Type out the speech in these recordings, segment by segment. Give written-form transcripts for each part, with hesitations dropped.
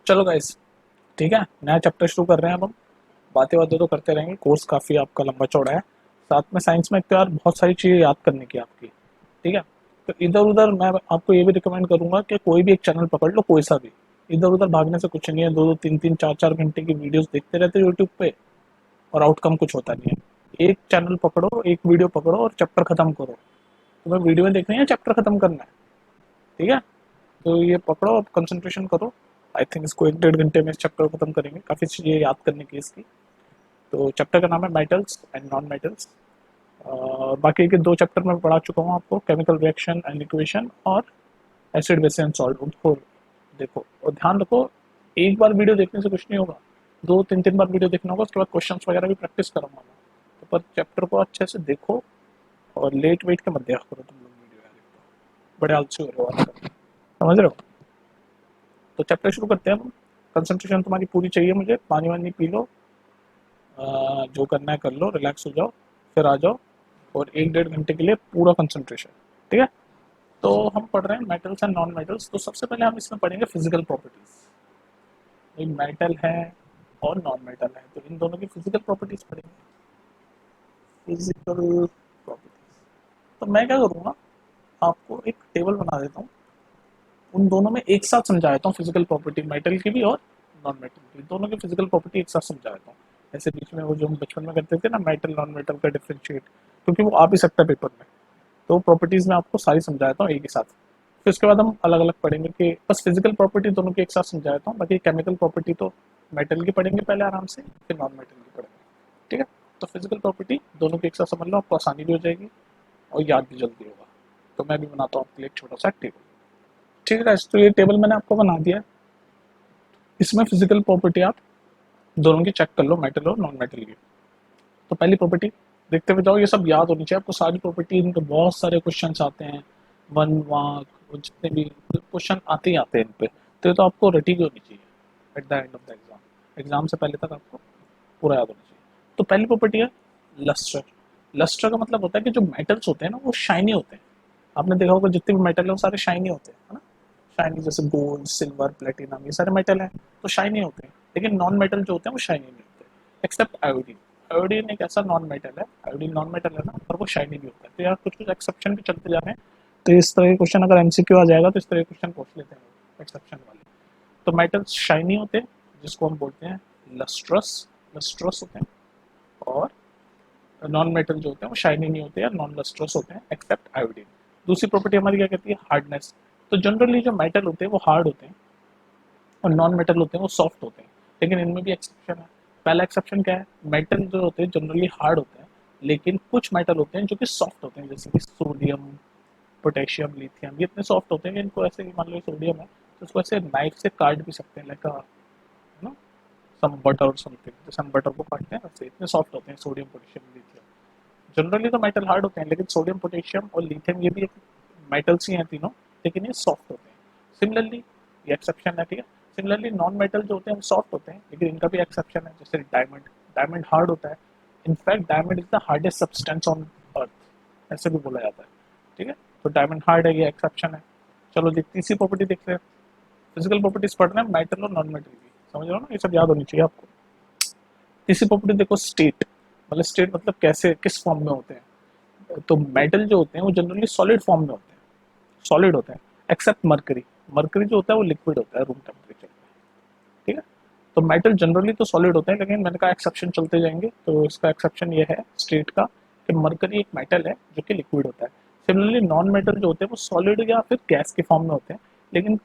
चलो गाइस, ठीक है, नया चैप्टर शुरू कर रहे हैं अब हम। बातें बातें तो करते रहेंगे, कोर्स काफ़ी आपका लंबा चौड़ा है। साथ में साइंस में एक तो यार बहुत सारी चीज़ें याद करने की आपकी, ठीक है। तो इधर उधर मैं आपको ये भी रिकमेंड करूंगा कि कोई भी एक चैनल पकड़ लो, कोई सा भी। इधर उधर भागने से कुछ नहीं है, दो दो तीन तीन चार चार घंटे की वीडियोस देखते रहते हो यूट्यूब पे, और आउटकम कुछ होता नहीं है। एक चैनल पकड़ो, एक वीडियो पकड़ो और चैप्टर खत्म करो। तुम्हें वीडियो में देखनी है, चैप्टर खत्म करना है, ठीक है। तो ये पकड़ो, अब कंसंट्रेशन करो। आई थिंक इसको एक डेढ़ घंटे में इस चैप्टर को खत्म करेंगे, काफ़ी चीज़ें याद करने की इसकी। तो चैप्टर का नाम है मेटल्स एंड नॉन मेटल्स। बाकी के दो चैप्टर मैं पढ़ा चुका हूँ आपको, केमिकल रिएक्शन एंड इक्वेशन और एसिड बेस एंड सॉल्ट। उनको देखो और ध्यान रखो, एक बार वीडियो देखने से कुछ नहीं होगा, दो तीन तीन बार वीडियो देखना होगा। उसके बाद क्वेश्चंस वगैरह भी प्रैक्टिस कराऊंगा मैं। तो पर चैप्टर को अच्छे से देखो, और लेट वेट के मत देखा करो तुम लोग वीडियो यार, एक तो बड़े आलसी हो रहे हो आजकल, समझ रहे हो। तो चैप्टर शुरू करते हैं हम। कंसंट्रेशन तुम्हारी पूरी चाहिए मुझे, पानी वानी पी लो, जो करना है कर लो, रिलैक्स हो जाओ, फिर आ जाओ। और एक डेढ़ घंटे के लिए पूरा कंसंट्रेशन, ठीक है। तो हम पढ़ रहे हैं मेटल्स एंड नॉन मेटल्स। तो सबसे पहले हम इसमें पढ़ेंगे फिजिकल प्रॉपर्टीज। मेटल है और नॉन मेटल है, तो इन दोनों की फिजिकल प्रॉपर्टीज पढ़ेंगे। फिजिकल प्रॉपर्टीज, तो मैं क्या करूँगा, आपको एक टेबल बना देता हूँ, उन दोनों में एक साथ समझा देता हूँ। फिजिकल प्रॉपर्टी मेटल की भी और नॉन मेटल की, दोनों की फिजिकल प्रॉपर्टी एक साथ समझा देता हूँ। ऐसे बीच में वो जो हम बचपन में करते थे ना, मेटल नॉन मेटल का डिफ्रेंशिएट, क्योंकि वो आ भी सकता है पेपर में। तो प्रॉपर्टीज में आपको सारी समझा देता हूँ एक ही साथ। फिर उसके बाद हम अलग अलग पढ़ेंगे कि बस फिजिकल प्रॉपर्टी दोनों की एक साथ समझा देता हूँ, बाकी केमिकल प्रॉपर्टी तो मेटल की पढ़ेंगे पहले आराम से, फिर नॉन मेटल की पढ़ेंगे, ठीक है। तो फिजिकल प्रॉपर्टी दोनों की एक साथ समझ लो, आपको आसानी भी हो जाएगी और याद भी जल्दी होगा। तो मैं भी बनाता हूँ आपके लिए एक छोटा सा टेबल, ठीक है। तो ये टेबल मैंने आपको बना दिया है। इसमें फिजिकल प्रॉपर्टी आप दोनों की चेक कर लो, मेटल और नॉन मेटल की। तो पहली प्रॉपर्टी देखते हुए जाओ, ये सब याद होनी चाहिए आपको सारी प्रॉपर्टी। इनके बहुत सारे क्वेश्चन आते हैं, वन मार्क, जितने भी क्वेश्चन आते ही आते हैं इन पे। तो आपको रटी भी होनी चाहिए at the end of the exam, exam से पहले तक आपको पूरा याद होना चाहिए। तो पहली प्रॉपर्टी है लस्टर। लस्टर का मतलब होता है कि जो मेटल्स होते हैं ना, वो शाइनी होते हैं। आपने देखा होगा जितने भी मेटल है वो सारे शाइनी होते हैं, है ना। शाइनी जैसे गोल्ड, सिल्वर, प्लेटिनम, ये सारे मेटल हैं, तो शाइनी होते हैं। लेकिन नॉन मेटल जो होते हैं वो शाइनी नहीं होते, एक्सेप्ट आयोडीन। आयोडीन एक ऐसा नॉन मेटल है, आयोडीन नॉन मेटल है ना, पर वो शाइनी नहीं होता है। तो यार कुछ कुछ एक्सेप्शन भी चलते जा रहे हैं। तो इस तरह के क्वेश्चन अगर एमसीक्यू आ जाएगा तो इस तरह के क्वेश्चन पूछ लेते हैं एक्सेप्शन वाले। तो मेटल्स शाइनी होते हैं, जिसको हम बोलते हैं लस्ट्रस, लस्ट्रस होते हैं। और नॉन मेटल जो होते हैं वो शाइनी नहीं होते या नॉन लस्ट्रस होते हैं, एक्सेप्ट आयोडीन। दूसरी प्रॉपर्टी हमारी क्या कहती है, हार्डनेस। तो जनरली जो मेटल होते हैं वो हार्ड होते हैं, और नॉन मेटल होते हैं वो सॉफ्ट होते हैं। लेकिन इनमें भी एक्सेप्शन है। पहला एक्सेप्शन क्या है, मेटल जो होते हैं जनरली हार्ड होते हैं, लेकिन कुछ मेटल होते हैं जो कि सॉफ्ट होते हैं, जैसे कि सोडियम, पोटेशियम, लिथियम। ये इतने सॉफ्ट होते हैं कि इनको ऐसे, मान लो सोडियम है तो उसको ऐसे नाइफ से काट भी सकते हैं, लाइक नो सम बटर और समथिंग, जैसे हम बटर को काटते हैं वैसे इतने सॉफ्ट होते हैं सोडियम, पोटेशियम, लिथियम। जनरली तो मेटल हार्ड होते हैं, लेकिन सोडियम, पोटेशियम और लिथियम ये भी एक मेटल्स ही हैं तीनों, लेकिन ये सॉफ्ट होते हैं। सिमिलरली ये एक्सेप्शन है, ठीक है। सिमिलरली नॉन मेटल जो होते हैं वो सॉफ्ट होते हैं, लेकिन इनका भी एक्सेप्शन है, जैसे डायमंड। डायमंड हार्ड होता है, in fact diamond is the hardest substance on earth, ऐसे भी बोला जाता है, ठीक है। तो डायमंड हार्ड है, ये एक्सेप्शन है। चलो जी, तीसरी प्रॉपर्टी देखते हैं। फिजिकल प्रॉपर्टीज पढ़ना है मेटल और नॉन मेटल की, समझ रहे हो ना, ये सब याद होनी चाहिए आपको। तीसरी प्रॉपर्टी देखो, स्टेट। मतलब स्टेट मतलब कैसे, किस फॉर्म में होते हैं। तो मेटल जो होते हैं वो जनरली सॉलिड फॉर्म में होते हैं, सॉलिड होते हैं, एक्सेप्ट मरकरी। मरकरी जो होता है वो लिक्विड होता है रूम टेम्परेचर पे, ठीक है। तो मेटल जनरली तो सॉलिड होते हैं, लेकिन मैंने कहा एक्सेप्शन चलते जाएंगे। तो इसका एक्सेप्शन ये है स्टेट का, कि मरकरी एक मेटल है जो कि लिक्विड होता है। सिमिलरली नॉन मेटल जो होते हैं वो सॉलिड या फिर गैस के फॉर्म में होते हैं, लेकिन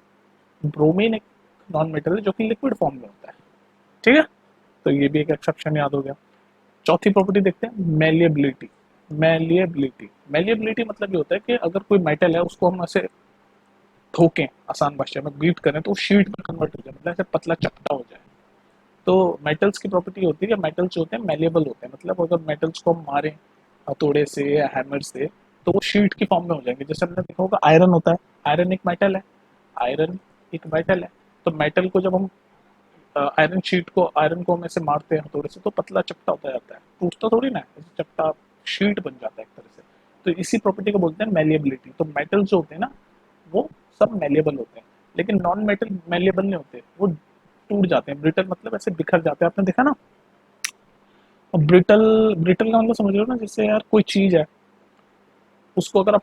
ब्रोमीन एक नॉन मेटल है जो कि लिक्विड फॉर्म में होता है, ठीक है। तो ये भी एक एक्सेप्शन याद हो गया। चौथी प्रॉपर्टी देखते हैं, मेलिएबिलिटी। मेलिएबिलिटी, मेलिएबिलिटी मतलब ये होता है कि अगर कोई मेटल है उसको हम ऐसे ठोकें, आसान भाषा में बीट करें, तो शीट में कन्वर्ट हो जाए, मतलब ऐसे पतला चपटा हो जाए। तो मेटल्स की प्रॉपर्टी होती है कि मेटल्स जो होते हैं मेलिएबल होते हैं, मतलब अगर मेटल्स को हम मारें हथौड़े से या हैमर से, तो वो शीट की फॉर्म में हो जाएंगे। जैसे हमने देखा होगा आयरन होता है, आयरन एक मेटल है, आयरन एक मेटल है। तो मेटल को जब हम आयरन को हम ऐसे मारते हैं हथौड़े से, तो पतला चपटा होता जाता है, टूटता थोड़ी ना है, चपटा शीट बन जाता है एक तरह से। तो इसी प्रॉपर्टी को बोलते हैं मेलिएबिलिटी। तो मेटल जो होते हैं ना, वो सब मेलिएबल होते हैं, लेकिन नॉन मेटल मेलिएबल नहीं होते, वो टूट जाते हैं। ब्रिटल मतलब ऐसे बिखर जाते हैं, आपने देखा ना। और ब्रिटल, ब्रिटल का मतलब समझ रहे हो ना, जैसे यार कोई चीज है, उसको अगर आप,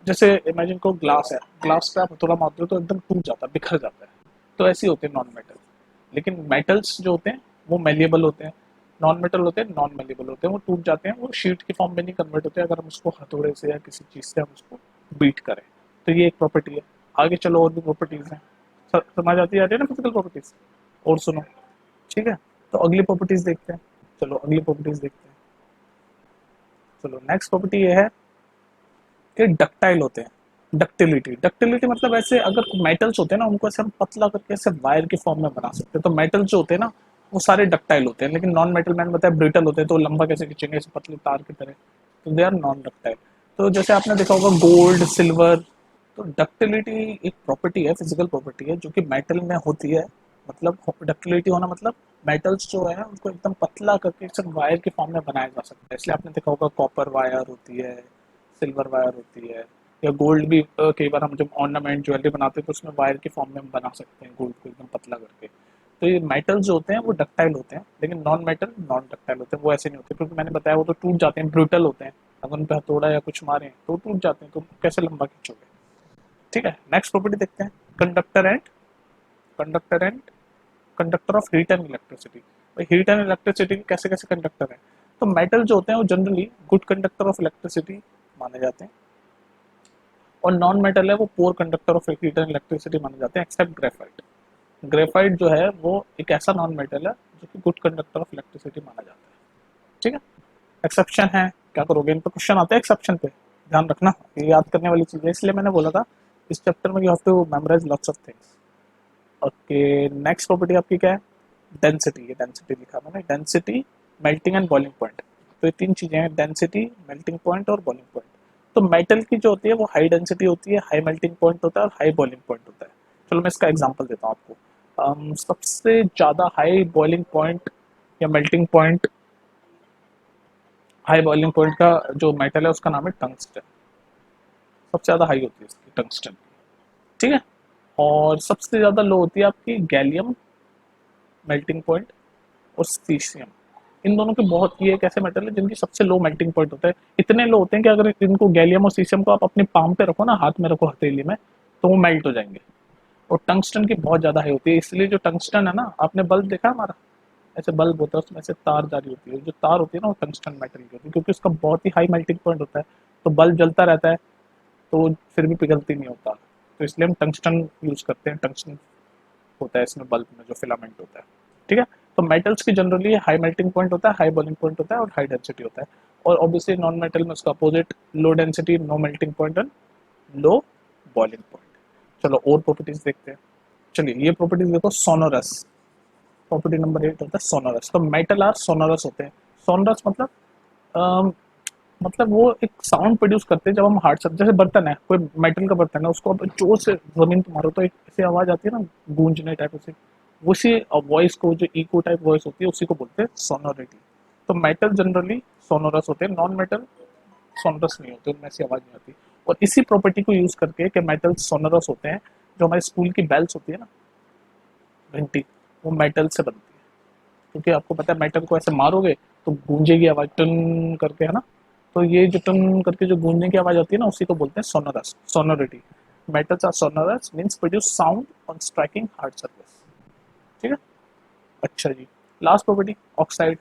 जैसे इमेजिन को ग्लास है, ग्लास पे आप हथौड़ा मारते हो तो एकदम टूट जाता है, बिखर जाता है। तो ऐसे ही होते हैं नॉन मेटल। लेकिन मेटल्स जो होते हैं वो मेलिएबल होते हैं, नॉन मेटल होते हैं नॉन मेलिएबल होते हैं, वो टूट जाते हैं, वो शीट की फॉर्म में नहीं कन्वर्ट होते अगर हम उसको हथौड़े से या किसी चीज से हम उसको बीट करें। तो ये एक प्रॉपर्टी है। आगे चलो, और भी प्रॉपर्टीज हैं। समझ आती है ना फिजिकल प्रॉपर्टीज। और सुनो, ठीक है, तो अगली प्रॉपर्टीज देखते हैं। चलो अगली प्रॉपर्टीज देखते हैं। चलो नेक्स्ट प्रॉपर्टी ये है कि डक्टाइल होते हैं। डक्टिलिटी, डक्टिलिटी मतलब ऐसे अगर मेटल्स होते हैं ना, उनको ऐसे हम पतला करके ऐसे वायर के फॉर्म में बना सकते हैं। तो मेटल्स जो होते हैं ना, वो सारे डक्टाइल होते हैं। लेकिन नॉन मेटल, मैंने बताया ब्रिटल होते हैं, तो लंबा कैसे खींचेंगे ऐसे पतले तार की तरह। तो दे आर नॉन डक्टाइल। तो जैसे आपने देखा होगा गोल्ड, सिल्वर। तो डक्टिलिटी एक प्रॉपर्टी है, फिजिकल प्रॉपर्टी है, जो कि मेटल में होती है। मतलब डक्टिलिटी होना मतलब मेटल्स जो है उनको एकदम पतला करके सिर्फ वायर के फॉर्म में बनाया जा सकता है। इसलिए आपने देखा होगा कॉपर वायर होती है, सिल्वर वायर होती है, या गोल्ड भी कई बार हम जब ऑर्नामेंट ज्वेलरी बनाते हैं तो उसमें वायर के फॉर्म में हम बना सकते हैं गोल्ड को एकदम पतला करके। तो ये मेटल्स जो होते हैं वो डक्टाइल होते हैं, लेकिन नॉन मेटल नॉन डक्टाइल होते हैं, वो ऐसे नहीं होते, क्योंकि मैंने बताया वो तो टूट जाते हैं, ब्रूटल होते हैं। अगर उन पर हथौड़ा या कुछ मारे तो टूट जाते हैं, तो कैसे लंबा खींचोगे। ठीक है, नेक्स्ट प्रॉपर्टी देखते हैं। Conductor and conductor and conductor of heat and electricity. भाई हीट एंड इलेक्ट्रिसिटी के कैसे कैसे कंडक्टर है। तो मेटल जो होते हैं वो generally good conductor of electricity माने जाते हैं, और नॉन मेटल है वो poor conductor of heat and electricity माने जाते हैं, एक्सेप्ट ग्रेफाइट। ग्रेफाइट जो है वो एक ऐसा नॉन मेटल है जो कि गुड कंडक्टर ऑफ इलेक्ट्रिसिटी माना जाता है। ठीक है, एक्सेप्शन है, क्या करोगे, इन पर क्वेश्चन आते हैं एक्सेप्शन पे, ध्यान रखना, ये याद करने वाली चीज है, इसलिए मैंने बोला था इस चैप्टर में you have to memorize lots of things. Okay, next property आपकी क्या है, डेंसिटी। ये डेंसिटी लिखा मैंने, density, melting and boiling point. तो ये तीन चीजें हैं, डेंसिटी, मेल्टिंग पॉइंट और बॉइलिंग पॉइंट। तो मेटल की जो होती है वो हाई डेंसिटी होती है, हाई मेल्टिंग पॉइंट होता है और हाई बॉइलिंग पॉइंट होता है। चलो मैं इसका एग्जांपल देता हूँ आपको। सबसे ज्यादा हाई बॉइलिंग पॉइंट या melting point, high boiling point का जो मेटल है उसका नाम है टंगस्टन। सबसे ज्यादा हाई होती है इसकी टंगस्टन। ठीक है, और सबसे ज्यादा लो होती है आपकी गैलियम मेल्टिंग पॉइंट और सीशियम। इन दोनों के बहुत, ये एक ऐसे मेटल है जिनकी सबसे लो मेल्टिंग पॉइंट होता है। इतने लो होते हैं कि अगर इनको गैलियम और सीशियम को आप अपने पाम पे रखो ना, हाथ में रखो हथेली में, तो वो मेल्ट हो जाएंगे। और टंगस्टन की बहुत ज्यादा हाई होती है, इसलिए जो टंगस्टन है ना, आपने बल्ब देखा हमारा, ऐसे बल्ब होता है उसमें से तार जारी होती है, जो तार होती है ना वो टंगस्टन मेटल की होती है, क्योंकि उसका बहुत ही हाई मेल्टिंग पॉइंट होता है। तो बल्ब जलता रहता है तो फिर भी पिघलती नहीं होता। तो इसलिए हम टंगस्टन यूज करते हैं, टंगस्टन होता है इसमें बल्ब में जो फिलामेंट होता है। ठीक है, तो मेटल्स की जनरली हाई मेल्टिंग पॉइंट होता है, हाई बॉइलिंग पॉइंट होता है और हाई डेंसिटी होता है। और ऑब्वियसली नॉन मेटल में उसका opposite, low density, no melting point and low boiling point. चलो और प्रॉपर्टीज देखते हैं। चलिए ये प्रॉपर्टीज देखो, सोनोरस। प्रॉपर्टी नंबर 8 होता है सोनोरस। तो मेटल आर सोनोरस होते हैं। सोनोरस मतलब अम, मतलब वो एक साउंड प्रोड्यूस करते हैं जब हम हार्ड, जैसे बर्तन है, कोई मेटल का बर्तन है, उसको अब जोर से जमीन पे मारो तो एक ऐसी आवाज आती है ना, गूंजने टाइप से। उसी वॉइस को, जो इको टाइप वॉइस होती है, उसी को बोलते हैं सोनोरिटी। तो मेटल जनरली सोनोरस होते हैं, नॉन मेटल सोनोरस नहीं होते, उनमें ऐसी आवाज नहीं आती। और इसी प्रॉपर्टी को यूज करके कि मेटल सोनोरस होते हैं, जो हमारे स्कूल की बेल्स होती है ना, घंटी, वो मेटल से बनती है। क्योंकि आपको पता है मेटल को ऐसे मारोगे तो गूंजेगी आवाज, टन करके, है ना। तो ये जो टन करके जो गूंजने की आवाज आती है ना, उसी को बोलते हैं sonorous, sonority. Metals are sonorous means produce sound on striking hard surface. ठीक है, अच्छा जी, last property oxide.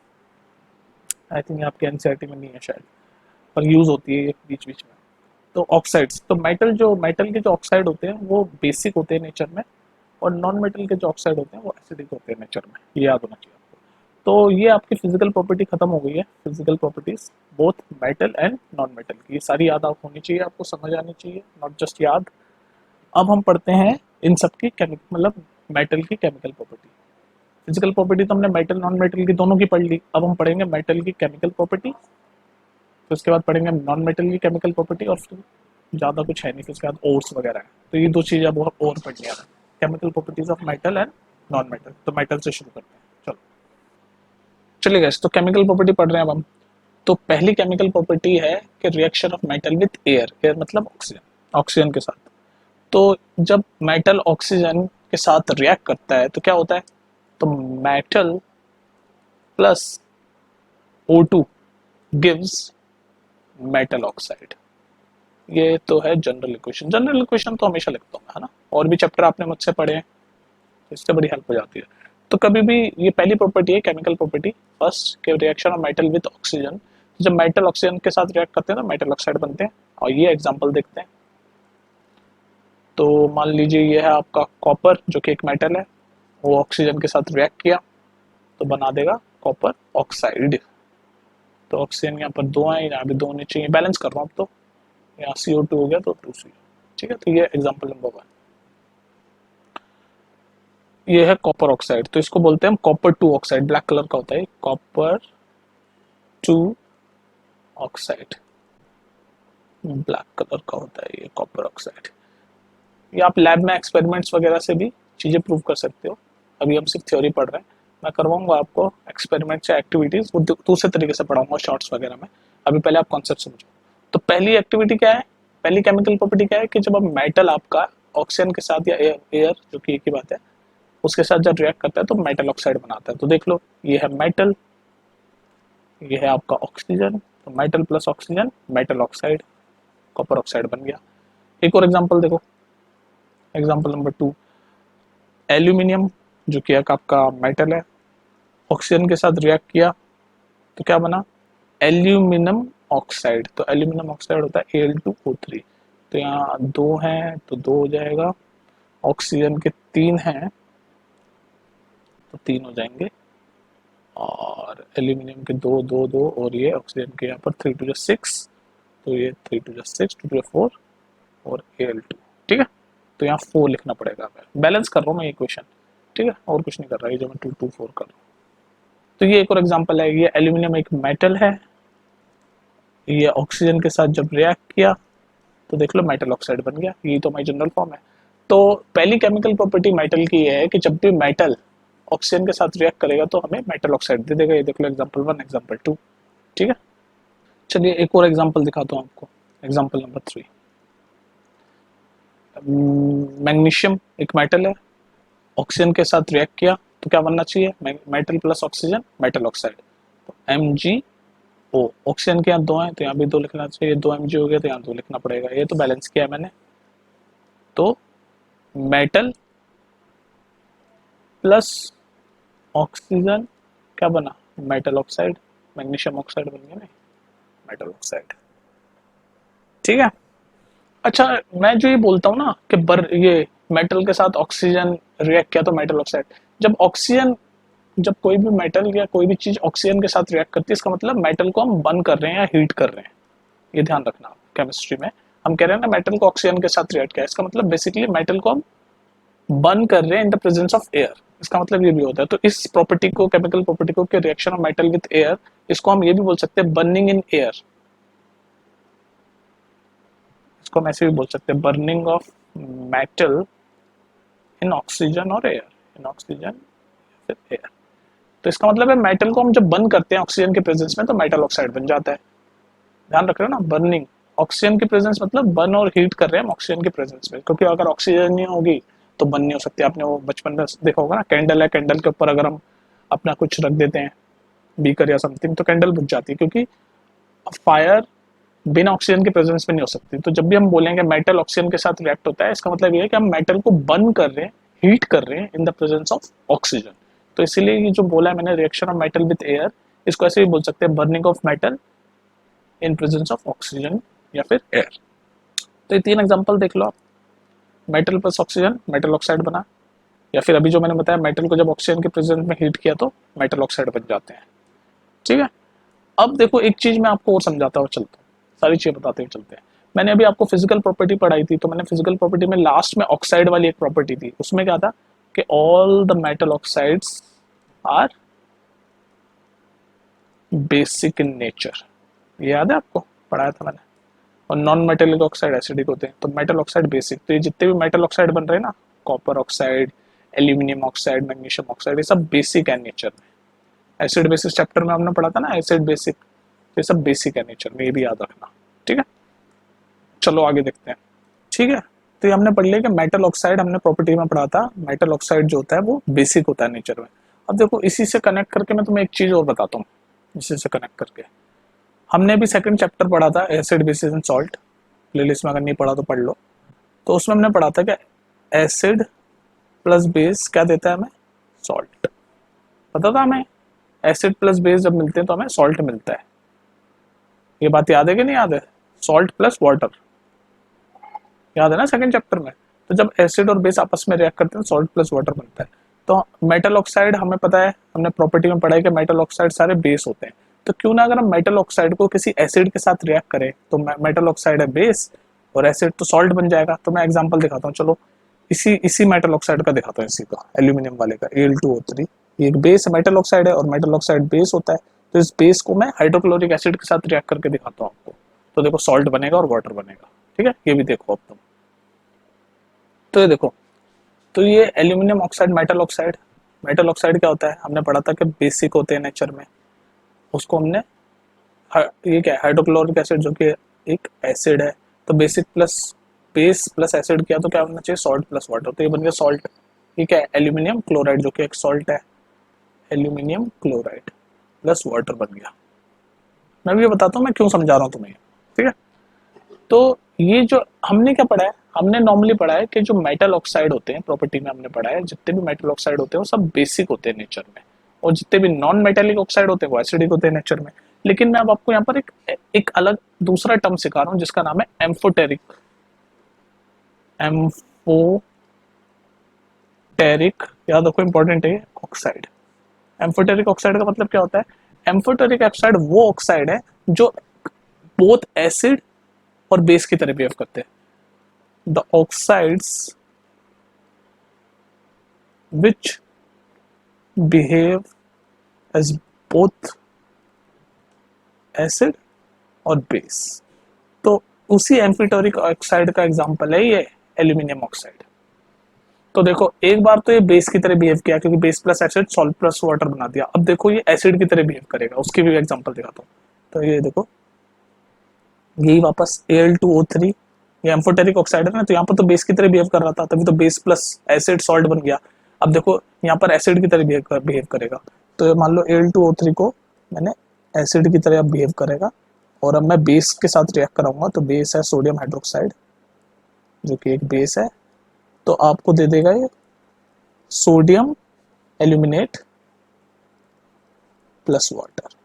I think आपके एनसीईआरटी में नहीं है शायद, पर यूज होती है ये बीच बीच में। तो ऑक्साइड्स, तो मेटल, जो मेटल के जो ऑक्साइड होते हैं वो बेसिक होते हैं नेचर में, और नॉन मेटल के जो ऑक्साइड होते हैं वो एसिडिक होते हैं नेचर में, ये याद होना चाहिए आपको। तो ये आपकी फिजिकल प्रॉपर्टी खत्म हो गई है, physical properties both metal and non metal की, ये सारी याद आप होनी चाहिए, आपको समझ आनी चाहिए, नॉट जस्ट याद। अब हम पढ़ते हैं इन सब की केमिकल, मतलब मेटल की केमिकल प्रॉपर्टी। फिजिकल प्रॉपर्टी तो हमने मेटल नॉन मेटल की दोनों की पढ़ ली, अब हम पढ़ेंगे मेटल की केमिकल प्रॉपर्टी, फिर उसके बाद पढ़ेंगे नॉन मेटल की केमिकल प्रॉपर्टी, और फिर ज़्यादा कुछ है नहीं, फिर उसके बाद ओर्स वगैरह है। तो ये दो चीज़ें अब और पढ़नी है, chemical properties of metal and non metal. तो मेटल से शुरू करते हैं, चलो। चलिए गाइस, तो केमिकल प्रॉपर्टी पढ़ रहे हैं अब हम। तो पहली केमिकल प्रॉपर्टी है कि reaction of metal with air, air मतलब ऑक्सीजन, ऑक्सीजन के साथ। तो जब मेटल ऑक्सीजन के साथ रिएक्ट करता है तो क्या होता है, तो metal plus O2 gives metal oxide. ये तो है जनरल इक्वेशन। जनरल इक्वेशन तो हमेशा लिखता हूँ, है ना, और भी चैप्टर आपने मुझसे पढ़े हैं तो इससे बड़ी हेल्प हो जाती है। तो कभी भी ये पहली प्रॉपर्टी है केमिकल प्रॉपर्टी फर्स्ट के reaction of metal with oxygen, जब मेटल ऑक्सीजन के साथ रिएक्ट करते हैं तो मेटल ऑक्साइड बनते हैं। और ये एग्जांपल देखते हैं। तो मान लीजिए ये है आपका कॉपर जो कि एक मेटल है, वो ऑक्सीजन के साथ रिएक्ट किया तो बना देगा कॉपर ऑक्साइड। तो ऑक्सीजन यहाँ पर दो है, यहाँ भी दो होने चाहिए, बैलेंस कर रहा हूँ अब तो, यहाँ CO2 हो गया तो 2CO। ठीक है, तो ये एग्जाम्पल नंबर 1। ये है कॉपर ऑक्साइड, तो इसको बोलते हैं हम कॉपर 2 ऑक्साइड, ब्लैक कलर का होता है कॉपर 2 ऑक्साइड, ब्लैक कलर का होता है ये कॉपर ऑक्साइड। ये आप लैब में एक्सपेरिमेंट्स वगैरह से भी चीज़ें प्रूव कर सकते हो। अभी हम सिर्फ थ्योरी पढ़ रहे हैं, मैं करवाऊंगा आपको एक्सपेरिमेंट्स या एक्टिविटीज़, वो दूसरे तरीके से पढ़ाऊंगा शॉर्ट्स वगैरह में। अभी पहले आप कॉन्सेप्ट समझो। तो पहली एक्टिविटी क्या है, पहली केमिकल प्रॉपर्टी क्या है कि जब अब मेटल आपका ऑक्सीजन के साथ या एयर जो कि एक ही बात है उसके साथ जब रिएक्ट करता है तो मेटल ऑक्साइड बनाता है। तो देख लो ये है मेटल, ये है आपका ऑक्सीजन, तो metal plus oxygen metal oxide, copper oxide बन गया। एक और एग्जांपल देखो, एग्जांपल नंबर 2, एल्यूमिनियम जो कि एक आपका मेटल है, ऑक्सीजन के साथ रिएक्ट किया तो क्या बना, एल्यूमिनियम ऑक्साइड। तो एल्यूमिनियम ऑक्साइड होता है Al2O3। तो यहाँ दो हैं तो दो हो जाएगा, ऑक्सीजन के तीन हैं तो तीन हो जाएंगे, और एल्यूमिनियम के दो दो दो, और ये ऑक्सीजन के यहाँ पर 3 to 6, तो ये 3 to 6 2 to 4 और Al2। ठीक है, तो यहाँ 4 लिखना पड़ेगा। मैं बैलेंस कर रहा हूँ मैं ये क्वेश्चन, ठीक है, और कुछ नहीं कर रहा है जो मैं 2 2 4 कर रहा हूँ। तो ये एक और एग्जांपल है, ये एल्यूमिनियम एक मेटल है, ये ऑक्सीजन के साथ जब रिएक्ट किया तो देख लो मेटल ऑक्साइड बन गया। ये तो हमारी जनरल फॉर्म है। तो पहली केमिकल प्रॉपर्टी मेटल की है कि जब भी मेटल ऑक्सीजन के साथ रिएक्ट करेगा तो हमें मेटल ऑक्साइड दे देगा। ये देख लो एग्जांपल 1 एग्जांपल 2। ठीक है, चलिए एक और एग्जांपल दिखाता हूँ आपको, एग्जांपल नंबर 3। मैग्नीशियम एक मेटल है, ऑक्सीजन के साथ रिएक्ट किया तो क्या बनना चाहिए, metal plus oxygen metal oxide, तो MgO। ऑक्सीजन के यहाँ दो हैं तो यहाँ भी दो लिखना चाहिए, 2 Mg हो गया तो यहाँ दो लिखना पड़ेगा। ये तो बैलेंस किया है मैंने। तो मेटल प्लस ऑक्सीजन क्या बना, मेटल ऑक्साइड, मैग्नीशियम ऑक्साइड बन गया ना, मेटल ऑक्साइड। ठीक है, अच्छा मैं जो ये बोलता हूँ ना कि ये मेटल के साथ ऑक्सीजन रिएक्ट किया तो मेटल ऑक्साइड, जब ऑक्सीजन, जब कोई भी मेटल या कोई भी चीज ऑक्सीजन के साथ रिएक्ट करती है इसका मतलब मेटल को हम बर्न कर रहे हैं या हीट कर रहे हैं। ये ध्यान रखना, केमिस्ट्री में हम कह रहे हैं ना मेटल को ऑक्सीजन के साथ रिएक्ट किया, इसका मतलब बेसिकली मेटल को हम बर्न कर रहे हैं in the presence of air. इसका मतलब ये भी होता है। तो इस प्रॉपर्टी को, केमिकल प्रॉपर्टी को, कि reaction of metal with air, इसको हम ये भी बोल सकते हैं बर्निंग इन एयर। इसको हम ऐसे भी बोल सकते हैं burning of metal in oxygen और एयर, इन ऑक्सीजन फिर एयर। तो इसका मतलब है मेटल को हम जब बर्न करते हैं ऑक्सीजन के प्रेजेंस में तो मेटल ऑक्साइड बन जाता है। ध्यान रख रहे हो ना, बर्निंग ऑक्सीजन की प्रेजेंस मतलब बर्न और हीट कर रहे हैं हम ऑक्सीजन के प्रेजेंस में, क्योंकि अगर ऑक्सीजन नहीं होगी तो बर्न नहीं हो सकती। आपने वो बचपन में देखा होगा ना, कैंडल है, कैंडल के ऊपर अगर हम अपना कुछ रख देते हैं, बीकर या समथिंग, तो कैंडल बुझ जाती है, क्योंकि फायर बिना ऑक्सीजन के प्रेजेंस में नहीं हो सकती। तो जब भी हम बोलेंगे मेटल ऑक्सीजन के साथ रिएक्ट होता है, इसका मतलब ये है कि हम मेटल को बर्न कर रहे हैं, हीट कर रहे हैं in the presence of oxygen. तो इसीलिए ये जो बोला है मैंने, reaction of metal with air, इसको ऐसे भी बोल सकते हैं burning of metal in presence of oxygen या फिर एयर। तो ये 3 एग्जांपल देख लो आप, metal plus oxygen metal oxide बना, या फिर अभी जो मैंने बताया मेटल को जब ऑक्सीजन के प्रेजेंस में हीट किया तो मेटल ऑक्साइड बन जाते हैं। ठीक है, अब देखो एक चीज मैं आपको और समझाता हुआ चलता हूँ, सारी चीजें बताते हुए चलते हैं। मैंने अभी आपको फिजिकल प्रॉपर्टी पढ़ाई थी, तो मैंने फिजिकल प्रॉपर्टी में लास्ट में ऑक्साइड वाली एक प्रॉपर्टी थी, उसमें क्या था कि all the metal oxides are basic in nature. ये याद है आपको, पढ़ाया था मैंने। और नॉन मेटेलिक ऑक्साइड एसिडिक होते हैं, तो मेटल ऑक्साइड बेसिक। तो ये जितने भी मेटल ऑक्साइड बन रहे हैं ना, copper oxide, aluminium oxide, magnesium oxide, ये सब बेसिक है नेचर में। एसिड बेसिस चैप्टर में हमने पढ़ा था ना, एसिड बेसिक, ये सब बेसिक है नेचर में, ये भी याद रखना। ठीक है, चलो आगे देखते हैं। ठीक है, तो ये हमने पढ़ लिया कि मेटल ऑक्साइड हमने प्रॉपर्टी में पढ़ा था, मेटल ऑक्साइड जो होता है वो बेसिक होता है नेचर में। अब देखो इसी से कनेक्ट करके मैं तुम्हें एक चीज और बताता हूँ, इसी से कनेक्ट करके हमने भी सेकंड चैप्टर पढ़ा था acid basis and salt, playlist में अगर नहीं पढ़ा तो पढ़ लो। तो उसमें हमने पढ़ा था कि एसिड प्लस बेस क्या देता है हमें, सॉल्ट। पता था हमें एसिड प्लस बेस जब मिलते हैं तो हमें सॉल्ट मिलता है। ये बात याद है कि नहीं याद है, सॉल्ट प्लस वाटर, याद है ना सेकंड चैप्टर में। तो जब एसिड और बेस आपस में रिएक्ट करते हैं सॉल्ट प्लस वाटर बनता है। तो मेटल ऑक्साइड हमें पता है, हमने प्रॉपर्टी में पढ़ा है कि मेटल ऑक्साइड सारे बेस होते हैं। तो क्यों ना अगर हम मेटल ऑक्साइड को किसी एसिड के साथ रिएक्ट करें तो मेटल ऑक्साइड है बेस और एसिड तो सॉल्ट बन जाएगा। तो मैं एग्जांपल दिखाता हूँ, चलो इसी इसी मेटल ऑक्साइड का दिखाता हूँ, इसी का एल्यूमिनियम वाले का Al2O3। ये एक बेस मेटल ऑक्साइड है और मेटल ऑक्साइड बेस होता है। तो इस बेस को मैं हाइड्रोक्लोरिक एसिड के साथ रिएक्ट करके दिखाता हूँ आपको। तो देखो सॉल्ट बनेगा और वाटर बनेगा, ठीक है। ये भी देखो अब तुम, तो ये देखो, तो ये एल्यूमिनियम ऑक्साइड मेटल ऑक्साइड क्या होता है, हमने पढ़ा था कि बेसिक होते हैं नेचर में। उसको हमने ये क्या है, हाइड्रोक्लोरिक एसिड जो कि एक एसिड है। तो basic plus base plus acid किया तो क्या होना चाहिए, सॉल्ट प्लस वाटर। तो ये बन गया सॉल्ट। ये क्या है, एल्यूमिनियम क्लोराइड जो कि एक सॉल्ट है, एल्यूमिनियम क्लोराइड प्लस वाटर बन गया। मैं भी ये बताता हूँ मैं क्यों समझा रहा हूँ तुम्हें, ठीक है। तो ये जो हमने क्या पढ़ा है, हमने नॉर्मली पढ़ा है कि जो मेटल ऑक्साइड होते हैं, प्रॉपर्टी में हमने पढ़ा है जितने भी मेटल ऑक्साइड होते हैं वो सब बेसिक होते हैं नेचर में, और जितने भी नॉन मेटेलिक ऑक्साइड होते हैं वो एसिडिक होते हैं नेचर में। लेकिन मैं अब आपको यहाँ पर एक अलग दूसरा टर्म सिखा रहा हूँ जिसका नाम है एम्फोटेरिक, एम्फोटेरिक, याद रखो इंपॉर्टेंट है ऑक्साइड। एम्फोटेरिक ऑक्साइड का मतलब क्या होता है, एम्फोटेरिक ऑक्साइड वो ऑक्साइड है जो बोथ एसिड और बेस की तरह बिहेव करते हैं। The oxides which behave as both acid और बेस। तो उसी एम्फिटोरिक ऑक्साइड का एग्जांपल है ये एल्यूमिनियम ऑक्साइड। तो देखो एक बार तो ये बेस की तरह बिहेव किया क्योंकि base plus acid salt plus water बना दिया। अब देखो ये एसिड की तरह बिहेव करेगा, उसकी भी एग्जांपल दिखाता हूँ। तो ये देखो, यही वापस Al2O3, ये एम्फोटेरिक ऑक्साइड है ना, तो यहाँ पर तो बेस की तरह बिहेव कर रहा था, तभी तो बेस प्लस एसिड सॉल्ट बन गया। अब देखो यहाँ पर एसिड की तरह बिहेव करेगा। तो मान लो Al2O3 को मैंने एसिड की तरह अब बिहेव करेगा, और अब मैं बेस के साथ रिएक्ट कराऊंगा। तो बेस है सोडियम हाइड्रोक्साइड जो कि एक बेस है, तो आपको दे देगा ये सोडियम एल्यूमिनेट प्लस वाटर।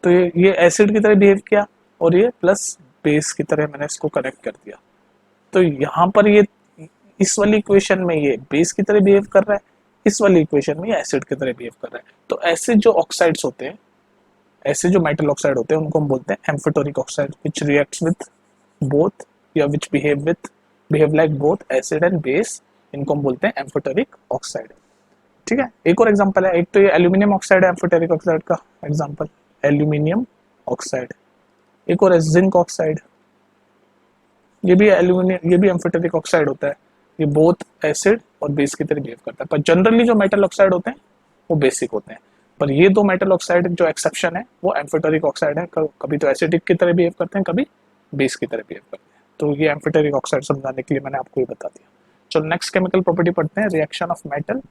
तो ये एसिड की तरह बिहेव किया और ये प्लस बेस की तरह मैंने इसको कनेक्ट कर दिया। तो यहाँ पर ये इस वाली इक्वेशन में ये बेस की तरह बिहेव कर रहा है, इस वाली इक्वेशन में ये एसिड की तरह बिहेव कर रहा है। तो ऐसे जो ऑक्साइड्स होते हैं, ऐसे जो मेटल ऑक्साइड होते हैं उनको हम बोलते हैं amphoteric oxide which reacts with both या which behave like both acid and base. इनको हम बोलते हैं एम्फोटेरिक ऑक्साइड, ठीक है। एक और एग्जांपल है, एक तो ये एल्यूमिनियम ऑक्साइड है एम्फोटेरिक ऑक्साइड का एग्जांपल, एल्यूमिनियम ऑक्साइड। एक और है जिंक ऑक्साइड, ये भी एल्यूमिनियम, ये भी एम्फोटेरिक ऑक्साइड होता है। ये बोथ एसिड और बेस की तरह बिहेव करता है, पर जनरली जो मेटल ऑक्साइड होते हैं वो बेसिक होते हैं। पर ये दो मेटल ऑक्साइड जो एक्सेप्शन है वो एम्फोटेरिक ऑक्साइड है, कभी तो एसिडिक की तरह बिहेव करते हैं, कभी बेस की तरह बिहेव करते हैं। तो ये एम्फोटेरिक ऑक्साइड समझाने के लिए मैंने आपको ये बता दिया। चलो नेक्स्ट केमिकल प्रॉपर्टी पढ़ते हैं, reaction of metal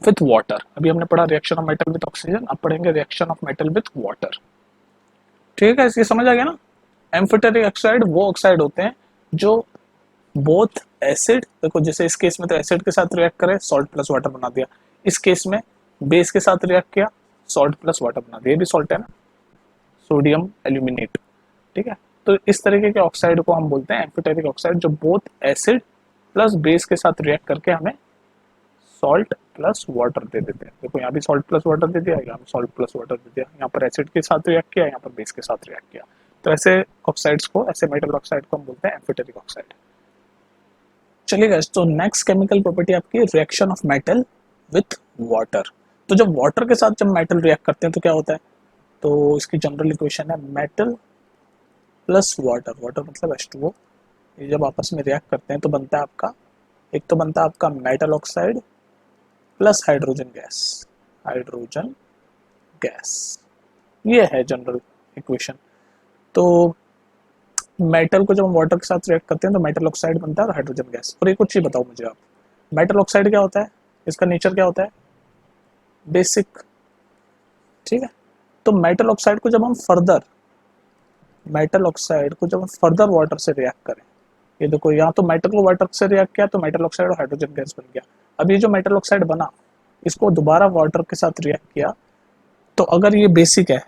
with water. अभी हमने पढ़ा reaction of metal with oxygen, अब पढ़ेंगे reaction of metal with water, ठीक है। इसकी समझ आ गया ना। एम्फोटेरिक ऑक्साइड वो ऑक्साइड होते हैं जो बोथ एसिड, देखो जैसे इस केस में तो एसिड के साथ रिएक्ट करे सॉल्ट प्लस वाटर बना दिया, इस केस में बेस के साथ रिएक्ट किया सॉल्ट प्लस वाटर बना दिया, ये भी सॉल्ट है ना, सोडियम एल्यूमिनेट, ठीक है। तो इस तरीके के ऑक्साइड को हम बोलते हैं एम्फोटेरिक ऑक्साइड जो बोथ एसिड प्लस बेस के साथ रिएक्ट करके हमें सॉल्ट प्लस वाटर दे देते हैं। देखो यहाँ भी सॉल्ट प्लस वाटर दे दिया, यहाँ सॉल्ट प्लस वाटर दे दिया, यहाँ पर एसिड के साथ रिएक्ट किया, यहाँ पर बेस के साथ रिएक्ट किया। तो ऐसे ऑक्साइड्स को, ऐसे मेटल ऑक्साइड को हम बोलते हैं एम्फोटेरिक ऑक्साइड। चलिए गाइस, तो नेक्स्ट केमिकल प्रॉपर्टी आपकी reaction of metal with water. तो जब वाटर के साथ जब मेटल रिएक्ट करते हैं तो क्या होता है, तो इसकी जनरल इक्वेशन है मेटल प्लस वाटर, वाटर मतलब H2O। ये जब आपस में रिएक्ट करते हैं तो बनता है आपका, एक तो बनता है आपका metal oxide plus hydrogen gas, hydrogen gas, ये है जनरल इक्वेशन। तो मेटल को जब हम वाटर के साथ रिएक्ट करते हैं तो मेटल ऑक्साइड बनता है और हाइड्रोजन गैस। और एक और चीज बताओ मुझे आप, मेटल ऑक्साइड क्या होता है, इसका नेचर क्या होता है, बेसिक। ठीक है, तो मेटल ऑक्साइड को जब हम फर्दर, मेटल ऑक्साइड को जब हम फर्दर वाटर से रिएक्ट करें, ये देखो यहाँ तो मेटल को वाटर से रिएक्ट किया तो मेटल ऑक्साइड और हाइड्रोजन गैस बन गया। अब ये जो मेटल ऑक्साइड बना, इसको दोबारा वाटर के साथ रिएक्ट किया, तो अगर ये बेसिक है,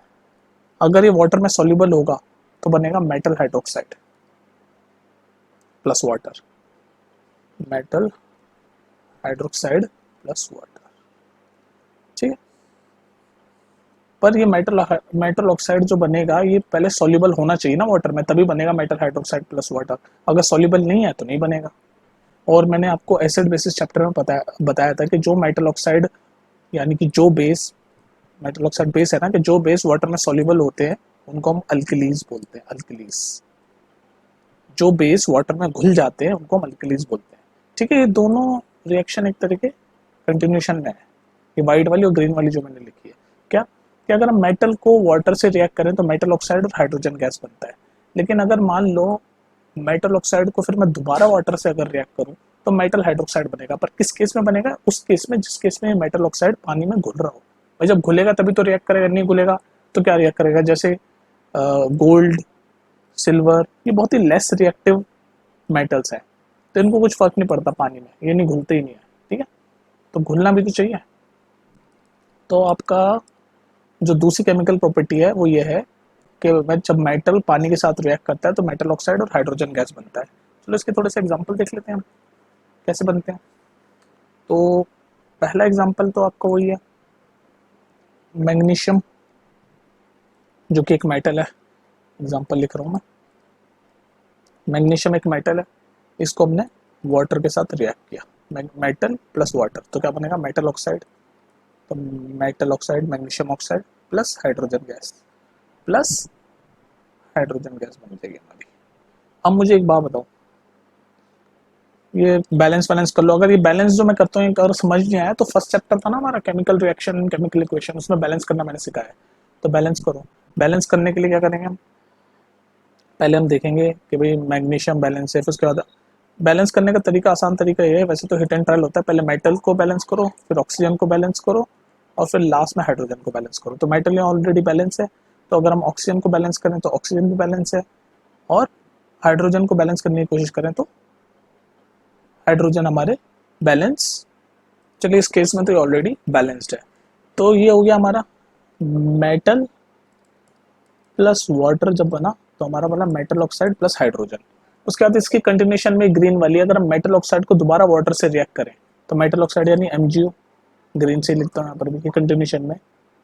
अगर ये वाटर में सॉल्युबल होगा तो बनेगा metal hydroxide plus water, metal hydroxide plus water. ठीक है, पर ये मेटल ऑक्साइड जो बनेगा ये पहले सॉल्युबल होना चाहिए ना वाटर में, तभी बनेगा मेटल हाइड्रोक्साइड प्लस वाटर। अगर सॉल्युबल नहीं है तो नहीं बनेगा। और मैंने आपको एसिड बेसिस चैप्टर में बताया था कि जो मेटल ऑक्साइड, यानी कि जो बेस, मेटल ऑक्साइड बेस है ना, कि जो बेस वाटर में सॉल्युबल होते हैं उनको हम अल्कलीज बोलते हैं, अल्कलीज। जो बेस वाटर में घुल जाते हैं उनको हम अल्कलीज बोलते हैं। ठीक है, ये दोनों रिएक्शन एक तरह के कंटिन्यूशन में है, ये व्हाइट वाली और ग्रीन वाली जो मैंने लिखी है। क्या कि अगर हम मेटल को वाटर से रिएक्ट करें तो मेटल ऑक्साइड और हाइड्रोजन गैस बनता है। लेकिन अगर मान लो मेटल ऑक्साइड को फिर मैं दोबारा वाटर से अगर रिएक्ट करूं तो मेटल हाइड्रोक्साइड बनेगा। पर किस केस में बनेगा, उस केस में जिस केस में मेटल ऑक्साइड पानी में घुल रहा हो। भाई जब घुलेगा तभी तो रिएक्ट करेगा, नहीं घुलेगा तो क्या रिएक्ट करेगा। जैसे गोल्ड, सिल्वर, ये बहुत ही लेस रिएक्टिव मेटल्स हैं, तो इनको कुछ फर्क नहीं पड़ता पानी में, ये नहीं घुलते ही नहीं है। ठीक है, तो घुलना भी तो चाहिए। तो आपका जो दूसरी केमिकल प्रॉपर्टी है वो ये है कि जब मेटल पानी के साथ रिएक्ट करता है तो मेटल ऑक्साइड और हाइड्रोजन गैस बनता है। चलो इसके थोड़े से एग्जांपल देख लेते हैं हम कैसे बनते हैं। तो पहला एग्जांपल तो आपका वही है, मैग्नीशियम, जो कि एक मेटल है। एग्जांपल लिख रहा हूँ मैं, मैग्नीशियम एक मेटल है, इसको हमने वाटर के साथ रिएक्ट किया, मेटल प्लस वाटर, तो क्या बनेगा, मेटल ऑक्साइड। तो metal oxide, magnesium oxide plus hydrogen gas, plus hydrogen gas बन जाएगी हमारी। अब मुझे एक बात बताओ, ये बैलेंस कर लो। अगर ये बैलेंस जो मैं करता हूँ अगर समझ नहीं आया तो फर्स्ट चैप्टर था ना हमारा केमिकल रिएक्शन, केमिकल इक्वेशन, उसमें बैलेंस करना मैंने सिखाया है। तो बैलेंस करो। बैलेंस करने के लिए क्या करेंगे हम, पहले हम देखेंगे कि भाई मैग्नीशियम बैलेंस है, फिर उसके बाद बैलेंस करने का तरीका, आसान तरीका ये है, वैसे तो हिट एंड ट्रायल होता है, पहले मेटल को बैलेंस करो, फिर ऑक्सीजन को बैलेंस करो, और फिर लास्ट में हाइड्रोजन को बैलेंस करो। तो मेटल यहाँ ऑलरेडी बैलेंस है, तो अगर हम ऑक्सीजन को बैलेंस करें तो ऑक्सीजन भी बैलेंस है, और हाइड्रोजन को बैलेंस करने की कोशिश करें तो हाइड्रोजन हमारे बैलेंस। चलिए इस केस में तो ये ऑलरेडी बैलेंस्ड है। तो ये हो गया हमारा मेटल प्लस वाटर जब बना तो हमारा बना मेटल ऑक्साइड प्लस हाइड्रोजन। उसके बाद इसकी कंटिन्यूशन में ग्रीन वाली, अगर हम मेटल ऑक्साइड को दोबारा वाटर से रिएक्ट करें तो मेटल ऑक्साइड यानी MgO, ग्रीन से लिखता हूँ यहाँ पर भी, कंटिन्यूशन में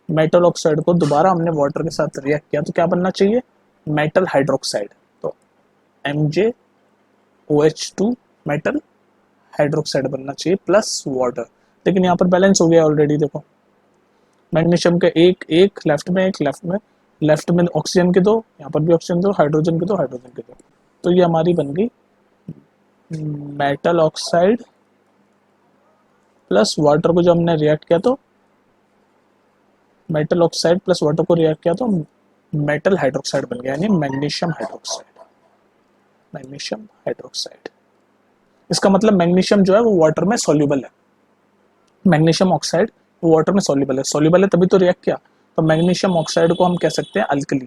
मेटल ऑक्साइड को दोबारा हमने वाटर के साथ रिएक्ट किया तो क्या बनना चाहिए, मेटल हाइड्रोक्साइड। तो MgOH2 मेटल हाइड्रोक्साइड बनना चाहिए प्लस वाटर। लेकिन यहाँ पर बैलेंस हो गया ऑलरेडी, देखो मैग्नीशियम के एक एक लेफ्ट में, एक लेफ्ट में ऑक्सीजन के दो, यहाँ पर भी ऑक्सीजन दो, हाइड्रोजन के दो, हाइड्रोजन के दो। तो ये हमारी बन गई मेटल ऑक्साइड प्लस वाटर को जो हमने रिएक्ट किया तो मेटल ऑक्साइड प्लस वाटर को रिएक्ट किया तो मेटल हाइड्रोक्साइड बन गया, यानी मैग्नीशियम हाइड्रोक्साइड, मैग्नीशियम हाइड्रोक्साइड। इसका मतलब मैग्नीशियम जो है वो वाटर में सॉल्युबल है, मैग्नीशियम ऑक्साइड वो वाटर में सॉल्युबल है तभी तो रिएक्ट किया। तो मैग्नीशियम ऑक्साइड को हम कह सकते हैं अल्कली,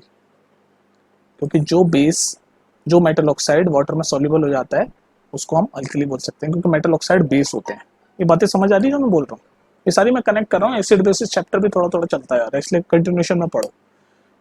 क्योंकि जो बेस, जो मेटल ऑक्साइड वाटर में सॉल्युबल हो जाता है उसको हम अल्कली बोल सकते हैं, क्योंकि मेटल ऑक्साइड बेस होते हैं। ये बातें समझ आ रही है जो मैं बोल रहा हूँ, ये सारी मैं कनेक्ट कर रहा हूँ, एसिड बेसिस चैप्टर भी थोड़ा थोड़ा चलता है इसलिए कंटिन्यूशन में पढ़ो।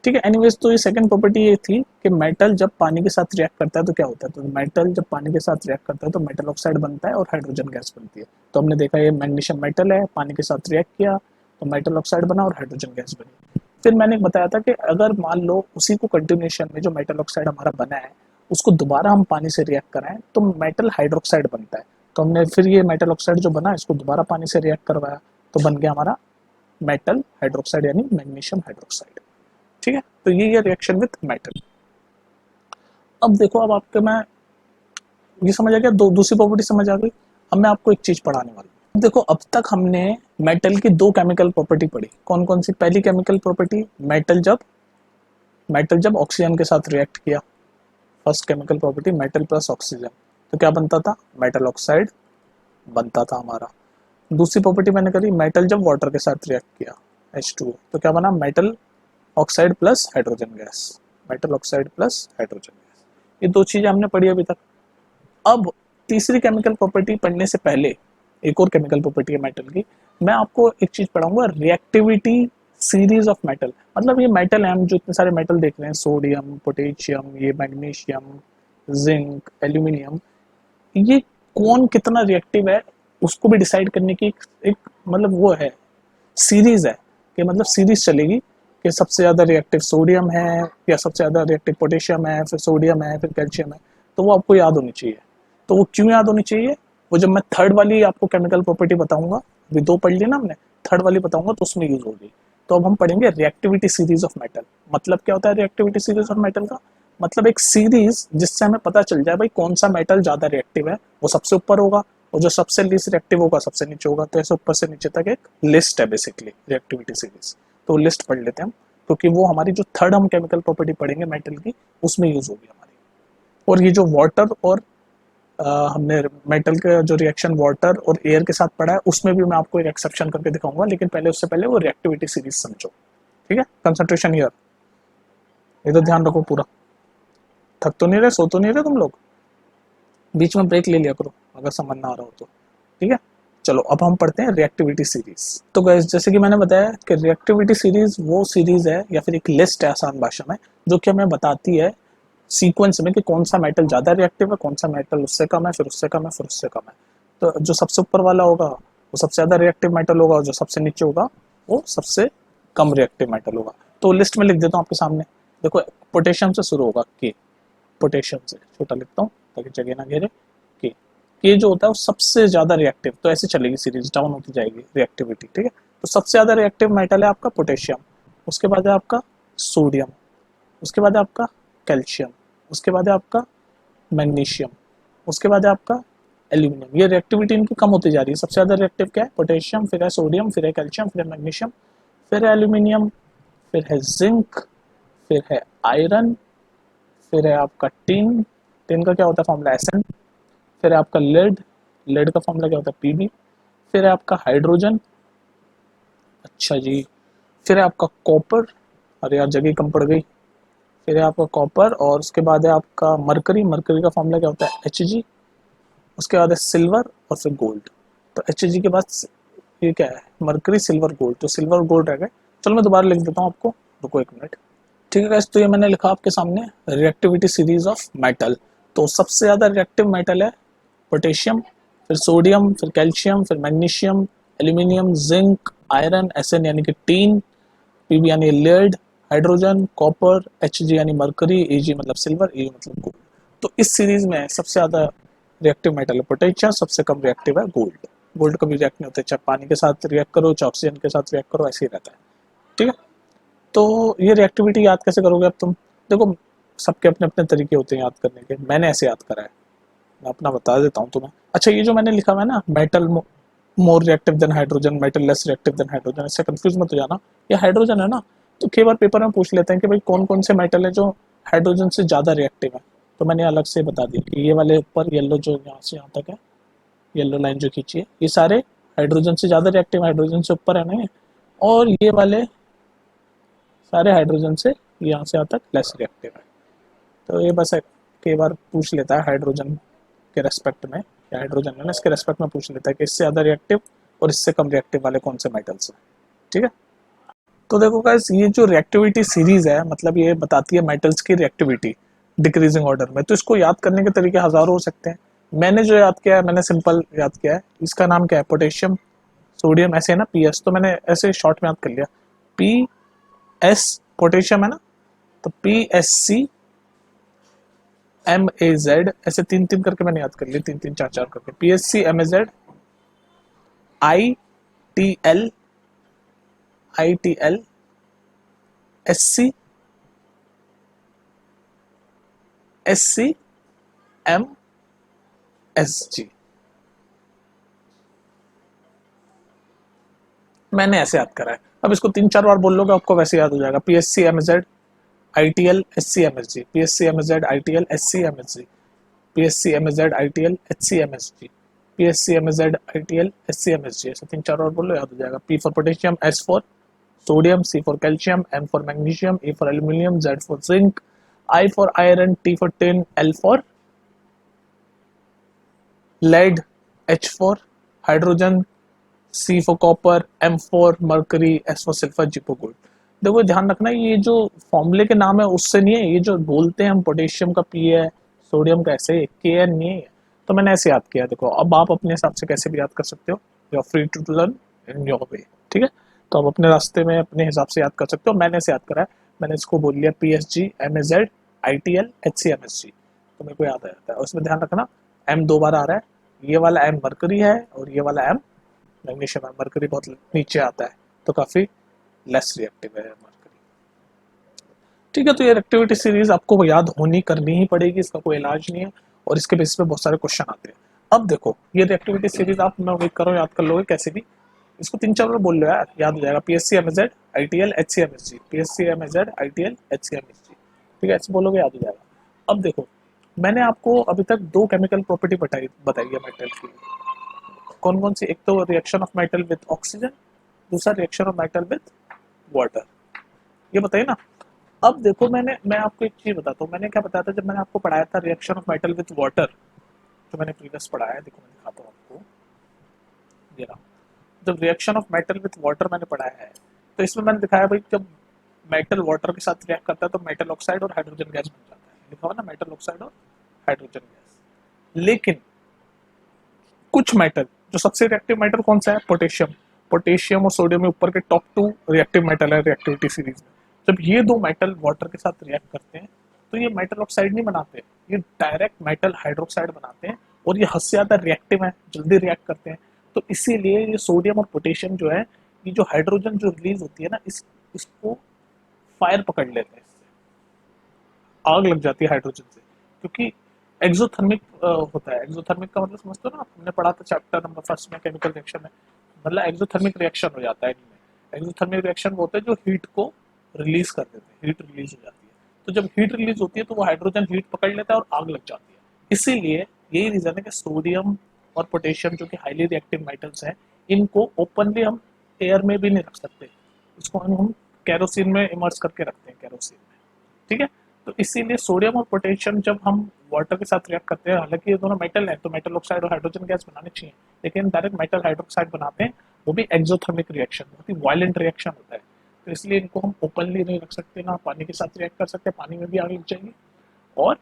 ठीक है, एनीवेज तो ये सेकंड प्रॉपर्टी ये थी कि मेटल जब पानी के साथ रिएक्ट करता है तो क्या होता है, तो मेटल जब पानी के साथ रिएक्ट करता है तो मेटल ऑक्साइड बनता है और हाइड्रोजन गैस बनती है। तो हमने देखा ये मैग्नीशियम मेटल है, पानी के साथ रिएक्ट किया तो मेटल ऑक्साइड बना और हाइड्रोजन गैस बनी। फिर मैंने बताया था कि अगर मान लो उसी को कंटिन्यूशन में जो मेटल ऑक्साइड हमारा बना है उसको दोबारा हम पानी से रिएक्ट कराएं तो मेटल हाइड्रोक्साइड बनता है। तो हमने फिर ये मेटल ऑक्साइड जो बना इसको दोबारा पानी से रिएक्ट करवाया तो बन गया हमारा मेटल हाइड्रोक्साइड यानी मैग्नीशियम हाइड्रोक्साइड। ठीक है, तो ये रिएक्शन विद मेटल। अब देखो, अब आपके मैं ये समझ आ गया, दूसरी प्रॉपर्टी समझ आ गई। अब मैं आपको एक चीज पढ़ाने वाला हूँ। देखो अब तक हमने मेटल की दो केमिकल प्रॉपर्टी पढ़ी, कौन कौन सी। पहली केमिकल प्रॉपर्टी, मेटल जब ऑक्सीजन के साथ रिएक्ट किया first chemical property metal plus oxygen, तो क्या बनता था, मेटल ऑक्साइड बनता था हमारा। दूसरी प्रॉपर्टी मैंने करी मेटल जब वाटर के साथ रिएक्ट किया H2O, तो क्या बना, metal oxide plus hydrogen gas, metal oxide plus hydrogen gas. ये दो चीजें हमने पढ़ी अभी तक। अब तीसरी केमिकल प्रॉपर्टी पढ़ने से पहले एक और केमिकल प्रॉपर्टी है मेटल की, मैं आपको एक चीज पढ़ाऊंगा, रिएक्टिविटी सीरीज ऑफ मेटल। मतलब ये मेटल है, हम जो इतने सारे मेटल देख रहे हैं, सोडियम, पोटेशियम, ये मैग्नीशियम, जिंक, एल्यूमिनियम, ये कौन कितना रिएक्टिव है उसको भी डिसाइड करने की एक मतलब वो है, सीरीज है, कि मतलब सीरीज चलेगी कि सबसे ज्यादा रिएक्टिव सोडियम है या सबसे ज्यादा रिएक्टिव पोटेशियम है, फिर सोडियम है, फिर कैल्शियम है। तो वो आपको याद होनी चाहिए। तो वो क्यों याद होनी चाहिए, वो जब मैं थर्ड वाली आपको केमिकल प्रॉपर्टी बताऊंगा, अभी दो पढ़ ली ना हमने, थर्ड वाली बताऊंगा तो उसमें यूज होगी। तो अब हम पढ़ेंगे रिएक्टिविटी सीरीज ऑफ मेटल। मतलब क्या होता है रिएक्टिविटी सीरीज ऑफ मेटल का, मतलब एक सीरीज जिससे हमें पता चल जाए भाई कौन सा मेटल ज्यादा रिएक्टिव है, वो सबसे ऊपर होगा, और जो सबसे लीस्ट रिएक्टिव होगा सबसे नीचे होगा। तो ऐसे ऊपर से नीचे तक एक लिस्ट है बेसिकली रिएक्टिविटी सीरीज। तो लिस्ट पढ़ लेते हैं हम, क्योंकि वो हमारी जो थर्ड हम केमिकल प्रॉपर्टी पढ़ेंगे मेटल की, उसमें यूज होगी हमारी। और ये जो वाटर और हमने मेटल का जो रिएक्शन वाटर और एयर के साथ पढ़ा है, उसमें भी मैं आपको एक एक्सेप्शन करके दिखाऊंगा, लेकिन पहले उससे पहले वो रिएक्टिविटी सीरीज समझो। ठीक है, कंसंट्रेशन हियर, ये तो ध्यान रखो पूरा। थक तो नहीं रहे, सो तो नहीं रहे तुम लोग, बीच में ब्रेक ले लिया करो अगर समझ ना आ रहा हो तो। ठीक है, चलो अब हम पढ़ते हैं रिएक्टिविटी सीरीज। तो गाइस जैसे कि मैंने बताया कि रिएक्टिविटी सीरीज वो सीरीज है या फिर एक लिस्ट है आसान भाषा में, जो कि हमें बताती है सीक्वेंस में कि कौन सा मेटल ज्यादा रिएक्टिव है, कौन सा मेटल उससे कम है, फिर उससे कम है, फिर उससे कम है। तो जो सबसे ऊपर वाला होगा वो सबसे ज्यादा रिएक्टिव मेटल होगा, और जो सबसे नीचे होगा वो सबसे कम रिएक्टिव मेटल होगा। तो लिस्ट में लिख देता हूँ आपके सामने। देखो, पोटेशियम से शुरू होगा, के, पोटेशियम से छोटा लिखता हूँ ताकि जगह ना घेरे, के जो होता है वो सबसे ज्यादा रिएक्टिव। तो ऐसे चलेगी सीरीज, डाउन होती जाएगी रिएक्टिविटी। ठीक है, तो सबसे ज्यादा रिएक्टिव मेटल है आपका पोटेशियम, उसके बाद है आपका सोडियम, उसके बाद है आपका कैल्शियम, उसके बाद है आपका मैग्नीशियम, उसके बाद है आपका एल्यूमिनियम। ये रिएक्टिविटी इनकी कम होती जा रही है। सबसे ज्यादा रिएक्टिव क्या है, पोटेशियम, फिर है सोडियम, फिर है कैल्शियम, फिर है मैग्नीशियम, फिर है एल्यूमिनियम, फिर है जिंक, फिर है आयरन, फिर है आपका टिन, टिन का क्या होता है फॉर्मूला एसएन, फिर है आपका लेड, लेड का फॉर्मूला क्या होता है पीबी, फिर है आपका हाइड्रोजन, अच्छा जी, फिर है आपका कॉपर, अरे यार जगह कम पड़ गई, फिर है आपका कॉपर, और उसके बाद है आपका मरकरी, मरकरी का फॉर्मूला क्या होता है एच जी, उसके बाद है सिल्वर, और फिर गोल्ड। तो एच जी के बाद ये क्या है, मरकरी, सिल्वर, गोल्ड, तो सिल्वर गोल्ड रह गए। चलो मैं दोबारा लिख देता हूँ आपको, रुको एक मिनट। ठीक है गाइस, तो ये मैंने लिखा आपके सामने रिएक्टिविटी सीरीज ऑफ मेटल। तो सबसे ज्यादा रिएक्टिव मेटल है पोटेशियम, फिर सोडियम, फिर कैल्शियम, फिर magnesium, aluminium, zinc, iron, SN यानी कि टीन, पीबी यानी lead, hydrogen, copper, H G यानी मरकरी, ए जी मतलब सिल्वर, ए मतलब गोल्ड। तो इस सीरीज में सबसे ज्यादा रिएक्टिव मेटल है पोटेशियम, सबसे कम रिएक्टिव है गोल्ड। गोल्ड कभी रिएक्ट नहीं होते, चाहे पानी के साथ रिएक्ट करो, चाहे ऑक्सीजन के साथ रिएक्ट करो, ऐसे ही रहता है। ठीक है, तो ये रिएक्टिविटी याद कैसे करोगे अब तुम, देखो सबके अपने अपने तरीके होते हैं याद करने के, मैंने ऐसे याद करा है, मैं अपना बता देता हूँ तुम्हें। अच्छा, ये जो मैंने लिखा हुआ है ना, metal more reactive than hydrogen, metal less reactive than hydrogen, इससे कंफ्यूज मत हो जाना। ये हाइड्रोजन है ना, तो कई बार पेपर में पूछ लेते हैं कि भाई कौन कौन से मेटल है जो हाइड्रोजन से ज्यादा रिएक्टिव है। तो मैंने अलग से बता दिया कि ये वाले ऊपर येलो जो यहाँ से यहाँ तक है, येलो लाइन जो खींची है, ये सारे हाइड्रोजन से ज्यादा रिएक्टिव, हाइड्रोजन से ऊपर है ना ये, और ये वाले सारे हाइड्रोजन से यहाँ से यहाँ तक लेस रिएक्टिव है। तो ये बस कई बार पूछ लेता है हाइड्रोजन के रेस्पेक्ट में, या हाइड्रोजन है ना इसके रेस्पेक्ट में पूछ लेता है कि इससे ज़्यादा रिएक्टिव और इससे कम रिएक्टिव वाले कौन से मेटल्स हैं। ठीक है, तो देखो गाइस, ये जो रिएक्टिविटी सीरीज है, मतलब ये बताती है मेटल्स की रिएक्टिविटी डिक्रीजिंग ऑर्डर में। तो इसको याद करने के तरीके हजारों हो सकते हैं। मैंने जो याद किया है, मैंने सिंपल याद किया है, इसका नाम क्या है, पोटेशियम, सोडियम, ऐसे है ना पी एस, तो मैंने ऐसे शॉर्ट में याद कर लिया, पी एस पोटेशियम है ना, तो P S C M A Z, ऐसे तीन तीन करके मैंने याद कर लिया, तीन तीन चार चार करके, P S C M A Z, I T L, I T L, S C, S C M S G, मैंने ऐसे याद करा है। अब इसको तीन चार बार बोल लोगे आपको वैसे याद हो जाएगा, P S C M Z, ITL SCMSG, PSCMZ ITL SCMSG, PSCMZ ITL HCMSG, PSCMZ ITL SCMSG, ऐसे 3-4 और बोलो याद हो जाएगा। P for potassium, S for sodium, C for calcium, M for magnesium, E for aluminium, Z for zinc, I for iron, T for tin, L for lead, H for hydrogen, C for copper, M for mercury, S for sulphur, G for gold. देखो ध्यान रखना ये जो फॉर्मूले के नाम है उससे नहीं है, ये जो बोलते हैं हम पोटेशियम का P है, सोडियम का ऐसे KN नहीं है। तो मैंने ऐसे याद किया। देखो अब आप अपने हिसाब से कैसे भी याद कर सकते हो, you are free to learn in your way. ठीक है, तो आप अपने रास्ते में अपने हिसाब से याद कर सकते हो। मैंने ऐसे याद करा है, मैंने इसको बोल लिया PSG MAZ ITL HCMSG, तो मेरे को याद आ जाता है। उसमें ध्यान रखना M 2 बार आ रहा है, ये वाला M मरकरी है और ये वाला M मैग्नीशियम है। मरकरी बहुत नीचे आता है तो काफी लेस रिएक्टिव है मरकरी। ठीक है, तो ये रिएक्टिविटी सीरीज आपको याद होनी करनी ही पड़ेगी, इसका कोई इलाज नहीं है और इसके बेसिस पे बहुत सारे क्वेश्चन आते हैं। अब देखो ये रिएक्टिविटी सीरीज आप, मैं उम्मीद करो याद कर लोगे कैसे भी, इसको 3-4 बार बोल लो यार, याद हो जाएगा। PSCMZ ITL HCMSG, PSCMZ ITL HCMSG, ठीक है, ऐसे बोलोगे याद हो जाएगा। अब देखो मैंने आपको अभी तक 2 केमिकल प्रॉपर्टी बताई है मेटल की। कौन कौन सी? एक तो reaction of metal with oxygen, दूसरा reaction of metal with water, ये बताइए ना। अब देखो मैं आपको एक चीज बताता हूँ, मैंने क्या बताया था जब मैंने आपको पढ़ाया था reaction of metal with water, जो मैंने प्रीवियस पढ़ाया है, देखो मैं दिखाता हूँ आपको, ये रहा। जब reaction of metal with water मैंने पढ़ाया है तो इसमें मैंने दिखाया भाई जब मेटल वाटर के साथ रिएक्ट करता है तो मेटल ऑक्साइड और हाइड्रोजन गैस बन जाता है, लिखा हुआ ना मेटल ऑक्साइड और हाइड्रोजन गैस। लेकिन कुछ मेटल, जो सबसे रिएक्टिव मेटल कौन सा है? पोटेशियम। पोटेशियम और सोडियम में ऊपर के टॉप 2 रिएक्टिव मेटल है रिएक्टिविटी सीरीज में। जब ये 2 मेटल वाटर के साथ रिएक्ट करते हैं तो ये मेटल ऑक्साइड नहीं बनाते, ये डायरेक्ट मेटल हाइड्रोक्साइड बनाते हैं और ये हद से ज्यादा रिएक्टिव है, जल्दी रिएक्ट करते हैं। तो इसीलिए ये सोडियम और पोटेशियम जो है, ये जो हाइड्रोजन जो रिलीज होती है ना, इसको फायर पकड़ लेते हैं, आग लग जाती है हाइड्रोजन से, क्योंकि एक्सोथर्मिक होता है। एक्सोथर्मिक का मतलब समझते हो ना, हमने पढ़ा था चैप्टर नंबर 1 में केमिकल रिएक्शन में, मतलब एक्सोथर्मिक रिएक्शन हो जाता है इनमें। एक्सोथर्मिक रिएक्शन वो होता है जो हीट को रिलीज कर देते हैं, हीट रिलीज हो जाती है। तो जब हीट रिलीज होती है तो वो हाइड्रोजन हीट पकड़ लेता है और आग लग जाती है। इसीलिए यही रीजन है कि सोडियम और पोटेशियम जो कि हाईली रिएक्टिव मेटल्स हैं, इनको ओपनली हम एयर में भी नहीं रख सकते, इसको हम कैरोसिन में इमर्स करके रखते हैं, कैरोसिन में। ठीक है, तो इसीलिए सोडियम और पोटेशियम जब हम वाटर के साथ रिएक्ट करते हैं, हालांकि ये दोनों मेटल है तो मेटल ऑक्साइड और हाइड्रोजन गैस बनानी चाहिए, लेकिन डायरेक्ट मेटल हाइड्रोक्साइड बनाते हैं, वो भी एक्सोथर्मिक रिएक्शन, बहुत ही वायलेंट रिएक्शन होता है। तो इसलिए इनको हम ओपनली नहीं रख सकते, ना पानी के साथ रिएक्ट कर सकते, पानी में भी आग लग जाएगी, और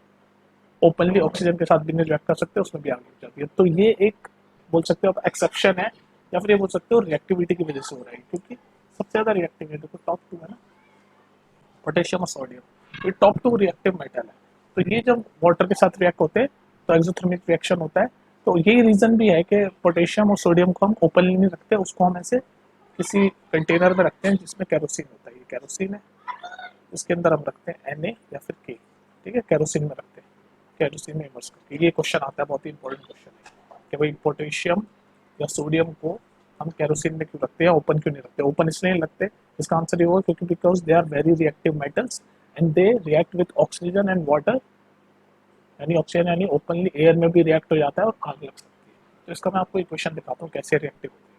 ओपनली ऑक्सीजन के साथ भी नहीं रिएक्ट कर सकते, उसमें भी आग लग जाती है। तो ये एक बोल सकते हो आप एक्सेप्शन है, या फिर ये बोल सकते हो रिएक्टिविटी की वजह से हो रहा है, क्योंकि सबसे ज्यादा रिएक्टिव है, देखो टॉप 2 है ना, पोटेशियम और सोडियम, ये टॉप 2 रिएक्टिव मेटल है। तो ये जब वाटर के साथ रिएक्ट होते हैं तो एक्सोथर्मिक रिएक्शन होता है। तो यही रीजन भी है कि पोटेशियम और सोडियम को हम ओपनली नहीं रखते, उसको हम ऐसे किसी कंटेनर में रखते हैं जिसमें कैरोसिन होता है, ये कैरोसिन है, उसके अंदर हम रखते हैं Na या फिर K। ठीक है, कैरोसिन में रखते हैं, कैरोसिन में इमर्स करके। ये क्वेश्चन आता है, बहुत ही इंपॉर्टेंट क्वेश्चन है कि भाई पोटेशियम या सोडियम को हम कैरोसिन में क्यों रखते हैं, ओपन क्यों नहीं रखते? ओपन इसलिए नहीं रखते, इसका आंसर ये होगा क्योंकि because they are very reactive metals and they react with oxygen and water, यानी ऑक्सीजन यानी ओपनली एयर में भी रिएक्ट हो जाता है और आग लग सकती है। तो इसका मैं आपको इक्वेशन दिखाता हूँ कैसे रिएक्टिव होती है।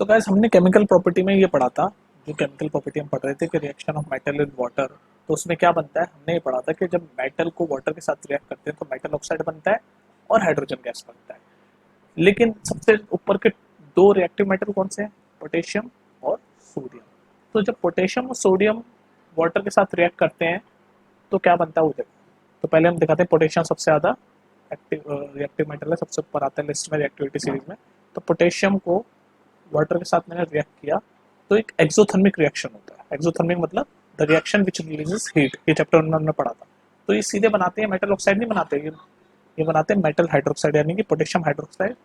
तो गाइस हमने केमिकल प्रॉपर्टी में ये पढ़ा था, जो केमिकल प्रॉपर्टी हम पढ़ रहे थे कि reaction of metal with water, तो उसमें क्या बनता है, हमने ये पढ़ा था कि जब मेटल को वाटर के साथ रिएक्ट करते हैं तो मेटल ऑक्साइड बनता है और हाइड्रोजन गैस बनता है। लेकिन सबसे ऊपर के 2 रिएक्टिव मेटल कौन से हैं? पोटेशियम और सोडियम। तो जब पोटेशियम और सोडियम वाटर के साथ रिएक्ट करते हैं तो क्या बनता है वो देखो। तो पहले हम दिखाते हैं, पोटेशियम सबसे ज़्यादा एक्टिव रिएक्टिव मेटल है, सबसे ऊपर आता है लिस्ट में रिएक्टिविटी सीरीज में। तो पोटेशियम को वाटर के साथ मैंने रिएक्ट किया तो एक एक्सोथर्मिक रिएक्शन होता है। एक्सोथर्मिक मतलब the reaction which releases heat, ये चैप्टर में हमने पढ़ा था। तो ये सीधे बनाते हैं, मेटल ऑक्साइड नहीं बनाते, ये बनाते हैं मेटल हाइड्रोक्साइड, यानी कि पोटेशियम हाइड्रोक्साइड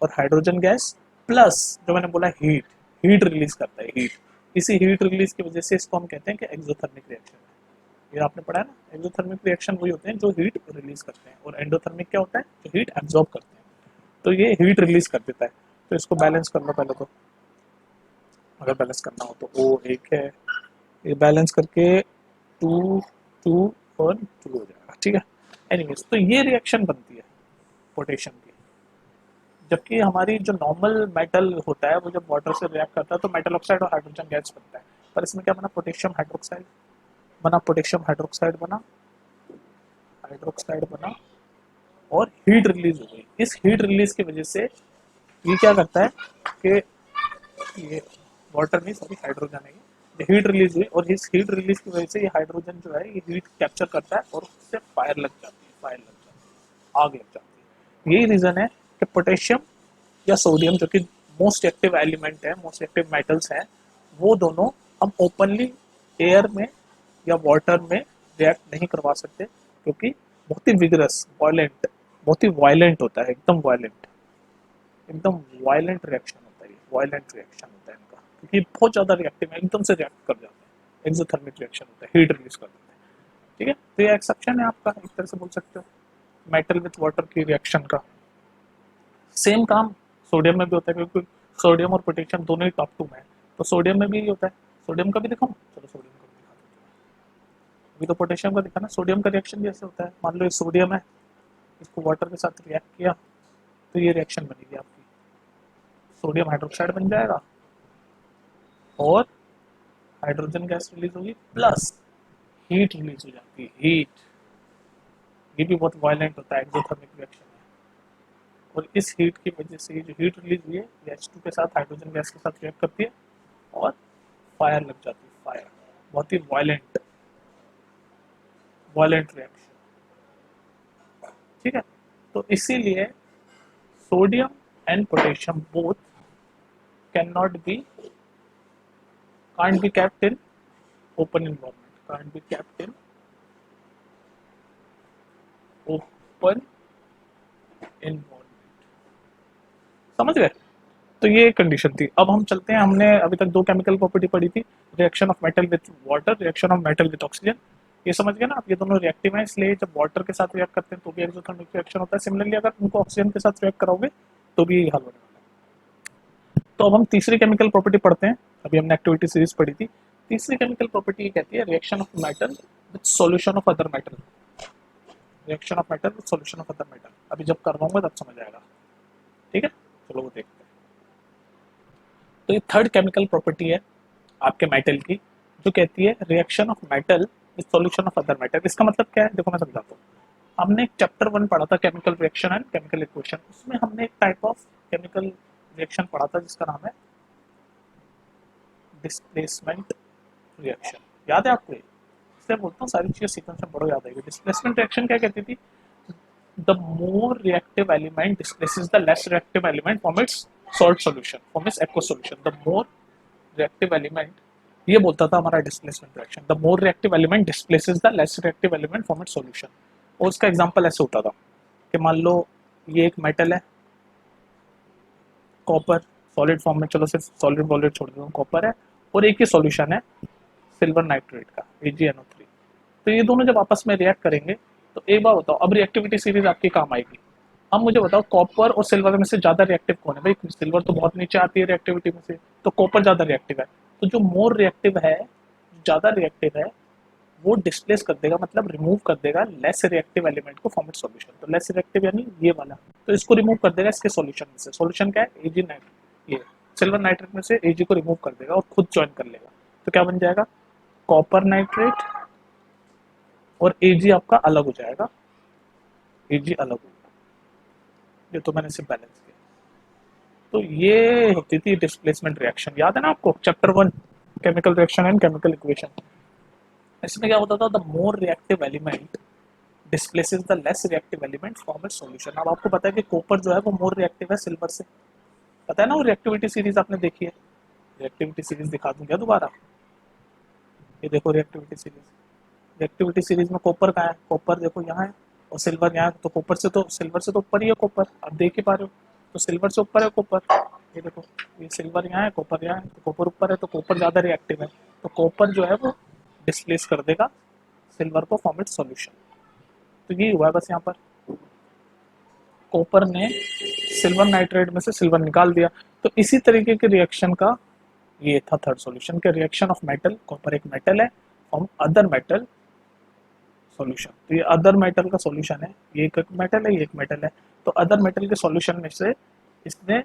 और हाइड्रोजन गैस प्लस जो मैंने बोला हीट, हीट रिलीज करता है, हीट। इसी हीट रिलीज की वजह से इसको हम कहते हैं कि एक्सोथर्मिक रिएक्शन है। ये आपने पढ़ा है ना, एक्सोथर्मिक रिएक्शन वही होते हैं जो हीट रिलीज करते हैं, और एंडोथर्मिक क्या होता है, जो हीट एब्जॉर्ब करते हैं। तो ये हीट रिलीज कर देता है। तो इसको बैलेंस कर लो पहले तो, अगर बैलेंस करना हो तो O एक है, ये बैलेंस करके टू टू और टू हो जाएगा, ठीक है। एनीवेज, तो ये रिएक्शन बनती है पोटेशियम की। जबकि हमारी जो नॉर्मल मेटल होता है वो जब वाटर से रिएक्ट करता है तो मेटल ऑक्साइड और हाइड्रोजन गैस बनता है। पर इसमें क्या बना, पोटेशियम हाइड्रोक्साइड बना, पोटेशियम हाइड्रोक्साइड बना, हाइड्रोक्साइड बना, और हीट रिलीज हो गई। इस हीट रिलीज की वजह से ये क्या करता है कि ये वाटर नहीं, सॉरी हाइड्रोजन है, ये हीट रिलीज हुई और इस हीट रिलीज की वजह से ये हाइड्रोजन जो है ये हीट कैप्चर करता है और उससे फायर लग जाती है, फायर लग जाती है, आग लग जाती है। यही रीजन है कि पोटेशियम या सोडियम जो कि मोस्ट एक्टिव एलिमेंट है, मोस्ट एक्टिव मेटल्स हैं, वो दोनों हम ओपनली एयर में या वाटर में रिएक्ट नहीं करवा सकते, क्योंकि बहुत ही विगरस, वायलेंट, बहुत ही वायलेंट होता है, एकदम वायलेंट, एकदम वायलेंट रिएक्शन होता है, वायलेंट रिएक्शन होता है इनका, क्योंकि बहुत ज्यादा रिएक्टिव है, एकदम से रिएक्ट कर जाते हैं, एक्सोथर्मिक रिएक्शन होता है, हीट रिलीज कर देते हैं, ठीक है। तो ये एक्सेप्शन है आपका, एक तरह से बोल सकते हो, मेटल विथ वाटर की रिएक्शन का। सेम काम सोडियम में भी होता है, क्योंकि सोडियम और पोटेशियम दोनों ही टॉप टू में है, तो सोडियम में भी यही होता है। सोडियम का भी दिखाऊं, चलो सोडियम का भी दिखा देते हैं। अभी तो पोटेशियम का दिखा ना, सोडियम का रिएक्शन भी ऐसे होता है। मान लो ये सोडियम है, इसको वाटर के साथ रिएक्ट किया तो ये रिएक्शन बनेगी आपकी, सोडियम हाइड्रोक्साइड बन जाएगा और हाइड्रोजन गैस रिलीज होगी प्लस हीट रिलीज हो जाती है, हीट। ये भी बहुत वायलेंट होता है, एक्सोथर्मिक रिएक्शन है। और इस हीट की वजह से जो हीट रिलीज हुई है ये H2 के साथ हाइड्रोजन गैस के साथ रिएक्ट करती है और फायर लग जाती है, फायर। बहुत ही वायलेंट, वायलेंट रिएक्शन, ठीक है। तो इसीलिए sodium and potassium both can not be, can't be kept in open environment, can't be kept in open environment, समझ गए। तो ये कंडीशन थी। अब हम चलते हैं, हमने अभी तक दो केमिकल प्रॉपर्टी पढ़ी थी, reaction of metal with water, reaction of metal with oxygen. ये समझ गए ना आप, ये दोनों रिएक्टिव हैं, इसलिए जब वाटर के साथ रिएक्ट करते हैं तो भी एक्सोथर्मिक रिएक्शन होता है। सिमिलरली अगर उनको ऑक्सीजन के साथ रिएक्ट कराओगे तो भी यही हाल होने वाला है। तो अब हम तीसरी केमिकल प्रॉपर्टी पढ़ते हैं। अभी हमने एक्टिविटी सीरीज पढ़ी थी। तीसरी केमिकल प्रॉपर्टी ये कहती है reaction of metal with solution of other metal, reaction of metal with solution of other metal. अभी जब करवाऊंगा तब समझ आएगा, ठीक है। चलो वो देखते हैं। तो ये थर्ड केमिकल प्रॉपर्टी है आपके मेटल की, जो कहती है reaction of metal with solution of other metal. इसका मतलब क्या है, देखो मैं समझाता हूँ। हमने एक चैप्टर 1 पढ़ा था, chemical reaction and chemical equation. उसमें हमने एक टाइप ऑफ केमिकल रिएक्शन पढ़ा था जिसका नाम है डिस्प्लेसमेंट रिएक्शन। याद है आपको? इसलिए बोलता हूँ सारी चीजें सीक्वेंस में पढ़ो, याद आएगी। डिस्प्लेसमेंट रिएक्शन क्या कहती थी? the more reactive element displaces the less reactive element from its salt solution, from its aqueous solution. The more reactive element, ये बोलता था हमारा displacement reaction, the more reactive element displaces the less reactive element from its solution. और उसका example ऐसे होता था कि मान लो ये एक मेटल है कॉपर, सॉलिड फॉर्म में, चलो सिर्फ सॉलिड वॉलिड छोड़ देता हूँ, कॉपर है, और एक ही सॉल्यूशन है सिल्वर नाइट्रेट का AgNO3। तो ये दोनों जब आपस में रिएक्ट करेंगे तो एक बार बताओ, अब रिएक्टिविटी सीरीज आपकी काम आएगी। अब मुझे बताओ कॉपर और सिल्वर में से ज्यादा रिएक्टिव कौन है? भाई सिल्वर तो बहुत नीचे आती है रिएक्टिविटी में से, तो कॉपर ज्यादा रिएक्टिव है। तो जो मोर रिएक्टिव है, ज्यादा रिएक्टिव है, वो डिस्प्लेस कर देगा, मतलब रिमूव कर देगा लेस रिएक्टिव एलिमेंट को फ्रॉम इट्स सॉल्यूशन। तो लेस रिएक्टिव यानी ये वाला, तो इसको रिमूव कर देगा इसके सॉल्यूशन में से। सॉल्यूशन क्या है? Ag नाइट्रेट, ये सिल्वर नाइट्रेट में से Ag को रिमूव कर देगा और खुद ज्वाइन कर लेगा। तो क्या बन जाएगा? कॉपर नाइट्रेट और Ag आपका अलग हो जाएगा, Ag अलग होगा। ये तो मैंने सिर्फ बैलेंस किया। तो ये होती थी डिस्प्लेसमेंट रिएक्शन, याद है ना आपको? Chapter 1 chemical reaction and chemical equation. इसमें क्या होता था? The more reactive element displaces the less reactive element from its solution. अब आपको पता है कि कॉपर जो है वो मोर रिएक्टिव है सिल्वर से, पता है ना? वो रिएक्टिविटी सीरीज आपने देखी है। रिएक्टिविटी सीरीज दिखा दूं क्या दोबारा? ये देखो रिएक्टिविटी सीरीज, रिएक्टिविटी सीरीज में कॉपर कहाँ है? कॉपर देखो यहाँ है और सिल्वर यहाँ है। तो कॉपर से तो, सिल्वर से तो ऊपर ही है कॉपर, आप देख ही पा रहे हो। तो सिल्वर से ऊपर है कॉपर, ये देखो, ये सिल्वर यहाँ है, कॉपर यहाँ है, तो कॉपर ऊपर है, तो कॉपर ज़्यादा रिएक्टिव है। तो कॉपर जो है वो डिस्प्लेस कर देगा सिल्वर को फ्रॉम इट्स सॉल्यूशन। तो ये हुआ है बस, यहाँ पर कॉपर ने सिल्वर नाइट्रेट में से सिल्वर निकाल दिया। तो इसी तरीके के रिएक्शन का ये था थर्ड सॉल्यूशन के, रिएक्शन ऑफ मेटल, कॉपर एक मेटल है, फ्रॉम अदर मेटल सॉल्यूशन। तो ये अदर मेटल का सॉल्यूशन है, ये एक मेटल है, ये एक मेटल है। तो अदर मेटल के सॉल्यूशन में से इसने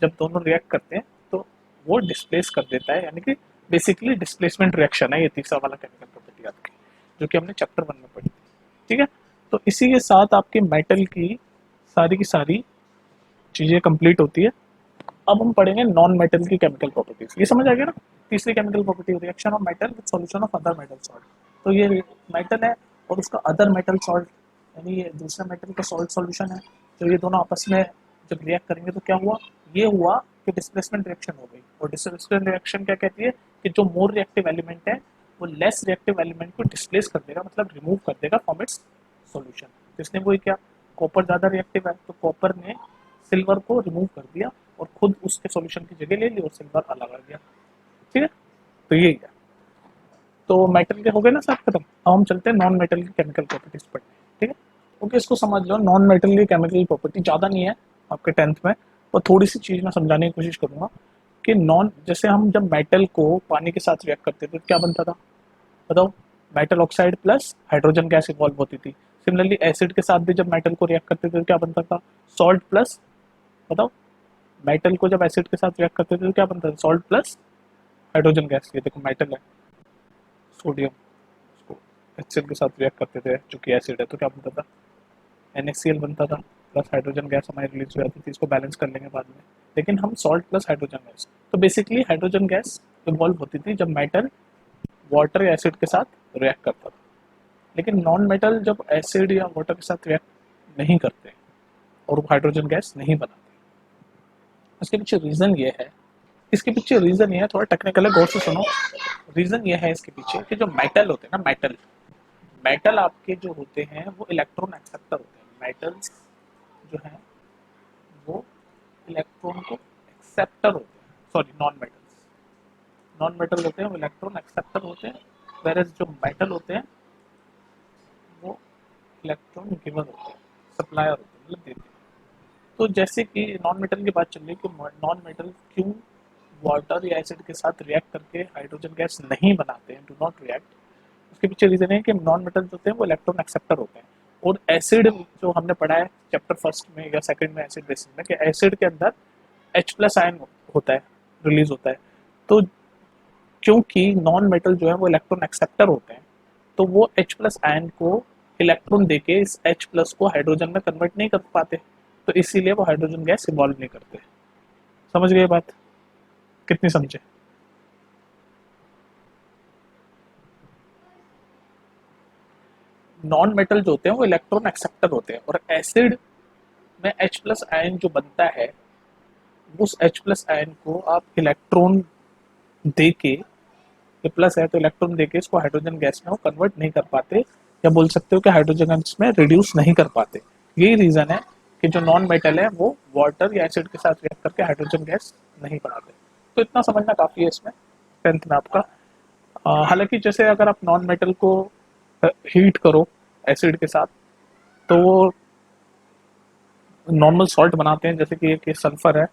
जब दोनों रिएक्ट करते हैं तो वो डिस्प्लेस कर देता है, यानी कि बेसिकली डिस्प्लेसमेंट रिएक्शन है ये तीसरा वाला केमिकल प्रॉपर्टी आपकी, जो कि हमने चैप्टर 1 में पढ़ी थी। ठीक है, तो इसी के साथ आपके मेटल की सारी चीजें कंप्लीट होती है। अब हम पढ़ेंगे नॉन मेटल की केमिकल प्रॉपर्टीज। ये समझ आ गया ना, तीसरी chemical property reaction of metal with solution of other metal salt. तो ये मेटल है और उसका अदर मेटल सॉल्ट, यानी ये दूसरा मेटल का सॉल्ट सॉल्यूशन है। तो ये दोनों आपस में जब रिएक्ट करेंगे तो क्या हुआ, ये हुआ कि डिस्प्लेसमेंट रिएक्शन हो गई। और डिस्प्लेसमेंट रिएक्शन क्या कहती है कि जो मोर रिएक्टिव एलिमेंट है वो लेस रिएक्टिव एलिमेंट को डिस्प्लेस कर देगा, मतलब रिमूव कर देगा फ्रॉम इट्स सॉल्यूशन। तो इसने वही क्या, कॉपर ज़्यादा रिएक्टिव है तो कॉपर ने सिल्वर को रिमूव कर दिया और खुद उसके सॉल्यूशन की जगह ले ली और सिल्वर अलग आ गया। ठीक है, तो यही है। तो मेटल के हो गए ना साथ खत्म। अब हम चलते हैं नॉन मेटल की केमिकल प्रॉपर्टीज पढ़ने। ठीक है, ओके, इसको समझ लो। नॉन मेटल की केमिकल प्रॉपर्टी ज़्यादा नहीं है आपके 10th में, और थोड़ी सी चीज़ मैं समझाने की कोशिश करूंगा कि नॉन, जैसे हम जब मेटल को पानी के साथ रिएक्ट करते थे तो क्या बनता था बताओ, metal oxide plus hydrogen gas evolve होती थी। सिमिलरली एसिड के साथ भी जब मेटल को रिएक्ट करते थे तो क्या बनता था, सॉल्ट प्लस, बताओ, मेटल को जब एसिड के साथ रिएक्ट करते थे तो क्या बनता था, सॉल्ट प्लस हाइड्रोजन गैस। ये देखो मेटल है, सोडियम, उसको एसिड के साथ रिएक्ट करते थे जो कि एसिड है, तो क्या बनता था, NaCl बनता था, प्लस हाइड्रोजन गैस हमारी रिलीज हो जाती थी। इसको बैलेंस कर लेंगे बाद में। लेकिन हम सॉल्ट प्लस हाइड्रोजन गैस, तो बेसिकली हाइड्रोजन गैस इवॉल्व होती थी जब मेटल वाटर या एसिड के साथ रिएक्ट करता था। लेकिन नॉन मेटल जब एसिड या वाटर के साथ रिएक्ट नहीं करते और वो हाइड्रोजन गैस नहीं बनाते। इसके पीछे रीज़न ये है, इसके पीछे रीज़न ये है, थोड़ा टेक्निकल है, गौर से सुनो। रीज़न ये है इसके पीछे कि जो मेटल होते हैं ना, मेटल मेटल आपके जो होते हैं वो इलेक्ट्रॉन एक्सेप्टर होते हैं। मेटल्स जो हैं वो इलेक्ट्रॉन को एक्सेप्टर होते हैं, sorry non metals, non metal होते हैं वो इलेक्ट्रॉन एक्सेप्टर होते हैं, वेरएज जो मेटल होते हैं वो इलेक्ट्रॉन गिवर होते हैं, सप्लायर होते हैं, मतलब देते हैं। तो जैसे कि नॉन मेटल की बात चल रही है कि नॉन मेटल क्यों वाटर या एसिड के साथ रिएक्ट करके हाइड्रोजन गैस नहीं बनाते हैं, डू नॉट रिएक्ट। उसके पीछे रीजन है कि नॉन मेटल होते हैं वो इलेक्ट्रॉन एक्सेप्टर होते हैं। और एसिड जो हमने पढ़ा है चैप्टर फर्स्ट में या सेकंड में एसिड बेसिस में, कि एसिड के अंदर H प्लस आयन होता है, रिलीज होता है। तो क्योंकि नॉन मेटल जो है वो इलेक्ट्रॉन एक्सेप्टर होते हैं, तो वो H प्लस आयन को इलेक्ट्रॉन देके इस H प्लस को हाइड्रोजन में कन्वर्ट नहीं कर पाते, तो इसीलिए वो हाइड्रोजन गैस इवॉल्व नहीं करते। समझ गए बात, कितनी समझे। नॉन मेटल जो होते हैं वो इलेक्ट्रॉन एक्सेप्टर होते हैं, और एसिड में H प्लस आयन जो बनता है उस H प्लस आयन को आप इलेक्ट्रॉन दे के, ये प्लस है तो इलेक्ट्रॉन देके इसको हाइड्रोजन गैस में वो कन्वर्ट नहीं कर पाते, या बोल सकते हो कि हाइड्रोजन गैस में रिड्यूस नहीं कर पाते। यही रीजन है कि जो नॉन मेटल है वो वाटर या एसिड के साथ रिएक्ट करके हाइड्रोजन गैस नहीं बनाते। तो इतना समझना काफी है इसमें 10th में आपका। हालांकि जैसे अगर आप नॉन मेटल को हीट करो एसिड के साथ तो वो नॉर्मल सॉल्ट बनाते हैं, जैसे कि एक सल्फर है,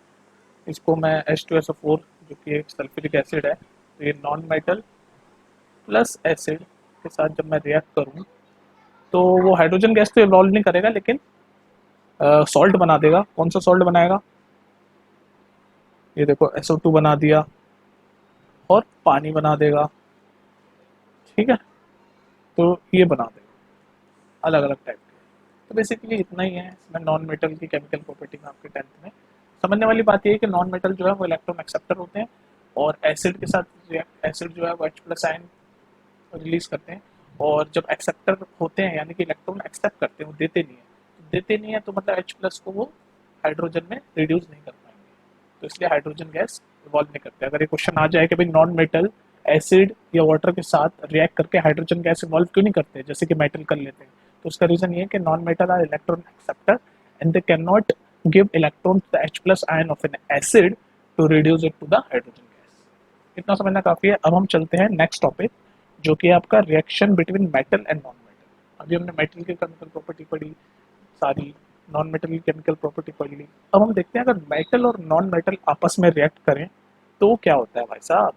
इसको मैं H2SO4 जो कि एक सल्फ्यूरिक एसिड है, तो ये नॉन मेटल प्लस एसिड के साथ जब मैं रिएक्ट करूँ तो वो हाइड्रोजन गैस तो इवॉल्व नहीं करेगा, लेकिन सॉल्ट बना देगा। कौन सा सॉल्ट बनाएगा, ये देखो SO2 बना दिया और पानी बना देगा। ठीक है, तो ये बना देगा अलग अलग टाइप के। तो बेसिकली इतना ही है इसमें नॉन मेटल की केमिकल प्रॉपर्टी में आपके 10th में। समझने वाली बात ये है कि नॉन मेटल जो है वो इलेक्ट्रॉन एक्सेप्टर होते हैं, और एसिड के साथ एसिड जो है वो H प्लस आयन रिलीज करते हैं। और जब एक्सेप्टर होते हैं यानी कि इलेक्ट्रॉन एक्सेप्ट करते हैं, वो देते नहीं है, तो देते नहीं है तो मतलब H प्लस को वो हाइड्रोजन में रिड्यूस नहीं कर पाएंगे, तो इसलिए हाइड्रोजन गैस इवॉल्व नहीं करते। अगर ये क्वेश्चन आ जाए कि भाई नॉन मेटल एसिड या वाटर के साथ रिएक्ट करके हाइड्रोजन गैस इवॉल्व क्यों नहीं करते जैसे कि मेटल कर लेते हैं, तो उसका रीजन ये है कि non metal are electron acceptor and they can not give electron to the H plus ion of an acid to reduce it to the hydrogen gas। इतना समझना काफी है। अब हम चलते हैं नेक्स्ट टॉपिक, जो कि आपका reaction between metal and non metal. अभी हमने मेटल की केमिकल प्रॉपर्टी पढ़ी सारी, नॉन मेटल की केमिकल प्रॉपर्टी पढ़ ली। अब हम देखते हैं अगर मेटल और नॉन मेटल आपस में रिएक्ट करें तो क्या होता है भाई साहब।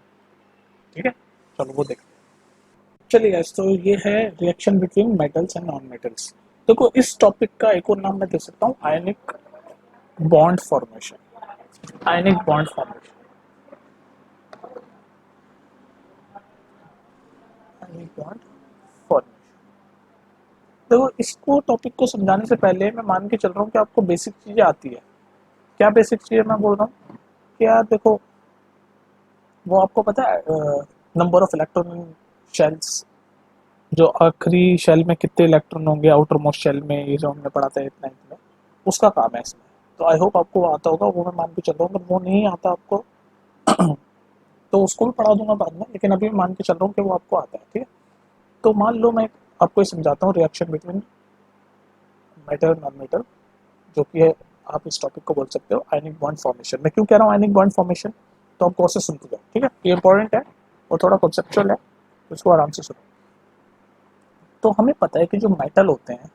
ठीक है, चलो वो देखते हैं। चलिए guys, तो ये है reaction between metals and non metals. देखो इस टॉपिक का एक और नाम मैं दे सकता हूँ आयनिक bond formation. Ionic bond formation, ionic bond formation. देखो इसको टॉपिक को समझाने से पहले मैं मान के चल रहा हूँ कि आपको बेसिक चीजें आती है। क्या बेसिक चीजें मैं बोल रहा हूँ कि यार देखो, वो आपको पता है number of electron in shells, जो आखिरी शेल में कितने इलेक्ट्रॉन होंगे, आउटर मोस्ट शेल में, ये जो हमने पढ़ा था इतना इतना, उसका काम है इसमें। तो आई होप आपको आता होगा, वो मैं मान के चल रहा हूँ। अगर वो नहीं आता आपको तो उसको भी पढ़ा दूंगा बाद में, लेकिन अभी मैं मान के चल रहा हूँ कि वो आपको आता है। ठीक है, तो मान लो मैं आपको ये समझाता हूँ रिएक्शन बिटवीन मेटल और नॉन मेटल, जो कि है, आप इस टॉपिक को बोल सकते हो आयनिक बॉन्ड फॉर्मेशन। मैं क्यों कह रहा हूँ आयनिक बॉन्ड फॉर्मेशन, तो आपको उससे सुनते जाओ। ठीक है, ये इंपॉर्टेंट है और थोड़ा कॉन्सेप्चुअल है, तो इसको आराम से सुनो। तो हमें पता है कि जो मेटल होते हैं,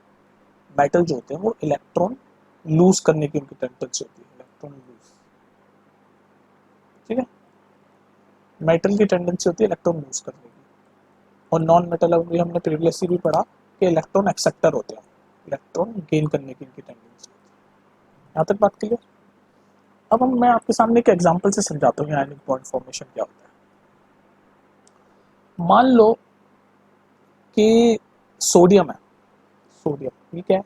मेटल जो होते हैं वो इलेक्ट्रॉन लूज करने की उनकी टेंडेंसी होती है, इलेक्ट्रॉन लूज। ठीक है, मेटल की टेंडेंसी होती है इलेक्ट्रॉन लूज करने की। और नॉन मेटल, अभी हमने प्रीवियसली भी पढ़ा कि इलेक्ट्रॉन एक्सेप्टर होते हैं, इलेक्ट्रॉन गेन करने की इनकी टेंडेंसी। यहाँ तक बात क्लियर। अब मैं आपके सामने एक एग्जांपल से समझाता हूँ आयनिक बॉन्ड फॉर्मेशन क्या होता है। मान लो कि सोडियम है, सोडियम ये क्या है,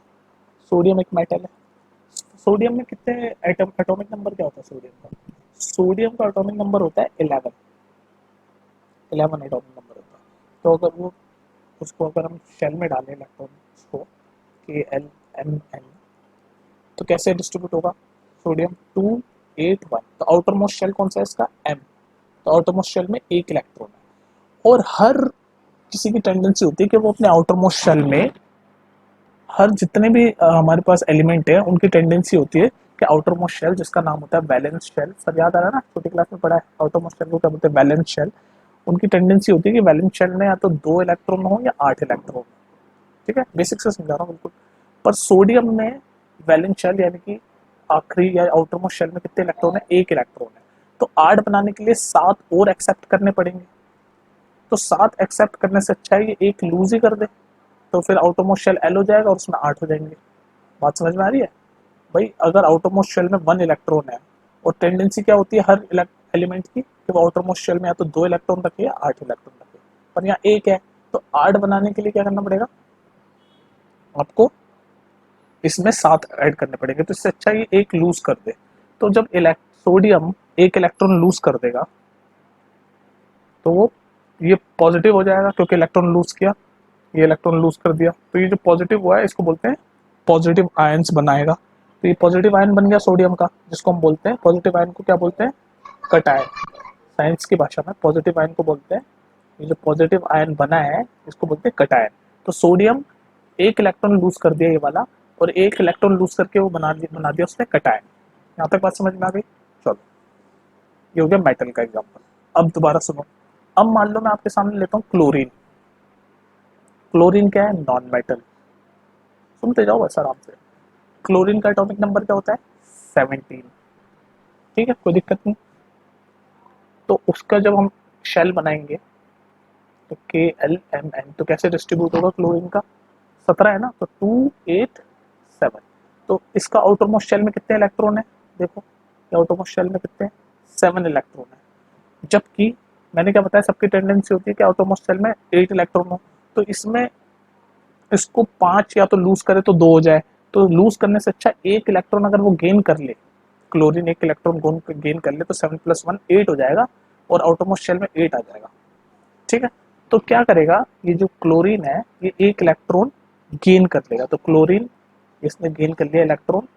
सोडियम एक मेटल है। सोडियम में कितने एटम, एटॉमिक नंबर क्या होता है सोडियम का? सोडियम का एटॉमिक नंबर होता है 11, 11 एटॉमिक नंबर होता है। तो अगर वो, उसको अगर हम शेल में डालें इलेक्ट्रॉन को, के एल एम एन, तो कैसे डिस्ट्रीब्यूट होगा? सोडियम 2 8 1, तो आउटर मोस्ट शेल कौन सा है इसका? एम। तो आउटर मोस्ट शेल में एक इलेक्ट्रॉन है, और हर किसी की टेंडेंसी होती है कि वो अपने आउटर मोस्ट शेल में, हर जितने भी हमारे पास एलिमेंट है उनकी टेंडेंसी होती है कि आउटर मोस्ट शेल, जिसका नाम होता है वैलेंस शेल, सब याद आ रहा है ना, छोटी क्लास में पढ़ा है आउटर मोस्ट शेल को क्या बोलते हैं? Valence shell. उनकी टेंडेंसी होती है कि वैलेंस शेल में या तो 2 इलेक्ट्रॉन हो या 8 इलेक्ट्रॉन। ठीक है, बेसिक से समझा रहा हूँ बिल्कुल। पर सोडियम में वैलेंस शेल यानी कि आखिरी या आउटर मोस्ट शेल में कितने इलेक्ट्रॉन है? एक इलेक्ट्रॉन है। तो 8 बनाने के लिए 7 और एक्सेप्ट करने पड़ेंगे। तो 7 एक्सेप्ट करने से अच्छा है ये एक लूज ही कर दे, तो फिर आउटर मोस्ट शेल एल हो जाएगा और उसमें 8 हो जाएंगे। बात समझ में आ रही है भाई? अगर आउटर मोस्ट शेल में 1 इलेक्ट्रॉन है, और टेंडेंसी क्या होती है हर एलिमेंट की कि वो आउटर मोस्ट शेल में या तो 2 इलेक्ट्रॉन रखे या 8 इलेक्ट्रॉन रखे, पर यहाँ एक है। तो 8 बनाने के लिए क्या करना पड़ेगा आपको? इसमें 7 ऐड करने पड़ेंगे, तो इससे अच्छा ये एक लूज कर दे। तो जब सोडियम एक इलेक्ट्रॉन लूज कर देगा, तो वो, ये पॉजिटिव हो जाएगा क्योंकि इलेक्ट्रॉन लूज किया, ये इलेक्ट्रॉन लूज कर दिया, तो ये जो पॉजिटिव हुआ है इसको बोलते हैं पॉजिटिव आयंस बनाएगा। तो ये पॉजिटिव आयन बन गया सोडियम का, जिसको हम बोलते हैं, पॉजिटिव आयन को क्या बोलते हैं? कटायन। साइंस की भाषा में पॉजिटिव आयन को बोलते हैं, ये जो पॉजिटिव आयन बना है इसको बोलते हैं कटायन। तो सोडियम एक इलेक्ट्रॉन लूज कर दिया ये वाला, और एक इलेक्ट्रॉन लूज करके वो बना दिया उसने कटायन। यहाँ तक बात समझ में आ गई? चलो, ये हो गया मेटल का एग्जाम्पल। अब दोबारा सुनो। अब मान लो मैं आपके सामने लेता हूँ क्लोरीन। क्लोरीन क्या है? Non metal. सुनते जाओ बस आराम से। क्लोरीन का एटॉमिक नंबर क्या होता है? 17। ठीक है, कोई दिक्कत नहीं। तो उसका जब हम शेल बनाएंगे, तो के एल एम एन, तो कैसे डिस्ट्रीब्यूट होगा क्लोरीन का? 17 है ना, तो 2 8 7। तो इसका आउटर मोस्ट शेल में कितने इलेक्ट्रॉन है? देखो, आउटर मोस्ट शेल में कितने हैं? 7 इलेक्ट्रॉन है। जबकि मैंने क्या बताया, सबकी टेंडेंसी होती है कि आउटर मोस्ट शेल में 8 इलेक्ट्रॉन हो। तो इसमें इसको 5 या तो लूज करे तो 2 हो जाए। तो लूज करने से अच्छा एक इलेक्ट्रॉन अगर वो गेन कर ले, क्लोरीन एक इलेक्ट्रॉन गेन कर ले, तो 7 + 1 8 हो जाएगा, और आउटरमोस्ट शेल में 8 आ जाएगा। ठीक है, तो क्या करेगा ये जो क्लोरीन है, ये एक इलेक्ट्रॉन गेन कर लेगा। तो क्लोरीन, इसने गेन कर लिया इलेक्ट्रॉन,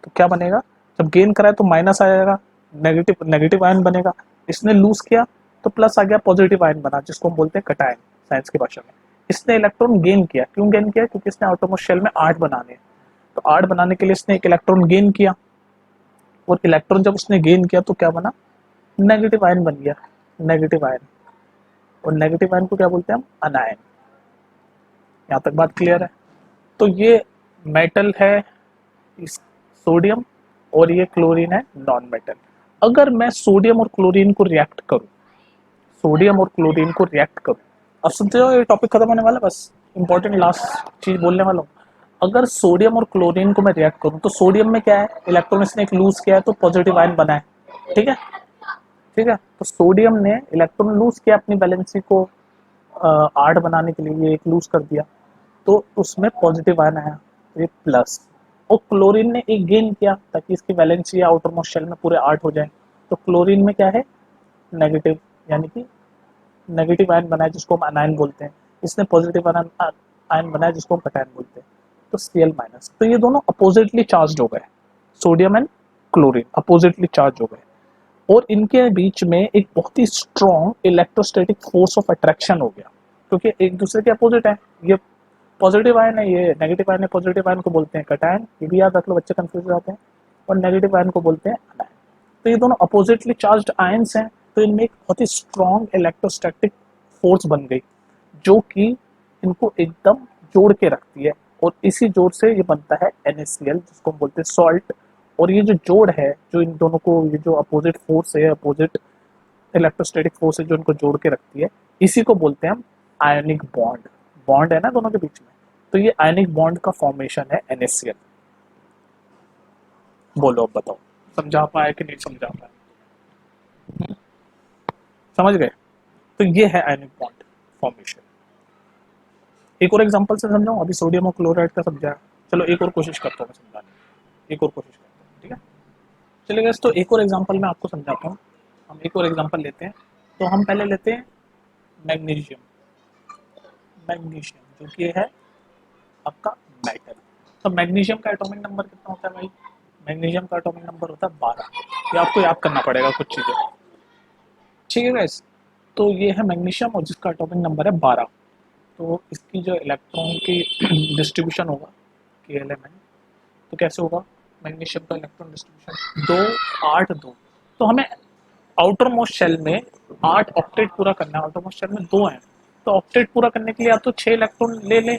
तो क्या बनेगा? जब गेन करा है तो माइनस आ जाएगा, नेगेटिव नेगेटिव आयन बनेगा। इसने लूज किया तो प्लस आ गया, पॉजिटिव आयन बना, जिसको हम बोलते हैं कटायन साइंस की भाषा में। इसने इलेक्ट्रॉन गेन किया, क्यों गेन किया? क्योंकि इसने आउटरमोस्ट शेल में 8 बनाने हैं। तो 8 बनाने के लिए इसने एक इलेक्ट्रॉन गेन किया, और इलेक्ट्रॉन जब उसने गेन किया तो क्या बना? नेगेटिव आयन बन गया, नेगेटिव आयन। और नेगेटिव आयन को क्या बोलते हैं हम? अनायन। यहाँ तक बात क्लियर है? तो ये मेटल है इस सोडियम, और ये क्लोरीन है नॉन मेटल। अगर मैं सोडियम और क्लोरीन को रिएक्ट करूं, सोडियम और क्लोरीन को रिएक्ट करूं, अब सुनते हो, ये टॉपिक खत्म होने वाला है, बस इंपॉर्टेंट लास्ट चीज बोलने वाला हूँ। अगर सोडियम और क्लोरीन को मैं रिएक्ट करूँ तो सोडियम में क्या है, इलेक्ट्रॉन इसने एक लूज किया है तो पॉजिटिव आयन बना है, ठीक है। ठीक है, तो सोडियम ने इलेक्ट्रॉन लूज किया अपनी वैलेंसी को 8 बनाने के लिए, ये एक लूज कर दिया, तो उसमें पॉजिटिव आयन आया, तो ये प्लस। और क्लोरीन ने एक गेन किया ताकि इसकी वैलेंसी आउटर मोस्ट शेल में पूरे 8 हो जाए, तो क्लोरीन में क्या है, नेगेटिव, यानी कि नेगेटिव आयन बनाया जिसको हम अनायन बोलते हैं, इसने पॉजिटिव आयन बनाया जिसको हम कटायन बोलते हैं, तो Cl माइनस। तो ये दोनों अपोजिटली चार्ज हो गए, sodium and chlorine oppositely charge हो गए, और इनके बीच में एक बहुत ही strong electrostatic force of attraction हो गया, क्योंकि एक दूसरे के अपोजिट है। ये पॉजिटिव आयन है, ये नेगेटिव आयन है, पॉजिटिव आयन को बोलते हैं कटायन, ये भी याद रख लो, बच्चे कंफ्यूज हो जाते हैं, और नेगेटिव आयन को बोलते हैं अनायन। तो ये दोनों अपोजिटली चार्ज्ड आयंस हैं, तो इनमें एक बहुत ही स्ट्रॉन्ग इलेक्ट्रोस्टैटिक फोर्स बन गई, जो कि इनको एकदम जोड़ के रखती है, और इसी जोड़ से ये बनता है NaCl, जिसको हम बोलते हैं सॉल्ट। और ये जो जोड़ है, जो इन दोनों को, ये जो अपोजिट फोर्स है, अपोजिट इलेक्ट्रोस्टैटिक फोर्स है जो इनको जोड़ के रखती है, इसी को बोलते हैं हम आयनिक बॉन्ड। बॉन्ड है ना दोनों के बीच में, तो ये आयनिक बॉन्ड का फॉर्मेशन है NaCl। बोलो अब बताओ, समझा पाया कि नहीं समझा पाया? समझ गए? तो ये है आयनिक बॉन्ड फॉर्मेशन। एक और एग्जांपल से समझाऊं, अभी सोडियम और क्लोराइड का समझाया, चलो एक और कोशिश करता हूँ मैं समझाने की, एक और कोशिश करता हूँ, ठीक है। चलिए गाइस, तो एक और एग्जांपल मैं आपको समझाता हूँ। हम एक और एग्जांपल लेते हैं, तो हम पहले लेते हैं मैग्नीशियम। मैग्नीशियम जो कि है आपका मेटल। तो मैग्नीशियम का एटॉमिक नंबर कितना होता है भाई? मैग्नीशियम का एटॉमिक नंबर होता है 12। ये आपको याद करना पड़ेगा कुछ चीजें, ठीक है गाइस। तो ये है मैग्नीशियम और जिसका एटॉमिक नंबर है 12। तो इसकी जो इलेक्ट्रॉन की डिस्ट्रीब्यूशन होगा KLMn, तो कैसे होगा? मैग्नीशियम का इलेक्ट्रॉन डिस्ट्रीब्यूशन 2 8 2। तो हमें आउटर मोस्ट शेल में 8 ऑक्टेट पूरा करना है, आउटर मोस्ट शेल में 2 हैं, तो ऑक्टेट पूरा करने के लिए या तो 6 इलेक्ट्रॉन ले ले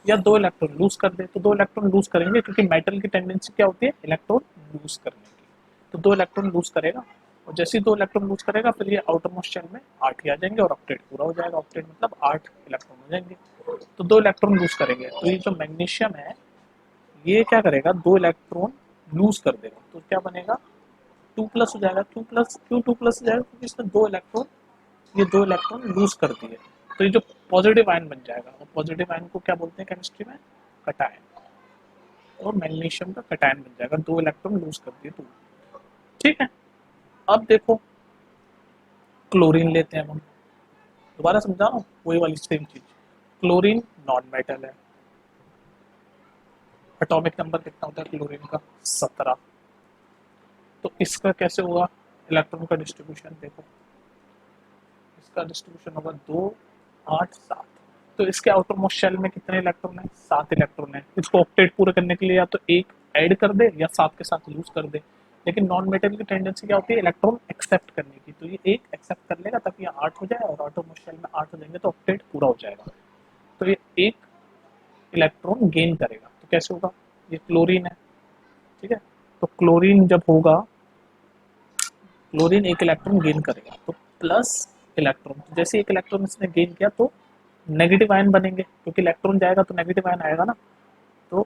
या 2 इलेक्ट्रॉन लूज कर दे। तो 2 इलेक्ट्रॉन लूज करेंगे, क्योंकि मेटल की टेंडेंसी क्या होती है, इलेक्ट्रॉन लूज करने की। तो 2 इलेक्ट्रॉन लूज करेगा, और जैसे ही 2 इलेक्ट्रॉन लूज करेगा, फिर ये आउटर मोस्ट शेल में 8 ही आ जाएंगे और ऑक्टेट पूरा हो जाएगा। ऑक्टेट मतलब 8 इलेक्ट्रॉन हो जाएंगे। तो 2 इलेक्ट्रॉन लूज करेंगे, तो ये जो मैग्नीशियम है, ये क्या करेगा, 2 इलेक्ट्रॉन लूज कर देगा, तो क्या बनेगा, 2 प्लस हो जाएगा। क्यों 2 प्लस हो जाएगा? क्योंकि इसमें 2 इलेक्ट्रॉन, ये 2 इलेक्ट्रॉन लूज कर दिए, तो ये जो पॉजिटिव आयन बन जाएगा, और पॉजिटिव आयन को क्या बोलते हैं केमिस्ट्री में, कटायन। और मैग्नीशियम का कटायन बन जाएगा, 2 इलेक्ट्रॉन लूज कर दिए तो, ठीक है। अब देखो, क्लोरीन लेते हैं हम, दोबारा समझा रहा हूँ वही वाली सेम चीज। क्लोरीन नॉन मेटल है, एटॉमिक नंबर कितना होता है क्लोरीन का, 17। तो इसका कैसे होगा इलेक्ट्रॉन का डिस्ट्रीब्यूशन, देखो इसका डिस्ट्रीब्यूशन होगा 2 8 7। तो इसके आउटर मोस्ट शेल में कितने इलेक्ट्रॉन है, 7 इलेक्ट्रॉन है। इसको ऑक्टेट पूरे करने के लिए या तो एक ऐड कर दे या 7 के साथ लूज कर दे। लेकिन नॉन मेटल की टेंडेंसी क्या होती है, इलेक्ट्रॉन एक्सेप्ट करने की, तो ये एक एक्सेप्ट कर लेगा ताकि ये 8 हो जाए, और आउटर मोस्ट शेल में 8 हो जाएंगे तो ऑक्टेट पूरा हो जाएगा। तो ये एक इलेक्ट्रॉन गेन करेगा, तो कैसे होगा, ये क्लोरीन है, ठीक है। तो क्लोरीन जब होगा, क्लोरीन एक इलेक्ट्रॉन गेन करेगा, तो प्लस इलेक्ट्रॉन, तो जैसे एक इलेक्ट्रॉन इसने गेन किया तो नेगेटिव आयन बनेंगे, क्योंकि इलेक्ट्रॉन जाएगा तो नेगेटिव आयन आएगा ना, तो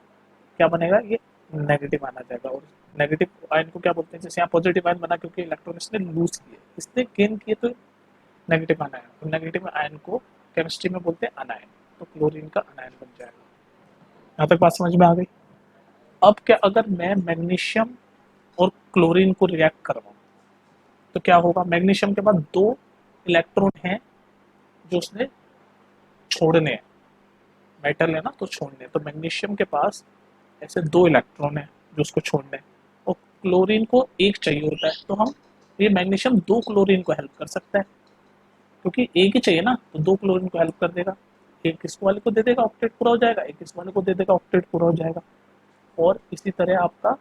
क्या बनेगा, ये नेगेटिव आयन आ जाएगा। और नेगेटिव आयन को क्या बोलते हैं, जैसे यहाँ पॉजिटिव आयन बना क्योंकि इलेक्ट्रॉन इसने लूज किए, इसने गेन किए, तो नेगेटिव आयन आया, तो नेगेटिव आयन को केमिस्ट्री में बोलते हैं अनायन, तो क्लोरीन का अनायन बन जाएगा। यहाँ तक बात समझ में आ गई? अब क्या, अगर मैं मैग्नीशियम और क्लोरीन को रिएक्ट करवाऊं, तो क्या होगा, मैग्नीशियम के बाद 2 इलेक्ट्रॉन हैं जो उसने छोड़ने हैं, मेटल है ना तो छोड़ने, तो मैग्नीशियम के पास ऐसे 2 इलेक्ट्रॉन है जो उसको छोड़ने हैं, और क्लोरीन को एक चाहिए होता है, तो हम, ये मैग्नीशियम 2 क्लोरीन को हेल्प कर सकता है, क्योंकि एक ही चाहिए ना, तो 2 क्लोरीन को हेल्प कर देगा। एक इस वाले को दे देगा, ऑक्टेट पूरा हो जाएगा, एक इस वाले को दे देगा, ऑक्टेट पूरा हो जाएगा। और इसी तरह आपका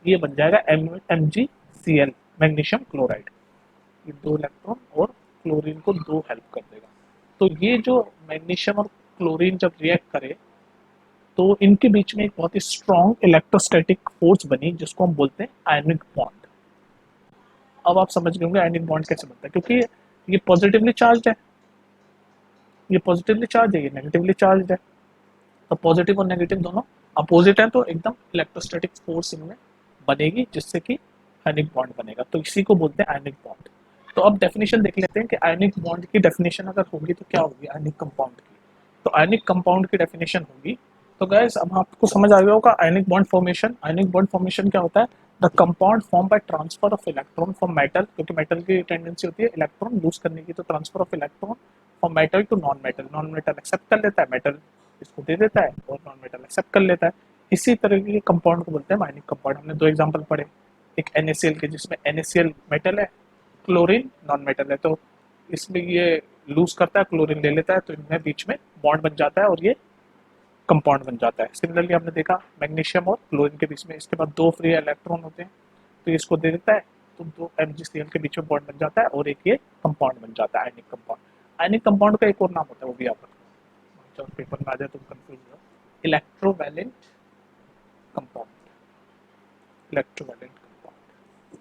ये बन जाएगा MgCl, मैग्नीशियम क्लोराइड। ये 2 इलेक्ट्रॉन और क्लोरीन को 2 हेल्प कर देगा। तो ये जो मैग्नीशियम और क्लोरीन जब रिएक्ट करे, तो इनके बीच में एक बहुत ही स्ट्रॉन्ग इलेक्ट्रोस्टैटिक फोर्स बनी, जिसको हम बोलते हैं आयनिक बॉन्ड। अब आप समझ गए होंगे आयनिक बॉन्ड कैसे बनता है, क्योंकि ये पॉजिटिवली चार्ज है, ये पॉजिटिवली चार्ज है, ये नेगेटिवली चार्ज है। तो पॉजिटिव और नेगेटिव दोनों अपोजिट है, तो एकदम इलेक्ट्रोस्टैटिक फोर्स इनमें बनेगी जिससे कि आयनिक बॉन्ड बनेगा। तो इसी को बोलते हैं आयनिक बॉन्ड। तो अब डेफिनेशन देख लेते हैं कि आयनिक बॉन्ड की डेफिनेशन अगर होगी तो क्या होगी आयनिक कंपाउंड की। तो आयनिक कंपाउंड की डेफिनेशन होगी, तो गैस अब आपको समझ आ गया होगा ionic bond formation. Ionic bond formation क्या होता है? The compound form by transfer of electron from metal, क्योंकि मेटल की टेंडेंसी होती है इलेक्ट्रॉन लूज करने की, तो transfer of electron from metal to non metal. Non metal accept कर लेता है, मेटल इसको दे देता है और नॉन मेटल एक्सेप्ट कर लेता है। इसी तरह के कंपाउंड को बोलते हैं आयनिक कंपाउंड। हमने दो एग्जांपल पढ़े, एक NaCl के जिसमें NaCl मेटल है, क्लोरीन नॉन मेटल है, तो इसमें ये लूज करता है, क्लोरीन ले लेता है, तो इनमें बीच में बॉन्ड बन जाता है और ये कंपाउंड बन जाता है। सिमिलरली हमने देखा मैग्नीशियम और क्लोरीन के बीच में इसके बाद दो फ्री इलेक्ट्रॉन होते हैं, तो इसको दे देता है, तो दो MgCl के बीच में बॉन्ड बन जाता है और एक ये कंपाउंड बन जाता है आयनिक कंपाउंड। आयनिक कंपाउंड का एक और नाम होता है, वो भी आप रखो, जब पेपर में आ जाए तो कंफ्यूज हो, इलेक्ट्रोवैलेंट कंपाउंड। इलेक्ट्रोवैलेंट कंपाउंड,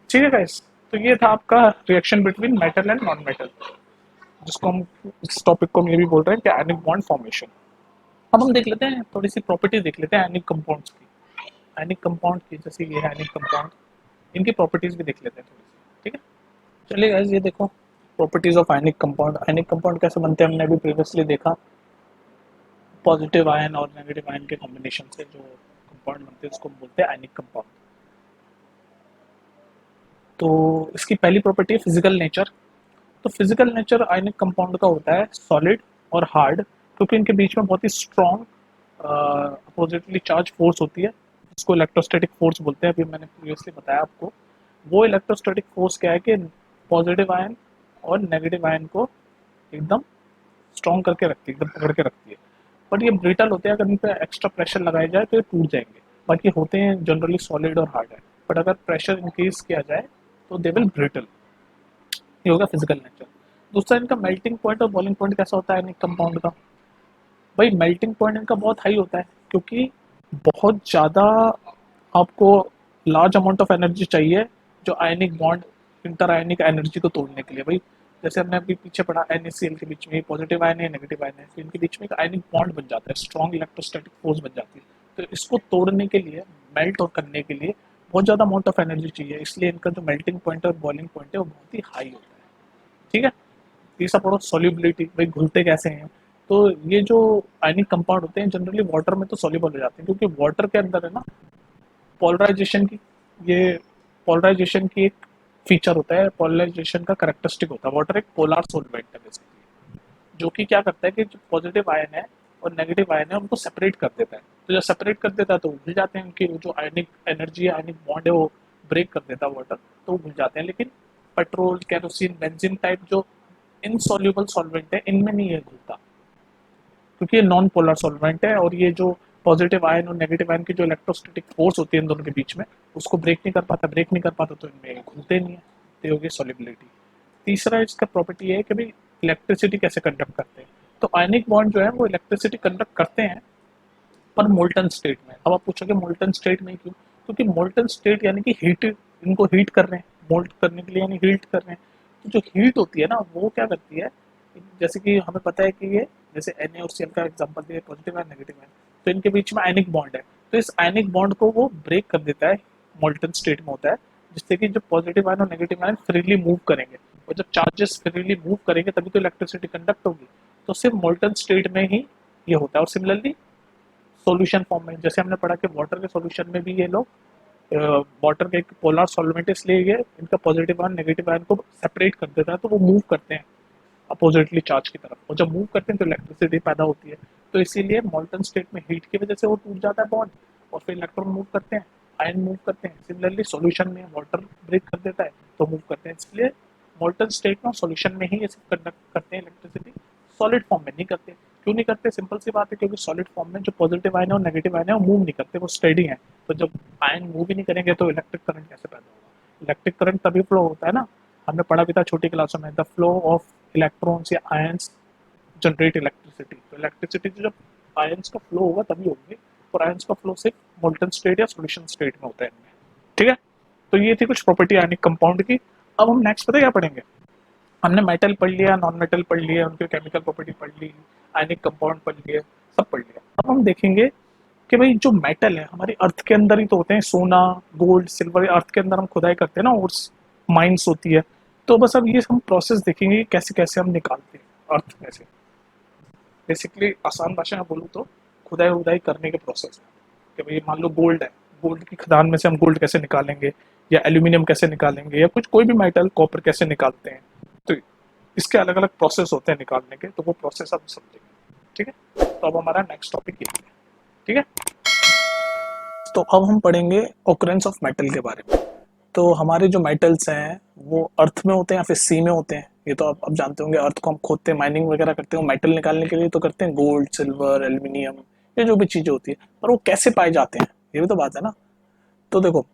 ठीक है गाइस। तो ये था आपका reaction between metal and non metal, जिसको हम इस टॉपिक को हम ये भी बोल रहे हैं कि आयनिक बॉन्ड फॉर्मेशन। अब हम देख लेते हैं थोड़ी सी प्रॉपर्टी देख लेते हैं आयनिक कंपाउंड्स की। आयनिक कंपाउंड की जैसे ये है आयनिक कंपाउंड, इनकी प्रॉपर्टीज भी देख लेते हैं थोड़ी सी, ठीक है। चलिए गाइस ये देखो properties of ionic compound. Ionic compound कैसे बनते हैं हमने अभी प्रीवियसली देखा, पॉजिटिव आयन और नेगेटिव आयन के कॉम्बिनेशन से जो कंपाउंड बनते हैं उसको बोलते हैं आयनिक कंपाउंड। तो इसकी पहली प्रॉपर्टी है फिजिकल नेचर। तो फिजिकल नेचर आयनिक कंपाउंड का होता है सॉलिड और हार्ड, क्योंकि इनके बीच में बहुत ही स्ट्रॉन्ग अपोजिटली चार्ज फोर्स होती है, जिसको इलेक्ट्रोस्टैटिक फोर्स बोलते हैं। अभी मैंने प्रीवियसली बताया आपको, वो इलेक्ट्रोस्टैटिक फोर्स क्या है कि पॉजिटिव आयन और नेगेटिव आयन को एकदम स्ट्रॉन्ग करके रखती है, एकदम पकड़ के रखती है। बट ये ब्रिटल होते हैं, अगर इन पर एक्स्ट्रा प्रेशर लगाया जाए तो ये टूट जाएंगे। बाकी होते हैं जनरली सॉलिड और हार्ड है, बट अगर प्रेशर इंक्रीज किया जाए तो दे विल ब्रिटल। ये होगा फिजिकल नेचर। दूसरा इनका मेल्टिंग पॉइंट और बॉइलिंग पॉइंट कैसा होता है इनके कंपाउंड का? भाई मेल्टिंग पॉइंट इनका बहुत हाई होता है, क्योंकि बहुत ज़्यादा आपको लार्ज अमाउंट ऑफ एनर्जी चाहिए जो आयनिक बॉन्ड इंटर आयनिक एनर्जी को तोड़ने के लिए। भाई जैसे हमने अभी पीछे पढ़ा NaCl के बीच में पॉजिटिव आयन है नेगेटिव आयन है, तो इनके बीच में एक आयनिक बॉन्ड बन जाता है, स्ट्रॉन्ग इलेक्ट्रोस्टैटिक फोर्स बन जाती है। तो इसको तोड़ने के लिए, मेल्ट और करने के लिए बहुत ज़्यादा अमाउंट ऑफ एनर्जी चाहिए, इसलिए इनका जो मेल्टिंग पॉइंट और बॉइलिंग पॉइंट है वो बहुत ही हाई होता है, ठीक है। तीसरा पढ़ो सॉल्युबिलिटी, भाई घुलते कैसे हैं। तो ये जो आयनिक कंपाउंड होते हैं जनरली वाटर में तो सॉल्युबल हो जाते हैं, क्योंकि वाटर के अंदर है ना पोलराइजेशन की, ये पोलराइजेशन की एक फीचर होता है, पोलराइजेशन का करेक्टरिस्टिक होता है। वाटर एक पोलर सॉल्वेंट है बेसिकली, जो कि क्या करता है कि जो पॉजिटिव आयन है और नेगेटिव आयन है उनको सेपरेट कर देता है। तो जब सेपरेट कर देता है तो वो घुल जाते हैं, उनकी जो आयनिक एनर्जी है, आयनिक बॉन्ड है, वो ब्रेक कर देता है वाटर, तो वो घुल जाते हैं। लेकिन पेट्रोल, केरोसिन, बेंजीन टाइप जो इनसॉल्युबल सॉल्वेंट है इनमें नहीं है घुलता, क्योंकि ये नॉन पोलर सॉल्वेंट है, और ये जो पॉजिटिव आयन और नेगेटिव आयन की जो इलेक्ट्रोस्टैटिक फोर्स होती है इन दोनों के बीच में, उसको ब्रेक नहीं कर पाता, तो इनमें घुलते नहीं है, तो होगी सॉल्युबिलिटी। तीसरा इसका प्रॉपर्टी है कि भाई इलेक्ट्रिसिटी कैसे कंडक्ट करते हैं। तो आयनिक बॉन्ड जो है वो इलेक्ट्रिसिटी कंडक्ट करते हैं, पर मोल्टन स्टेट में। अब आप पूछोगे मोल्टन स्टेट में क्यों? क्योंकि मोल्टन स्टेट यानी कि हीट, इनको हीट कर रहे हैं, मोल्ट करने के लिए यानी हीट कर रहे हैं। तो जो हीट होती है ना वो क्या करती है, जैसे कि हमें पता है कि ये जैसे Na और Cl का एग्जांपल दिया, पॉजिटिव है नेगेटिव है, तो इनके बीच में आयनिक बॉन्ड है, तो इस आयनिक बॉन्ड को वो ब्रेक कर देता है, मोल्टन स्टेट में होता है, जिससे कि जो पॉजिटिव आयन और नेगेटिव आयन फ्रीली मूव करेंगे, और जब चार्जेस फ्रीली मूव करेंगे तभी तो इलेक्ट्रिसिटी कंडक्ट होगी। तो सिर्फ मोल्टन स्टेट में ही ये होता है। और सिमिलरली सॉल्यूशन फॉर्म में जैसे हमने पढ़ा कि वाटर के सॉल्यूशन में भी ये लोग, वाटर का एक पोलर सॉल्वेंट, इसलिए ये इनका पॉजिटिव आयन नेगेटिव आयन को सेपरेट कर देता है, तो वो मूव करते हैं अपोजिटली चार्ज की तरफ, और जब मूव करते हैं तो इलेक्ट्रिसिटी पैदा होती है। तो इसीलिए मोल्टन स्टेट में हीट की वजह से वो टूट जाता है बॉन्ड, और फिर इलेक्ट्रॉन मूव करते हैं, आयन मूव करते हैं। सिमिलरली सॉल्यूशन में वाटर ब्रेक कर देता है तो मूव करते हैं, इसलिए मोल्टन स्टेट में सॉल्यूशन में ही ये सब कंडक्ट करते हैं इलेक्ट्रिसिटी, सॉलिड फॉर्म में नहीं करते। क्यों नहीं करते? सिंपल सी बात है, क्योंकि सॉलिड फॉर्म में जो पॉजिटिव आयन है और नेगेटिव आयन है वो मूव नहीं करते, वो स्टेडी है। तो जब आयन मूव ही नहीं करेंगे तो इलेक्ट्रिक करंट कैसे पैदा होगा? इलेक्ट्रिक करंट तभी फ्लो होता है ना, हमने पढ़ा भी था छोटी क्लासों में, द फ्लो ऑफ इलेक्ट्रॉन्स या आयंस जनरेट इलेक्ट्रिसिटी। तो इलेक्ट्रिसिटी जब आयंस का फ्लो होगा तभी होगी, और आयंस का फ्लो सिर्फ मोल्टन स्टेट या सॉल्यूशन स्टेट में होता है इनमें, ठीक है। तो ये थी कुछ प्रॉपर्टी आयनिक कंपाउंड की। अब हम नेक्स्ट पता है क्या पढ़ेंगे? हमने मेटल पढ़ लिया, नॉन मेटल पढ़ लिया, उनकी केमिकल प्रॉपर्टी पढ़ ली, आयनिक कंपाउंड पढ़ लिए, सब पढ़ लिया। अब हम देखेंगे कि भाई जो मेटल है हमारी अर्थ के अंदर ही तो होते हैं, सोना, गोल्ड, सिल्वर, अर्थ के अंदर हम खुदाई करते हैं ना, और माइंस होती है। तो बस अब ये हम प्रोसेस देखेंगे कैसे कैसे हम निकालते हैं अर्थ में से। बेसिकली आसान भाषा में बोलूँ तो खुदाई उदाई करने के प्रोसेस है कि भाई मान लो गोल्ड है, गोल्ड की खदान में से हम गोल्ड कैसे निकालेंगे, या एल्यूमिनियम कैसे निकालेंगे, या कुछ कोई भी मेटल, कॉपर कैसे निकालते हैं। तो इसके अलग अलग प्रोसेस होते हैं निकालने के, तो वो प्रोसेस आप समझेंगे। ठीक है, तो अब हमारा नेक्स्ट टॉपिक ये है। ठीक है, तो अब हम पढ़ेंगे ओकरेंस ऑफ मेटल के बारे में। तो हमारे जो मेटल्स हैं वो अर्थ में होते हैं या फिर सी में होते हैं, ये तो आप अब जानते होंगे। अर्थ को हम खोदते हैं, माइनिंग वगैरह करते हैं, मेटल निकालने के लिए तो करते हैं, गोल्ड, सिल्वर, एल्यूमिनियम, ये जो भी चीजें होती है। पर वो कैसे पाए जाते हैं, ये भी तो बात है ना। तो देखो,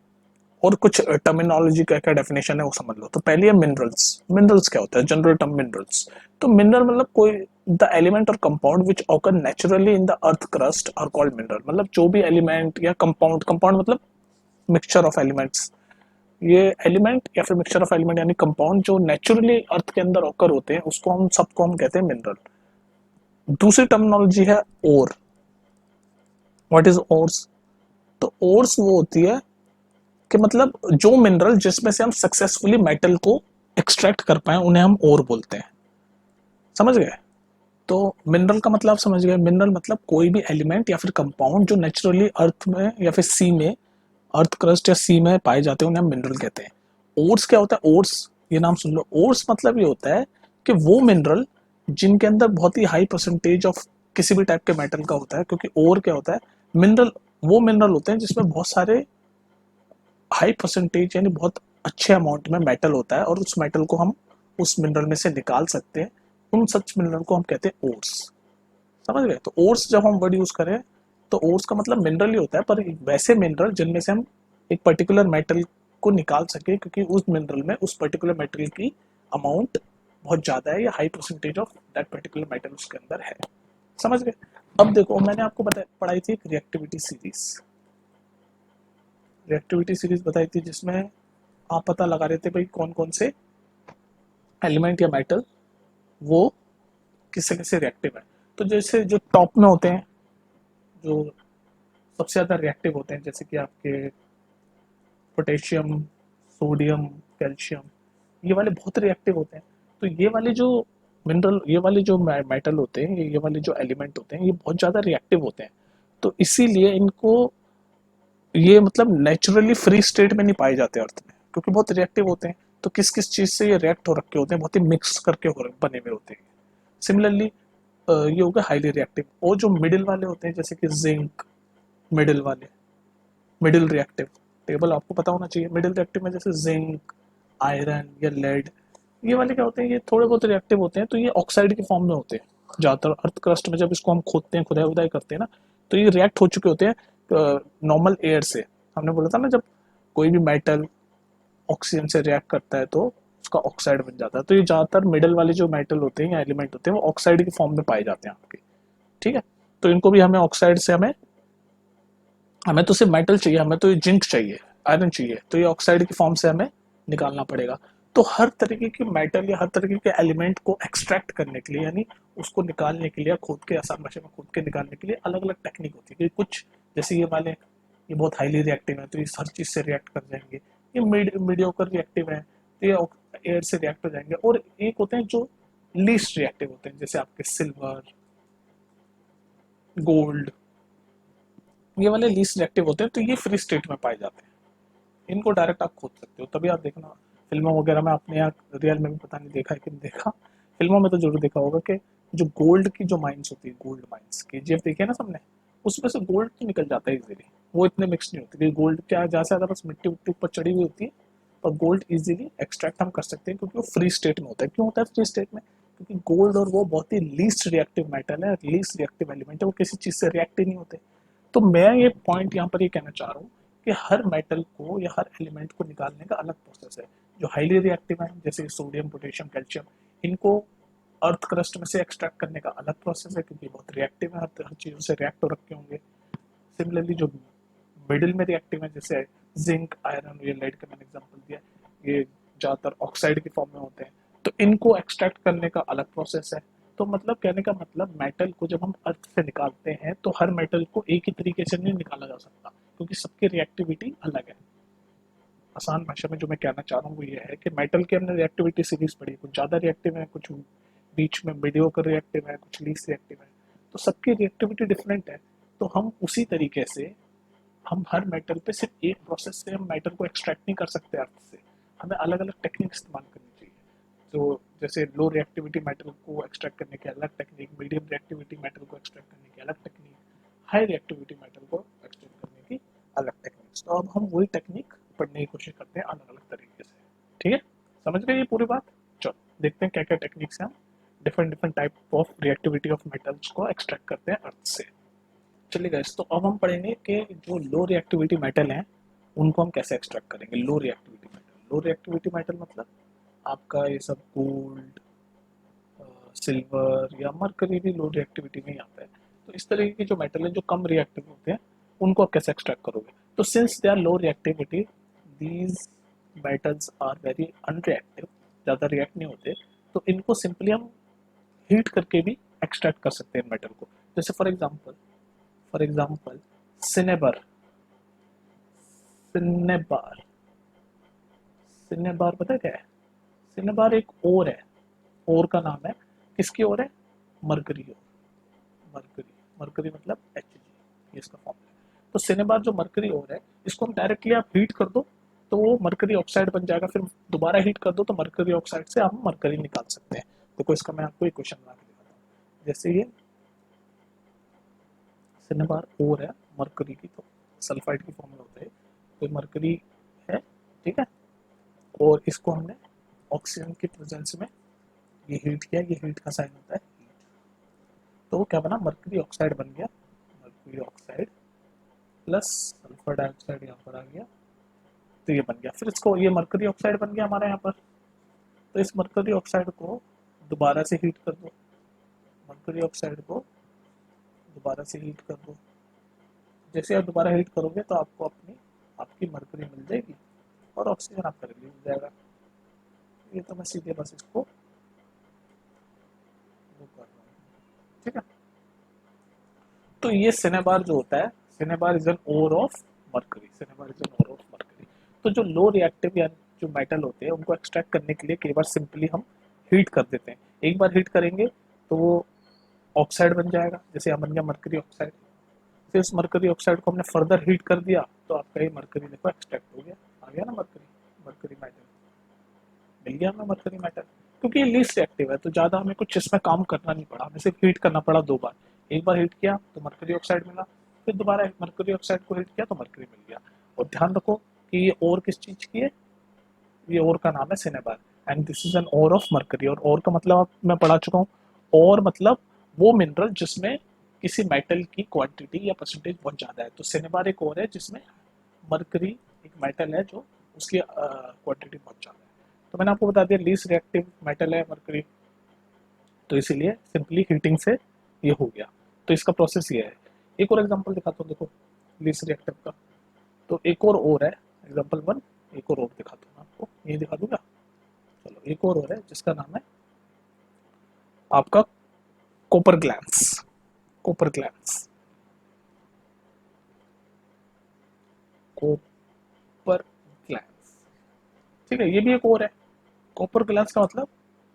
और कुछ टर्मिनोलॉजी का क्या डेफिनेशन है वो समझ लो। तो पहली है मिनरल्स। मिनरल्स क्या होता है, जनरल टर्म मिनरल्स। तो मिनरल मतलब कोई द एलिमेंट और compound which occur naturally in the earth crust are called mineral. मतलब जो भी एलिमेंट या कंपाउंड, कंपाउंड मतलब मिक्सचर ऑफ एलिमेंट्स, ये एलिमेंट या फिर मिक्सचर ऑफ एलिमेंट यानी कंपाउंड जो नेचुरली अर्थ के अंदर ऑकर होते हैं, उसको हम सबको हम कहते हैं मिनरल। दूसरी टर्मिनोलॉजी है ओर। What is ores? तो ओर्स वो होती है कि मतलब जो मिनरल जिसमें से हम सक्सेसफुली मेटल को एक्सट्रैक्ट कर पाए उन्हें हम ओर बोलते हैं। समझ गए? तो मिनरल का मतलब समझ गए। मिनरल मतलब कोई भी एलिमेंट या फिर कंपाउंड जो नेचुरली अर्थ में या फिर सी में, अर्थ क्रस्ट या सी में पाए जाते हैं, उन्हें हम मिनरल कहते हैं। ओर्स क्या होता है? ओर्स, ये नाम सुन लो। ओर्स मतलब ये होता है कि वो मिनरल जिनके अंदर बहुत ही हाई परसेंटेज ऑफ किसी भी टाइप के मेटल का होता है। क्योंकि ओर क्या होता है, मिनरल वो मिनरल होते हैं जिसमें बहुत सारे हाई परसेंटेज यानी बहुत अच्छे अमाउंट में मेटल होता है, और उस मेटल को हम उस मिनरल में से निकाल सकते हैं। उन सच मिनरल को हम कहते हैं ओर्स। समझ गए? तो ओर्स जब हम वर्ड यूज करें तो ओर्स का मतलब मिनरल ही होता है, पर वैसे मिनरल जिनमें से हम एक पर्टिकुलर मेटल को निकाल सके, क्योंकि उस मिनरल में उस पर्टिकुलर मेटल की अमाउंट बहुत ज्यादा है, या high percentage of that particular metal उसके अंदर है। समझ गए? अब देखो, मैंने आपको पढ़ाई थी एक रिएक्टिविटी सीरीज। रिएक्टिविटी सीरीज बताई थी जिसमें आप पता लगा रहे थे भाई कौन कौन से एलिमेंट या मेटल वो किससे किससे रिएक्टिव है। तो जैसे जो टॉप में होते हैं, जो सबसे ज़्यादा रिएक्टिव होते हैं, जैसे कि आपके पोटेशियम, सोडियम, कैल्शियम, ये वाले बहुत रिएक्टिव होते हैं। तो ये वाले जो मिनरल, ये वाले जो मेटल होते हैं, ये वाले जो एलिमेंट होते हैं, ये बहुत ज़्यादा रिएक्टिव होते हैं। तो इसीलिए इनको, ये मतलब नेचुरली फ्री स्टेट में नहीं पाए जाते अर्थ में, क्योंकि बहुत रिएक्टिव होते हैं। तो किस किस चीज़ से ये रिएक्ट हो रखे होते हैं, बहुत ही मिक्स करके बने हुए होते हैं। सिमिलरली ये हो गया हाईली रिएक्टिव। और जो मिडिल वाले होते हैं, जैसे कि जिंक, मिडिल वाले, मिडिल रिएक्टिव, टेबल आपको पता होना चाहिए। मिडिल रिएक्टिव में जैसे जिंक, आयरन या लेड, ये वाले क्या होते हैं, ये थोड़े बहुत रिएक्टिव होते हैं। तो ये ऑक्साइड के फॉर्म में होते हैं ज़्यादातर। अर्थ क्रस्ट में जब इसको हम खोदते हैं, खुदाई उदाई करते हैं ना, तो ये रिएक्ट हो चुके होते हैं नॉर्मल एयर से। हमने बोला था ना, जब कोई भी मेटल ऑक्सीजन से रिएक्ट करता है तो उसका ऑक्साइड बन जाता है। तो ये ज़्यादातर मिडल वाले जो मेटल होते हैं या एलिमेंट होते हैं, वो ऑक्साइड के फॉर्म में पाए जाते हैं आपके। ठीक है, तो इनको भी हमें ऑक्साइड से, हमें हमें तो सिर्फ मेटल चाहिए, हमें तो जिंक चाहिए, आयरन चाहिए, तो ये ऑक्साइड की फॉर्म से हमें निकालना पड़ेगा। तो हर तरीके के मेटल या हर तरीके के एलिमेंट को एक्सट्रैक्ट करने के लिए, यानी उसको निकालने के लिए, खोद के, आसान भाषा में खोद के निकालने के लिए अलग अलग टेक्निक होती है। कुछ जैसे ये वाले, ये बहुत हाईली रिएक्टिव है तो ये हर चीज़ से रिएक्ट कर जाएंगे। ये मीडियोकर रिएक्टिव है तो ये एयर से रिएक्ट हो जाएंगे। और एक होते हैं जो लीस्ट रिएक्टिव होते हैं, जैसे आपके सिल्वर, गोल्ड, ये वाले लीस्ट रिएक्टिव होते हैं। तो ये फ्री स्टेट में पाए जाते हैं, इनको डायरेक्ट आप खोद सकते हो। तभी आप देखना फिल्मों वगैरह में, आपने यहाँ रियल में भी पता नहीं देखा है कि नहीं देखा, फिल्मों में तो जरूर देखा होगा कि जो गोल्ड की जो माइंस होती है, गोल्ड माइंस, केजीएफ देखी है ना सबने, उसमें से गोल्ड तो निकल जाता है इजीली। वो इतने मिक्स नहीं होते, क्योंकि गोल्ड क्या ज़्यादा से ज़्यादा बस मिट्टी उट्टी ऊपर चढ़ी हुई होती है। पर गोल्ड इजीली एक्सट्रैक्ट हम कर सकते हैं, क्योंकि वो फ्री स्टेट में होता है। क्यों होता है फ्री स्टेट में? क्योंकि गोल्ड और वो बहुत ही लीस्ट रिएक्टिव मेटल है, लीस्ट रिएक्टिव एलिमेंट है, वो किसी चीज़ से रिएक्ट ही नहीं होते। तो मैं ये पॉइंट यहाँ पर ये कहना चाह रहा हूँ कि हर मेटल को या हर एलिमेंट को निकालने का अलग प्रोसेस है। जो हाईली रिएक्टिव है, जैसे सोडियम, पोटेशियम, कैल्शियम, इनको अर्थ क्रस्ट में से एक्सट्रैक्ट करने का अलग प्रोसेस है, क्योंकि बहुत रिएक्टिव है, हर चीज़ों से रिएक्ट हो रखे होंगे। सिमिलरली जो मिडिल में रिएक्टिव है, जैसे जिंक, आयरन, ये लेड का मैंने एग्जांपल दिया, ये ज़्यादातर ऑक्साइड की फॉर्म में होते हैं। तो इनको एक्सट्रैक्ट करने का अलग प्रोसेस है। तो मतलब कहने का मतलब मेटल को जब हम अर्थ से निकालते हैं तो हर मेटल को एक ही तरीके से नहीं निकाला जा सकता, क्योंकि सबकी रिएक्टिविटी अलग है। आसान भाषा में जो मैं कहना चाह रहा हूँ वो ये है कि मेटल की हमने रिएक्टिविटी सीरीज पढ़ी, कुछ ज़्यादा रिएक्टिव है, कुछ बीच में मीडियोकर रिएक्टिव है, कुछ लीस्ट रिएक्टिव है। तो सबकी रिएक्टिविटी डिफरेंट है। तो हम उसी तरीके से हम हर मेटल पे सिर्फ एक प्रोसेस से हम मेटल को एक्सट्रैक्ट नहीं कर सकते अर्थ से, हमें अलग अलग टेक्निक इस्तेमाल करनी चाहिए। तो जैसे लो रिएक्टिविटी मेटल को एक्सट्रैक्ट करने की अलग टेक्निक, मीडियम रिएक्टिविटी मेटल को एक्सट्रैक्ट करने की अलग टेक्निक, हाई रिएक्टिविटी मेटल को एक्सट्रैक्ट करने की अलग टेक्निक। तो अब हम वही टेक्निक पढ़ने की कोशिश करते हैं अलग अलग तरीके से। ठीक है, समझ गए ये पूरी बात? चलो देखते हैं क्या क्या टेक्निक्स हैं, different different type of reactivity of metals को एक्सट्रैक्ट करते हैं अर्थ से। चलिए गाइस, तो अब हम पढ़ेंगे कि जो लो रिएक्टिविटी मेटल हैं उनको हम कैसे एक्सट्रैक्ट करेंगे। लो रिएक्टिविटी मेटल, लो रिएक्टिविटी मेटल मतलब आपका ये सब गोल्ड, सिल्वर या मरकरी भी लो रिएक्टिविटी में ही आता है। तो इस तरह के जो मेटल है जो कम रिएक्टिव होते हैं उनको आप कैसे एक्सट्रैक्ट करोगे? तो since they are low reactivity, these metals are very unreactive, ज़्यादा रिएक्ट नहीं होते, तो इनको सिंपली हम हीट करके भी एक्सट्रैक्ट कर सकते हैं मेटल को। जैसे for example cinnabar, cinnabar, cinnabar पता है क्या है? सिनेबार एक ओर है, ओर का नाम है। किसकी ओर है? मरकरी ओर। मरकरी, मरकरी मतलब Hg, ये इसका फॉर्मूला है। तो सिनेबार जो मरकरी ओर है, इसको हम डायरेक्टली आप हीट कर दो तो वो मरकरी ऑक्साइड बन जाएगा, फिर दोबारा हीट कर दो तो मरकरी ऑक्साइड से हम मरकरी निकाल सकते हैं। देखो इसका मैं आपको एक क्वेश्चन बना के दिखाता हूँ। जैसे ये सिनेबार ओर है मरकरी की, तो सल्फाइड की फॉर्म में होता है, तो मरकरी है, ठीक है। और इसको हमने ऑक्सीजन की प्रेजेंस में ये हीट किया, ये हीट का साइन होता है हीट, तो वो क्या बना? मरकरी ऑक्साइड बन गया। Mercury oxide plus sulphur dioxide यहाँ पर आ गया, तो ये बन गया। फिर इसको, ये मरकरी ऑक्साइड बन गया हमारा यहाँ पर, तो इस मरकरी ऑक्साइड को दोबारा से हीट कर दो, मरकरी ऑक्साइड को दोबारा से हीट कर दो। जैसे आप दोबारा हीट करोगे तो आपको आपकी मरकरी मिल जाएगी और ऑक्सीजन आपका रिलीज हो जाएगा। ये तो मैं सीधे बस इसको वो कर रहा हूँ, ठीक है। तो ये सिनेबार जो होता है, cinnabar is an ore of mercury, cinnabar is an ore of mercury. तो जो लो रिएक्टिव या जो मेटल होते हैं उनको एक्सट्रैक्ट करने के लिए कई बार सिंपली हम हीट कर देते हैं। एक बार हीट करेंगे तो वो ऑक्साइड बन जाएगा, जैसे यहाँ बन गया मरकरी ऑक्साइड। फिर उस मरकरी ऑक्साइड को हमने फर्दर हीट कर दिया तो आपका ये मरकरी देखो एक्सट्रैक्ट हो गया, आ गया ना मरकरी, मरकरी मेटल मिल गया हमें मरकरी मेटल। क्योंकि ये लीस्ट रिएक्टिव है तो ज़्यादा हमें कुछ इसमें काम करना नहीं पड़ा, हमें सिर्फ हीट करना पड़ा दो बार। एक बार हीट किया तो मरकरी ऑक्साइड मिला, फिर दोबारा मरकरी ऑक्साइड को हीट किया तो मरकरी मिल गया। और ध्यान रखो कि ये और किस चीज़ की है, ये और का नाम है cinnabar, and this is an ore of mercury. Ore का मतलब मैं पढ़ा चुका हूँ, और मतलब वो मिनरल जिसमें किसी मेटल की क्वांटिटी या परसेंटेज बहुत ज़्यादा है। तो सिनेबार एक और है जिसमें मरकरी एक मेटल है जो उसकी क्वांटिटी बहुत ज़्यादा है। तो मैंने आपको बता दिया लीस्ट रिएक्टिव मेटल है मरकरी, तो इसीलिए सिंपली हीटिंग से ये हो गया। तो इसका प्रोसेस ये है। एक और एग्जांपल दिखाता हूँ, देखो लीस्ट रिएक्टिव का। तो एक और है एग्जांपल वन, एक और दिखाता हूँ आपको, ये दिखा दूंगा। चलो एक और है जिसका नाम है आपका copper glance, copper glance, copper glance, ठीक है। ये भी एक और है। कॉपर ग्लैंस का मतलब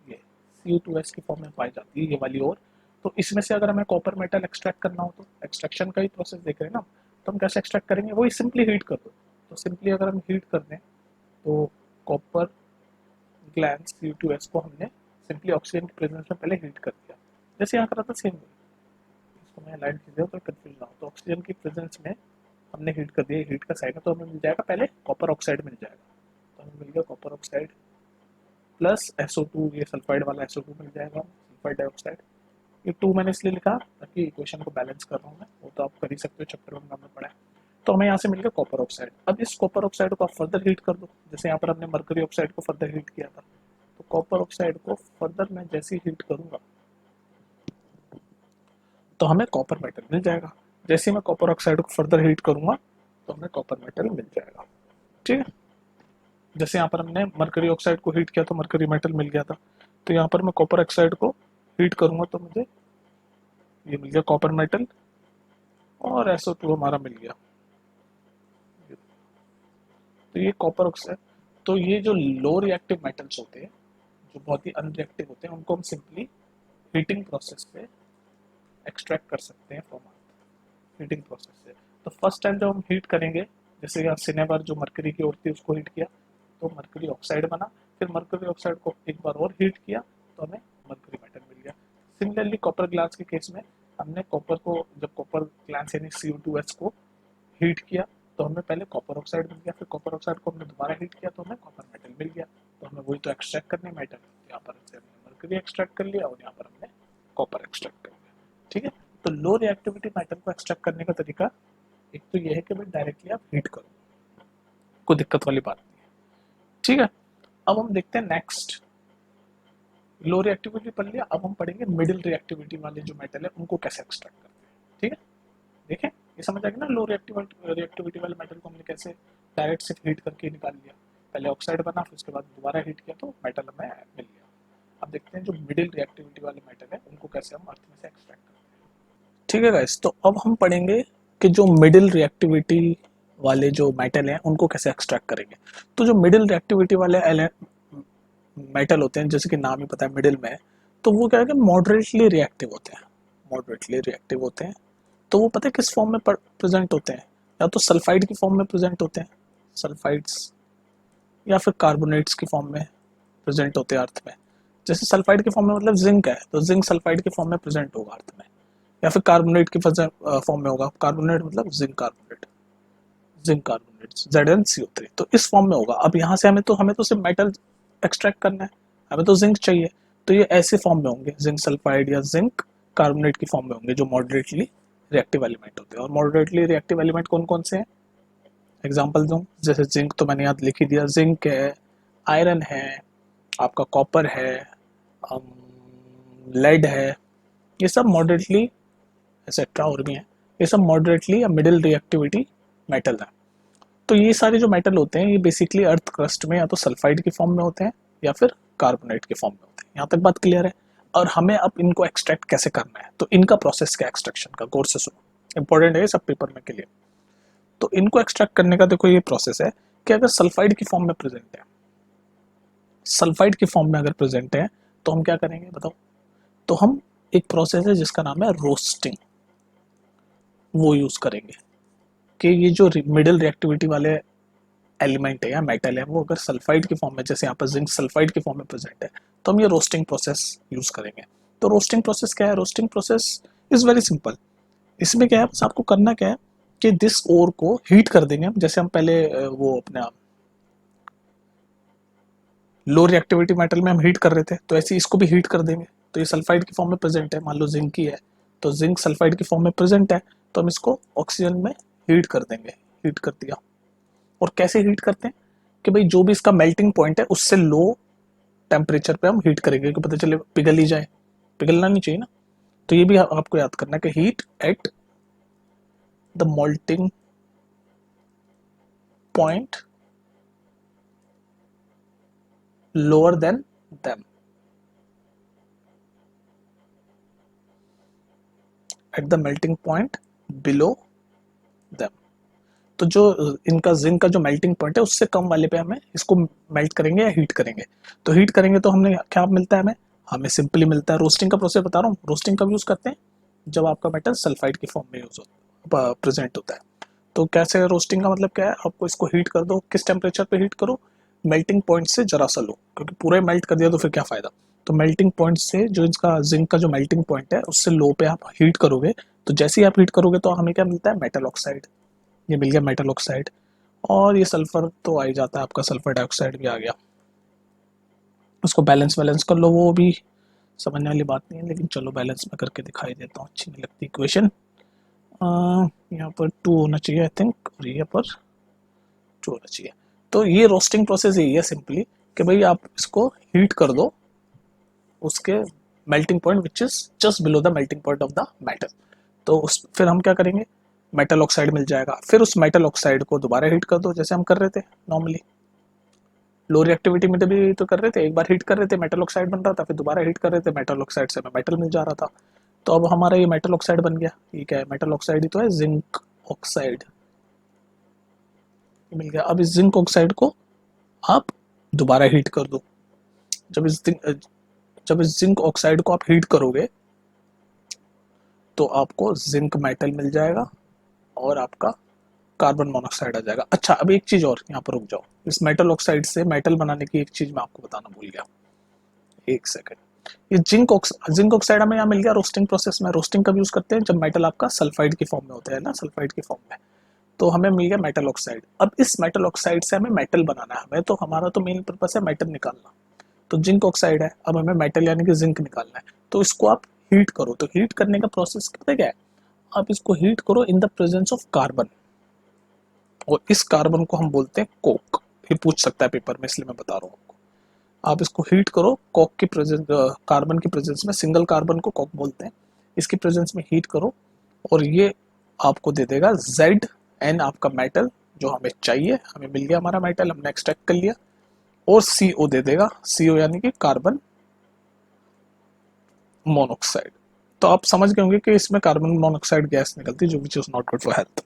ये Cu2S की फॉर्म में पाई जाती है ये वाली और। तो इसमें से अगर हमें कॉपर मेटल एक्सट्रैक्ट करना हो तो एक्सट्रैक्शन का ही प्रोसेस देख रहे हैं ना, तो हम कैसे एक्सट्रैक्ट करेंगे? वही सिंपली हीट कर दो। तो सिंपली अगर हम हीट कर दें तो कॉपर ग्लैंस Cu2S को हमने सिंपली ऑक्सीजन की प्रेजेंस में पहले हीट कर दिया, जैसे यहाँ करा था सेम। इसको मैं लाइन खींच दिया तो कंफ्यूज ना हो। तो ऑक्सीजन की प्रेजेंस में हमने हीट कर दिया, हीट का साइन है, तो हमें मिल जाएगा पहले कॉपर ऑक्साइड मिल जाएगा। तो हमें मिल गया कॉपर ऑक्साइड प्लस SO2, ये सल्फाइड वाला SO2 मिल जाएगा, सल्फाइड डाइऑक्साइड। ये 2 मैंने इसलिए लिखा ताकि इक्वेशन को बैलेंस कर रहा हूँ मैं, वो तो आप कर ही सकते हो, चैप्टर 1 में हमने पढ़ा है। तो हमें यहाँ से मिल गया कॉपर ऑक्साइड। अब इस कॉपर ऑक्साइड को आप फर्दर हीट कर दो, जैसे यहाँ पर हमने मरकरी ऑक्साइड को फर्दर हीट किया था। तो कॉपर ऑक्साइड को फर्दर मैं जैसे ही हीट करूंगा तो हमें कॉपर मेटल मिल जाएगा। जैसे ही मैं कॉपर ऑक्साइड को फर्दर हीट करूंगा तो हमें कॉपर मेटल मिल जाएगा, ठीक है। जैसे यहाँ पर हमने मरकरी ऑक्साइड को हीट किया तो मरकरी मेटल मिल गया था। तो यहाँ पर मैं कॉपर ऑक्साइड को हीट करूंगा तो मुझे ये मिल गया कॉपर मेटल, और SO2 हमारा मिल गया। तो ये कॉपर ऑक्साइड, तो ये जो लो रिएक्टिव मेटल्स होते हैं, जो बहुत ही अनरिएक्टिव होते हैं, उनको हम सिंपली हीटिंग प्रोसेस पे एक्सट्रैक्ट कर सकते हैं फ्रॉम अर्थ, हीटिंग प्रोसेस से। तो फर्स्ट टाइम जब हम हीट करेंगे, जैसे यहाँ सिनेबर जो मरकरी की ओर थी उसको हीट किया तो मरकरी ऑक्साइड बना, फिर मरकरी ऑक्साइड को एक बार और हीट किया तो हमें मरकरी मेटल मिल गया। सिमिलरली कॉपर ग्लास के केस में हमने कॉपर को, जब कॉपर ग्लास यानी CO2S को हीट किया तो हमें पहले कॉपर ऑक्साइड मिल गया, फिर कॉपर ऑक्साइड को हमने दोबारा हीट किया तो हमें कॉपर मेटल मिल गया। तो हमें वही तो एक्सट्रैक्ट करने मेटल, यहाँ पर से हमने मरकरी एक्सट्रैक्ट कर लिया और यहाँ पर हमने कॉपर एक्सट्रैक्ट कर लिया। ठीक है, तो लो रिएक्टिविटी मेटल को एक्सट्रैक्ट करने का तरीका एक तो ये है कि भाई डायरेक्टली आप हीट करो, कोई दिक्कत वाली बात नहीं है। ठीक है, अब हम देखते हैं नेक्स्ट, लो रिएक्टिविटी पढ़ लिया, अब हम पढ़ेंगे मिडिल रिएक्टिविटी वाले जो मेटल है उनको कैसे एक्सट्रैक्ट करते हैं। ठीक है, देखें ये समझ आ गया ना, लो रिएक्टिविटी वाले मेटल को हमने कैसे डायरेक्ट सिर्फ हीट करके निकाल लिया, पहले ऑक्साइड बना फिर उसके बाद दोबारा हीट किया तो मेटल हमें मिल गया। अब देखते हैं जो मिडिल रिएक्टिविटी वाले मेटल है उनको कैसे हम अर्थ में से एक्सट्रैक्ट करते हैं। ठीक है गाइस, तो अब हम पढ़ेंगे कि जो मिडिल रिएक्टिविटी वाले जो मेटल हैं उनको कैसे एक्सट्रैक्ट करेंगे। तो जो मिडिल रिएक्टिविटी वाले मेटल होते हैं, जैसे कि नाम ही पता है मिडिल में है, तो वो क्या है कि मॉडरेटली रिएक्टिव होते हैं, मॉडरेटली रिएक्टिव होते हैं। तो वो पता है किस फॉर्म में प्रेजेंट होते हैं, या तो सल्फाइड की फॉर्म में प्रेजेंट होते हैं, सल्फाइड्स, या फिर कार्बोनेट्स की फॉर्म में प्रेजेंट होते हैं अर्थ में। जैसे सल्फाइड की फॉर्म में मतलब जिंक है तो जिंक सल्फाइड की फॉर्म में प्रेजेंट होगा अर्थ में, या फिर कार्बोनेट की फॉर्म में होगा, कार्बोनेट मतलब जिंक कार्बोनेट ZnCO3, तो इस फॉर्म में होगा। अब यहाँ से हमें तो सिर्फ मेटल एक्सट्रैक्ट करना है, हमें तो जिंक चाहिए, तो ये ऐसे फॉर्म में होंगे, जिंक सल्फाइड या जिंक कार्बोनेट की फॉर्म में होंगे, जो मॉडरेटली रिएक्टिव एलिमेंट होते हैं। और मॉडरेटली रिएक्टिव एलिमेंट कौन कौन से हैं, एग्जांपल दूं, जैसे जिंक तो मैंने याद लिख ही दिया, जिंक है, आयरन है, आपका कॉपर है, लेड है, ये सब मॉडरेटली एक्सेट्रा और भी हैं, ये सब मॉडरेटली या मिडिल रिएक्टिविटी मेटल है। तो ये सारे जो मेटल होते हैं ये बेसिकली अर्थ क्रस्ट में या तो सल्फाइड की फॉर्म में होते हैं या फिर कार्बोनेट की फॉर्म में होते हैं। यहाँ तक बात क्लियर है। और हमें अब इनको एक्सट्रैक्ट कैसे करना है, तो इनका प्रोसेस क्या एक्सट्रैक्शन का, गौर से सुनो, इंपॉर्टेंट है सब पेपर में के लिए। तो इनको एक्सट्रैक्ट करने का देखो ये प्रोसेस है कि अगर सल्फाइड की फॉर्म में प्रेजेंट है, सल्फाइड की फॉर्म में अगर प्रेजेंट है तो हम क्या करेंगे बताओ, तो हम एक प्रोसेस है जिसका नाम है रोस्टिंग, वो यूज करेंगे कि ये जो मिडिल रिएक्टिविटी वाले एलिमेंट है या मेटल है वो अगर सल्फाइड की फॉर्म में, जैसे यहाँ पर जिंक सल्फाइड की फॉर्म में प्रेजेंट है, तो हम ये रोस्टिंग प्रोसेस यूज करेंगे। तो रोस्टिंग प्रोसेस क्या है, roasting process is very simple. इसमें क्या है, बस आपको करना क्या है कि दिस ओर को हीट कर देंगे हम, जैसे हम पहले वो अपना लो रिएक्टिविटी मेटल में हम हीट कर रहे थे, तो ऐसे इसको भी हीट कर देंगे। तो ये सल्फाइड की फॉर्म में प्रेजेंट है, मान लो जिंक की है, तो जिंक सल्फाइड की फॉर्म में प्रेजेंट है, तो हम इसको ऑक्सीजन में हीट कर देंगे, हीट कर दिया। और कैसे हीट करते हैं कि भाई जो भी इसका मेल्टिंग पॉइंट है उससे लो टेम्परेचर पे हम हीट करेंगे कि पता चले पिघल ही जाए, पिघलना नहीं चाहिए ना। तो ये भी आपको याद करना है कि heat at the melting point lower than them, at the melting point below them. तो जो इनका जिंक का जो मेल्टिंग पॉइंट है उससे कम वाले पे हमें इसको मेल्ट करेंगे या हीट करेंगे। तो हीट करेंगे तो हमने क्या मिलता है, हमें हमें सिंपली मिलता है, रोस्टिंग का प्रोसेस बता रहा हूँ। रोस्टिंग कब यूज करते हैं, जब आपका मेटल सल्फाइड की फॉर्म में यूज होता प्रेजेंट होता है। तो कैसे रोस्टिंग का मतलब क्या है, आपको इसको हीट कर दो, किस टेम्परेचर पे हीट करो, मेल्टिंग पॉइंट से जरा सा लो, क्योंकि पूरा मेल्ट कर दिया तो फिर क्या फायदा। तो मेल्टिंग पॉइंट से जो इसका जिंक का जो मेल्टिंग पॉइंट है उससे लो पे आप हीट करोगे, तो जैसे ही आप हीट करोगे तो हमें क्या मिलता है, मेटल ऑक्साइड, ये मिल गया मेटल ऑक्साइड। और ये सल्फर तो आ ही जाता है, आपका सल्फर डाइऑक्साइड भी आ गया। उसको बैलेंस वैलेंस कर लो, वो भी समझने वाली बात नहीं है, लेकिन चलो बैलेंस में करके दिखाई देता हूँ, अच्छी नहीं लगती इक्वेशन। यहाँ पर 2 होना चाहिए आई थिंक, और यहाँ पर 2 होना चाहिए। तो ये रोस्टिंग प्रोसेस यही है सिंपली कि भाई आप इसको हीट कर दो उसके melting point which is just below the melting point of the metal. तो उस फिर हम क्या करेंगे, मेटल ऑक्साइड मिल जाएगा, फिर उस मेटल ऑक्साइड को दोबारा हीट कर दो जैसे हम कर रहे थे नॉर्मली, लो रिएक्टिविटी में भी तो कर रहे थे, एक बार हीट कर रहे थे मेटल ऑक्साइड बन रहा था, फिर दोबारा हीट कर रहे थे मेटल ऑक्साइड से हमें मेटल मिल जा रहा था। तो अब हमारा ये मेटल ऑक्साइड बन गया। ये क्या है? मेटल ऑक्साइड ही तो है, जिंक ऑक्साइड मिल गया। अब इस जिंक ऑक्साइड को आप दोबारा हीट कर दो। जब इस जब इस जिंक ऑक्साइड को आप हीट करोगे तो आपको जिंक मेटल मिल जाएगा और आपका कार्बन मोनोऑक्साइड आ जाएगा। अच्छा, अब एक चीज और यहाँ पर रुक जाओ, इस मेटल ऑक्साइड से मेटल बनाने की एक चीज मैं आपको बताना भूल गया, एक सेकंड। ये जिंक ऑक्साइड हमें यहाँ मिल गया रोस्टिंग प्रोसेस में। रोस्टिंग कब यूज करते हैं? जब मेटल आपका सल्फाइड की फॉर्म में होता है ना, सल्फाइड की फॉर्म में। तो हमें मिल गया मेटल ऑक्साइड। अब इस मेटल ऑक्साइड से हमें मेटल बनाना है, हमें तो हमारा तो मेन पर्पस है मेटल निकालना। तो जिंक ऑक्साइड है, अब हमें मेटल यानी कि जिंक निकालना है। तो इसको आप हीट करो। तो हीट करने का प्रोसेस पता है क्या है? आप इसको हीट करो in the presence of carbon, और इस कार्बन को हम बोलते हैं कोक। ये पूछ सकता है पेपर में, इसलिए मैं बता रहा हूँ आपको। आप इसको हीट करो कोक की प्रेजेंस, कार्बन की प्रेजेंस में। सिंगल कार्बन को कोक बोलते हैं। इसकी प्रेजेंस में हीट करो और ये आपको दे देगा जेड एन, आपका मेटल जो हमें चाहिए। हमें मिल गया हमारा मेटल, हमने एक्सट्रैक्ट कर लिया। और CO दे देगा, CO यानी कि कार्बन मोनोऑक्साइड। तो आप समझ गए होंगे कि इसमें कार्बन मोनोऑक्साइड गैस निकलती है जो which is not good for health.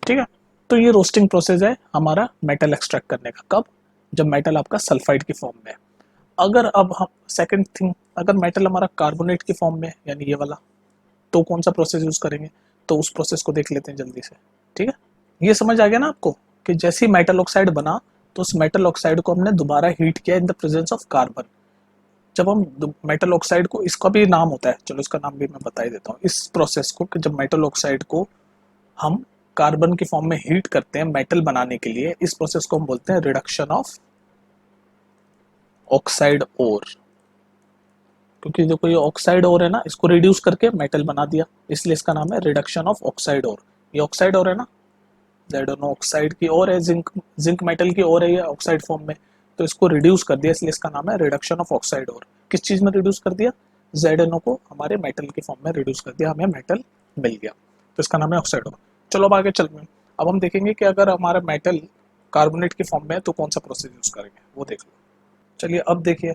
ठीक है। तो ये रोस्टिंग प्रोसेस है हमारा मेटल एक्सट्रैक्ट करने का। कब? जब मेटल आपका सल्फाइड की फॉर्म में है। अगर अब हम सेकंड थिंग, अगर मेटल हमारा कार्बोनेट की फॉर्म में है, यानी ये वाला, तो कौन सा प्रोसेस यूज करेंगे? तो उस प्रोसेस को देख लेते हैं जल्दी से। ठीक है। ये समझ आ गया ना आपको कि जैसे ही मेटल ऑक्साइड बना तो उस मेटल ऑक्साइड को हमने दोबारा हीट किया in the presence of carbon. जब हम मेटल ऑक्साइड को, इसका भी नाम होता है, चलो इसका नाम भी मैं बता ही देता हूँ इस प्रोसेस को, कि जब मेटल ऑक्साइड को हम कार्बन की फॉर्म में हीट करते हैं मेटल बनाने के लिए, इस प्रोसेस को हम बोलते हैं रिडक्शन ऑफ ऑक्साइड ओर। क्योंकि जो कोई ऑक्साइड ओर है ना, इसको रिड्यूस करके मेटल बना दिया, इसलिए इसका नाम है रिडक्शन ऑफ ऑक्साइड ओर। ये ऑक्साइड ओर है ना, जेड ऑक्साइड की ओर है, जिंक जिंक मेटल की ओर है ये ऑक्साइड फॉर्म में। तो इसको रिड्यूस कर दिया, इसलिए इसका नाम है रिडक्शन ऑफ ऑक्साइड ओर। किस चीज में रिड्यूस कर दिया? ZnO को हमारे मेटल की फॉर्म में रिड्यूस कर दिया, हमें मेटल मिल गया। तो इसका नाम है ऑक्साइड ओर। चलो अब आगे चलते हैं। अब हम देखेंगे कि अगर हमारा मेटल कार्बोनेट की फॉर्म में है तो कौन सा प्रोसेस यूज करेंगे, वो देख लो। चलिए अब देखिए,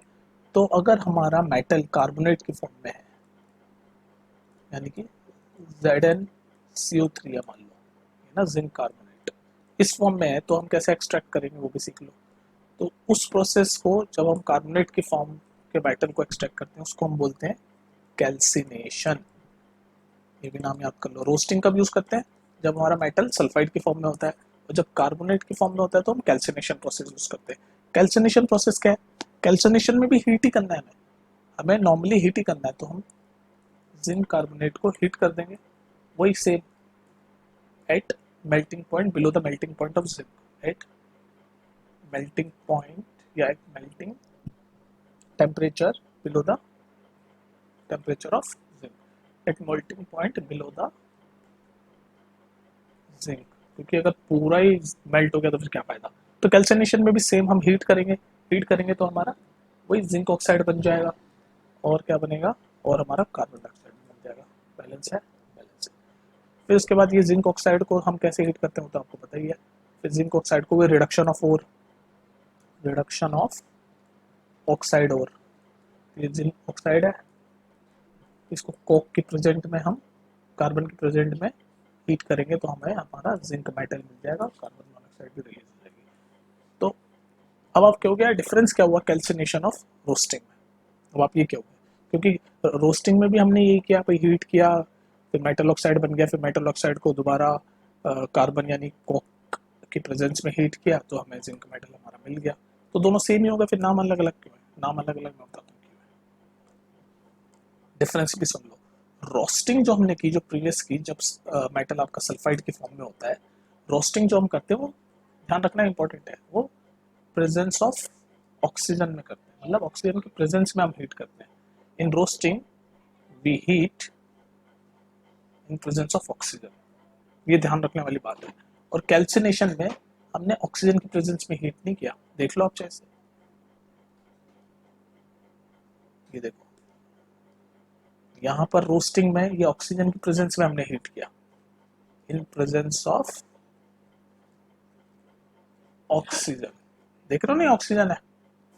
तो अगर हमारा मेटल कार्बोनेट की फॉर्म में है, यानी कि ZnCO3 है मान लो, है ना, जिंक कार्बोनेट इस फॉर्म में है, तो हम कैसे एक्सट्रैक्ट करेंगे वो भी सीख लो। तो उस प्रोसेस को, जब हम कार्बोनेट की फॉर्म के मेटल को एक्सट्रैक्ट करते हैं, उसको हम बोलते हैं कैल्सिनेशन। ये भी नाम याद कर लो। रोस्टिंग कब यूज करते हैं? जब हमारा मेटल सल्फाइड की फॉर्म में होता है, और जब कार्बोनेट की फॉर्म में होता है तो हम कैल्सिनेशन प्रोसेस यूज करते हैं। कैल्सिनेशन प्रोसेस क्या है? कैल्सिनेशन में भी हीट ही करना है हमें, हमें नॉर्मली हीट ही करना है। तो हम जिंक कार्बोनेट को हीट कर देंगे, वही same at melting point below the melting point of zinc, at melting point या at melting temperature below the temperature of zinc, at melting point below the zinc. क्योंकि अगर पूरा ही मेल्ट हो गया तो फिर क्या फायदा। तो कैल्सिनेशन में भी सेम हम हीट करेंगे तो हमारा वही जिंक ऑक्साइड बन जाएगा, और क्या बनेगा, और हमारा कार्बन डाइऑक्साइड बन जाएगा। बैलेंस है, बैलेंस है। फिर उसके बाद ये जिंक ऑक्साइड को हम कैसे हीट करते हैं तो आपको पता ही है। फिर जिंक ऑक्साइड को reduction of ore, reduction of oxide ore. ये जिंक ऑक्साइड है, इसको कोक के प्रेजेंट में हम कार्बन के प्रेजेंट में हीट करेंगे तो हमें हमारा जिंक मेटल मिल जाएगा, कार्बन मोनोऑक्साइड भी रिलीज हो जाएगी। तो अब आप क्या हो गया, डिफरेंस क्या हुआ कैल्सिनेशन ऑफ रोस्टिंग में। अब आप ये क्या हुआ, क्योंकि रोस्टिंग में भी हमने यही किया, भाई हीट किया, फिर मेटल ऑक्साइड बन गया, फिर मेटल ऑक्साइड को दोबारा कार्बन यानी कोक की प्रेजेंस में हीट किया तो हमें जिंक मेटल हमारा मिल गया। तो दोनों सेम ही होगा, फिर नाम अलग अलग क्यों है? नाम अलग अलग मैं बताता हूँ क्यों है। डिफरेंस भी सुन लो। रोस्टिंग जो हमने की, जो प्रीवियस की, जब मेटल आपका सल्फाइड की फॉर्म में होता है, रोस्टिंग जो हम करते हैं वो ध्यान रखना इंपॉर्टेंट है, वो प्रेजेंस ऑफ ऑक्सीजन में करते हैं, मतलब ऑक्सीजन के प्रेजेंस में हम हीट करते हैं। In roasting we heat in presence of oxygen, ये ध्यान रखने वाली बात है। और कैल्सिनेशन में हमने ऑक्सीजन की प्रेजेंस में हीट नहीं किया, देख लो आप जैसे, ये देखो यहाँ पर रोस्टिंग में ये ऑक्सीजन की प्रेजेंस में हमने हीट किया, इन प्रेजेंस ऑफ ऑक्सीजन। देख रहे हो नहीं, ऑक्सीजन है,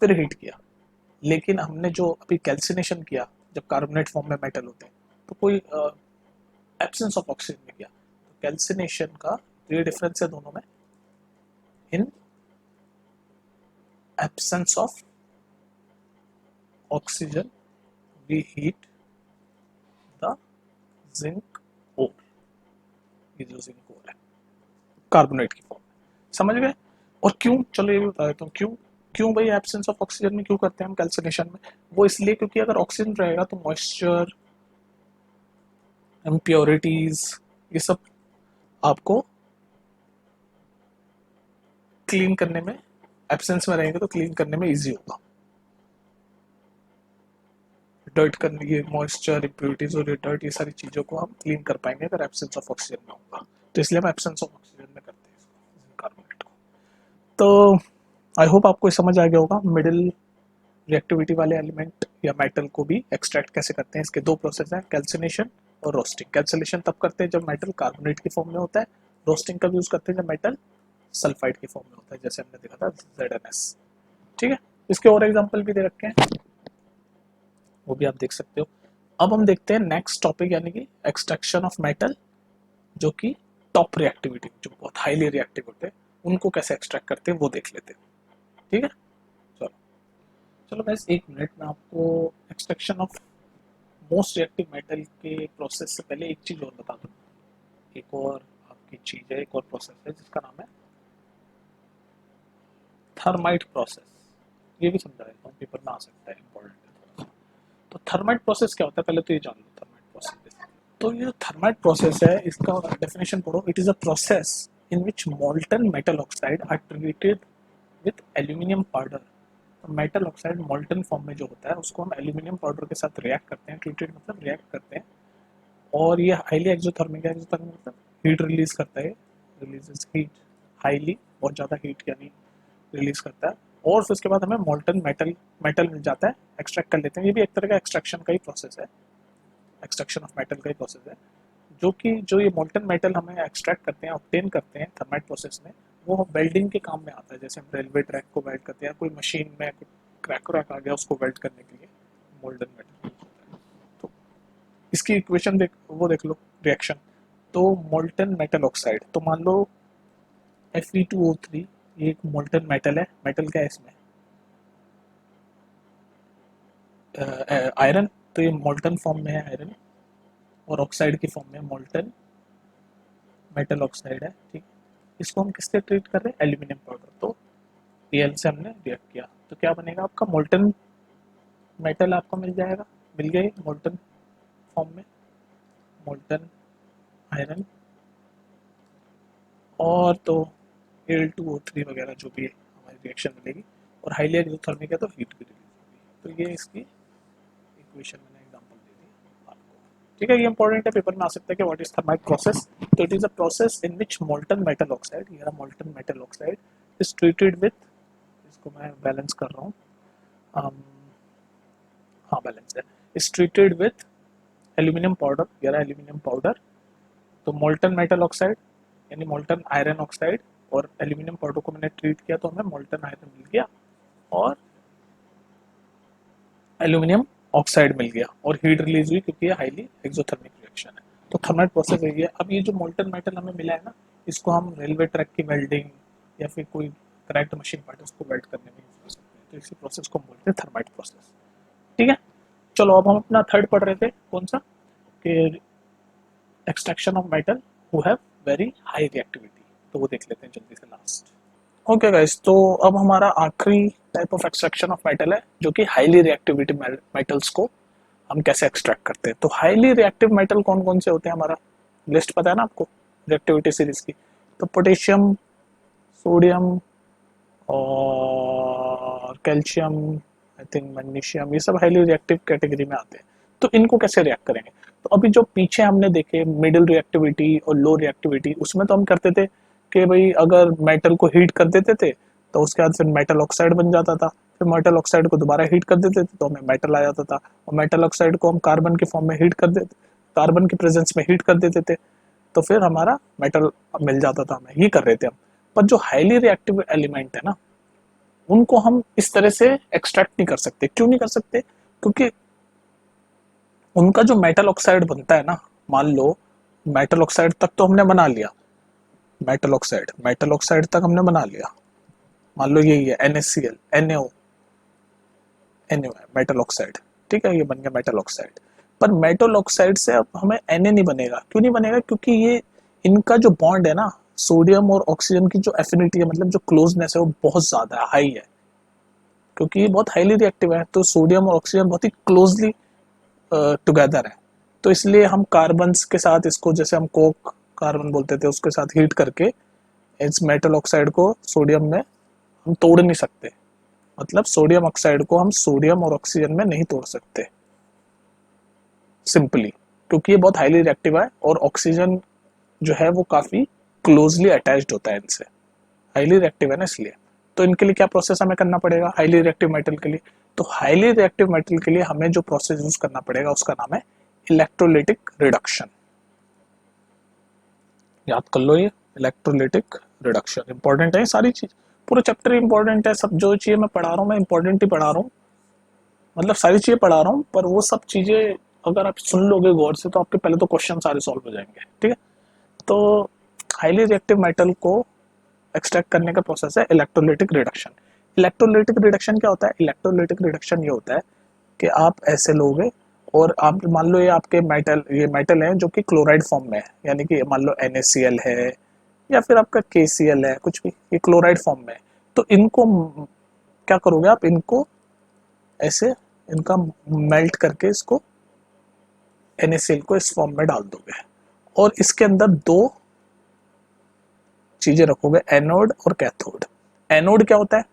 फिर हीट किया। लेकिन हमने जो अभी कैल्सिनेशन किया, जब कार्बोनेट फॉर्म में मेटल होते हैं, तो कोई एब्सेंस ऑफ ऑक्सीजन में किया। तो कैल्सिनेशन का ये डिफरेंस है दोनों में, in absence of oxygen we heat the zinc ore, ये जो जिंक ओर है कार्बोनेट की फॉर्म, समझ गए। और क्यों, चलो ये भी बता देता हूँ क्यों। क्यों भाई एब्सेंस ऑफ ऑक्सीजन में क्यों करते हैं हम कैल्सिनेशन में? वो इसलिए क्योंकि अगर ऑक्सीजन रहेगा तो मॉइस्चर, इम्प्योरिटीज, ये सब आपको क्लीन करने में, एब्सेंस में रहेंगे तो क्लीन करने में इजी होगा। डर्ट करने, ये मॉइस्चर, इम्प्योरिटीज और ये डर्ट, ये सारी चीज़ों को हम क्लीन कर पाएंगे अगर एब्सेंस ऑफ ऑक्सीजन में होगा। तो इसलिए हम एब्सेंस ऑफ ऑक्सीजन में करते हैं कार्बोनेट को। तो आई होप आपको ये समझ आ गया होगा मिडिल रिएक्टिविटी वाले एलिमेंट या मेटल को भी एक्सट्रैक्ट कैसे करते हैं। इसके दो प्रोसेस हैं, कैल्सिनेशन और रोस्टिंग। कैल्सिनेशन तब करते हैं जब मेटल कार्बोनेट की फॉर्म में होता है, रोस्टिंग का यूज करते हैं जब मेटल सल्फाइड की फॉर्म में होता है, जैसे हमने देखा था ZnS। ठीक है, इसके और एग्जांपल भी दे रखे हैं, वो भी आप देख सकते हो। अब हम देखते हैं नेक्स्ट टॉपिक, यानी कि एक्सट्रैक्शन ऑफ मेटल, जो कि टॉप रिएक्टिविटी, जो बहुत हाईली रिएक्टिव होते हैं, उनको कैसे एक्सट्रैक्ट करते हैं वो देख लेते हैं। ठीक है, चलो चलो बस एक मिनट में आपको extraction of most reactive metal के प्रोसेस से पहले एक चीज़ और बता दूँ। एक और आपकी चीज़ है, एक और प्रोसेस है जिसका नाम है थर्माइट प्रोसेस। ये भी समझा देता हूँ, पेपर में आ सकता है, इंपॉर्टेंट है थोड़ा सा। तो थर्माइट प्रोसेस क्या होता है, पहले तो ये जान लो थर्माइट प्रोसेस। तो ये थर्माइट प्रोसेस है, इसका डेफिनेशन पढ़ो। It is a process in which molten metal oxide are treated with aluminium powder. Metal oxide molten form में जो होता है उसको हम एल्यूमिनियम पाउडर के साथ रिएक्ट करते हैं। ट्रीटेड मतलब रिएक्ट करते हैं, और ये हाईली एक्सोथर्मिक है। एक्सोथर्मिक मतलब हीट रिलीज करता है, रिलीजेस हीट हाईली, बहुत ज़्यादा हीट यानी रिलीज करता है। और फिर उसके बाद हमें मोल्टन मेटल मेटल मिल जाता है, एक्सट्रैक्ट कर लेते हैं। ये भी एक तरह का एक्सट्रैक्शन का ही प्रोसेस है, एक्सट्रैक्शन ऑफ मेटल का ही प्रोसेस है। जो कि जो ये मोल्टन मेटल हमें एक्सट्रैक्ट करते हैं, ऑब्टेन करते हैं थर्माइट प्रोसेस में, वो वेल्डिंग के काम में आता है। जैसे हम रेलवे ट्रैक को वेल्ड करते हैं, कोई मशीन में क्रैक वैक आ गया उसको वेल्ड करने के लिए मोल्टन मेटल। तो इसकी इक्वेशन देख, वो देख लो रिएक्शन। तो मोल्टन मेटल ऑक्साइड, तो मान लो Fe2O3, ये एक मोल्टन मेटल है। मेटल क्या है इसमें, आयरन। तो ये मोल्टन फॉर्म में है आयरन, और ऑक्साइड की फॉर्म में मोल्टन मेटल ऑक्साइड है। ठीक, इसको हम किससे ट्रीट कर रहे हैं, एल्यूमिनियम पाउडर। तो Al से हमने रिएक्ट किया तो क्या बनेगा, आपका मोल्टन मेटल आपको मिल जाएगा, मिल गई मोल्टन फॉर्म में, मोल्टन आयरन, और तो Al2O3 वगैरह जो भी है हमारी रिएक्शन मिलेगी। और हाईली एक्सोथर्मिक है तो हीट भी रिलीज होगी। तो ये इसकी इक्वेशन मैंने एग्जांपल दे दी आपको। ठीक है, ये इंपॉर्टेंट है, पेपर में आ सकता है कि व्हाट इज थर्माइट प्रोसेस। तो it is a process in which molten metal oxide, ये molten metal oxide is treated with, इसको मैं बैलेंस कर रहा हूँ, हाँ बैलेंस है, is treated with aluminium powder, ये रहा एल्यूमिनियम पाउडर। तो मोल्टन मेटल ऑक्साइड यानी मोल्टन आयरन ऑक्साइड और एल्यूमिनियम पाउडर को मैंने ट्रीट किया तो हमें मोल्टन आयरन मिल गया और एल्यूमिनियम ऑक्साइड मिल गया, और हीट रिलीज हुई क्योंकि ये हाईली एक्सोथर्मिक रिएक्शन है। तो थर्माइट प्रोसेस है ये। अब ये जो मोल्टन मेटल हमें मिला है ना, इसको हम रेलवे ट्रैक की वेल्डिंग या फिर कोई क्रैक्ड मशीन पार्ट उसको वेल्ड करने में यूज कर सकते हैं। तो इसी प्रोसेस को हम बोलते हैं थर्माइट प्रोसेस। ठीक है, चलो अब हम अपना थर्ड पढ़ रहे थे, कौन सा, कि extraction of metal who have very high reactivity. तो वो देख लेते हैं जल्दी से लास्ट। ओके गाइस, तो अब हमारा आखिरी type of extraction of metal है, जो कि हाईली रिएक्टिविटी मेटल्स को हम कैसे एक्सट्रैक्ट करते हैं। तो हाईली रिएक्टिव मेटल कौन कौन से होते हैं, हमारा लिस्ट पता है ना आपको रिएक्टिविटी सीरीज की। तो पोटेशियम, सोडियम और कैल्शियम, आई थिंक मैग्नीशियम, ये सब हाईली रिएक्टिव कैटेगरी में आते हैं। तो इनको कैसे रिएक्ट करेंगे, तो अभी जो पीछे हमने देखे मिडिल रिएक्टिविटी और लो रिएक्टिविटी, उसमें तो हम करते थे कि भाई अगर मेटल को हीट कर देते थे तो उसके बाद फिर मेटल ऑक्साइड बन जाता था, फिर मेटल ऑक्साइड को दोबारा हीट कर देते थे तो हमें मेटल आ जाता था, और मेटल ऑक्साइड को हम कार्बन के फॉर्म में हीट कर देते, कार्बन के प्रेजेंस में हीट कर देते थे, तो फिर हमारा मेटल मिल जाता था हमें, ये कर रहे थे हम। पर जो हाईली रिएक्टिव एलिमेंट है ना, उनको हम इस तरह से एक्सट्रैक्ट नहीं कर सकते। क्यों नहीं कर सकते? क्योंकि उनका जो मेटल ऑक्साइड बनता है ना, मान लो मेटल ऑक्साइड तक तो हमने बना लिया, मेटल ऑक्साइड तक हमने बना लिया, मान लो यही है NaCl, NaO, NaO है मेटल ऑक्साइड, ठीक है, ये बन गया मेटल ऑक्साइड। पर मेटल ऑक्साइड से अब हमें Na नहीं बनेगा। क्यों नहीं बनेगा? क्योंकि ये इनका जो बॉन्ड है ना, सोडियम और ऑक्सीजन की जो एफिनिटी है, मतलब जो क्लोजनेस है, वो बहुत ज्यादा है, हाई है। क्योंकि ये बहुत हाईली रिएक्टिव है, तो सोडियम और ऑक्सीजन बहुत ही क्लोजली टुगेदर है। तो इसलिए हम कार्बन के साथ इसको, जैसे हम कोक कार्बन बोलते थे, उसके साथ हीट करके इस मेटल ऑक्साइड को सोडियम में हम तोड़ नहीं सकते। मतलब सोडियम ऑक्साइड को हम सोडियम और ऑक्सीजन में नहीं तोड़ सकते सिंपली, क्योंकि ये बहुत हाईली रिएक्टिव है और ऑक्सीजन जो है वो काफी क्लोजली अटैच्ड होता है इनसे, हाईली रिएक्टिव है ना इसलिए। तो इनके लिए क्या प्रोसेस हमें करना पड़ेगा हाईली रिएक्टिव मेटल के लिए? तो हाईली रिएक्टिव मेटल के लिए हमें जो प्रोसेस यूज करना पड़ेगा उसका नाम है इलेक्ट्रोलिटिक रिडक्शन। याद कर लो, ये इलेक्ट्रोलिटिक रिडक्शन इंपॉर्टेंट है। सारी चीज, पूरा चैप्टर इंपॉर्टेंट है। सब जो चीजें मैं पढ़ा रहा हूँ मैं इंपॉर्टेंट ही पढ़ा रहा हूँ, मतलब सारी चीजें पढ़ा रहा हूँ, पर वो सब चीजें अगर आप सुन लोगे गौर से तो आपके पहले तो क्वेश्चन सारे सॉल्व हो जाएंगे, ठीक है। तो हाईली रिएक्टिव मेटल को एक्सट्रैक्ट करने का प्रोसेस है इलेक्ट्रोलिटिक रिडक्शन। इलेक्ट्रोलिटिक रिडक्शन क्या होता है? इलेक्ट्रोलिटिक रिडक्शन ये होता है कि आप ऐसे लोगे और आप मान लो ये मेटल है जो कि क्लोराइड फॉर्म में है, यानी कि मान लो NaCl है या फिर आपका KCl है, कुछ भी, ये क्लोराइड फॉर्म में है। तो इनको क्या करोगे आप? इनको ऐसे इनका मेल्ट करके इसको NaCl को इस फॉर्म में डाल दोगे और इसके अंदर दो चीजें रखोगे, एनोड और कैथोड। एनोड क्या होता है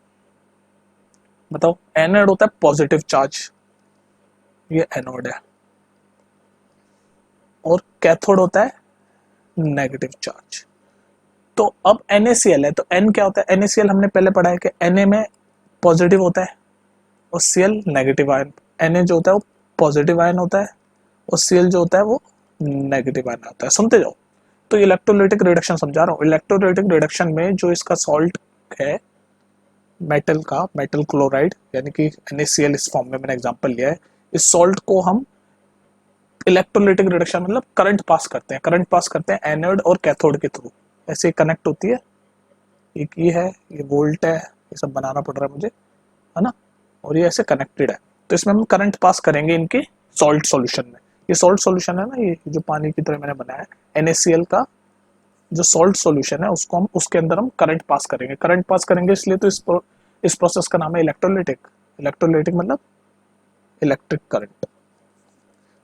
बताओ? एनोड होता है पॉजिटिव चार्ज, ये एनोड है, और कैथोड होता है नेगेटिव चार्ज। तो अब NaCl है, तो N क्या होता है? NaCl हमने पहले पढ़ा है कि Na में पॉजिटिव होता है और Cl नेगेटिव आयन। Na जो होता है वो पॉजिटिव आयन होता है और Cl जो होता है वो नेगेटिव आयन होता है। सुनते जाओ। तो इलेक्ट्रोलिटिक रिडक्शन समझा रहा हूँ। इलेक्ट्रोलिटिक रिडक्शन में जो इसका सॉल्ट है मेटल का, मेटल क्लोराइड, यानी कि NaCl इस फॉर्म में मैंने एग्जांपल लिया है, इस सॉल्ट को हम इलेक्ट्रोलिटिक रिडक्शन मतलब करंट पास करते हैं, करंट पास करते हैं एनोड और कैथोड के थ्रू, ऐसे कनेक्ट होती है। एक ये है, ये वोल्ट है, ये सब बनाना पड़ रहा है मुझे, है ना, और ये ऐसे कनेक्टेड है। तो इसमें हम करंट पास करेंगे इनके सॉल्ट सॉल्यूशन में। ये सॉल्ट सॉल्यूशन है ना, ये जो पानी की तरह मैंने बनाया है NaCl का जो सॉल्ट सॉल्यूशन है, उसको हम उसके अंदर हम करंट पास करेंगे। करंट पास करेंगे इसलिए तो इस प्रोसेस का नाम है इलेक्ट्रोलिटिक। इलेक्ट्रोलिटिक मतलब इलेक्ट्रिक करंट।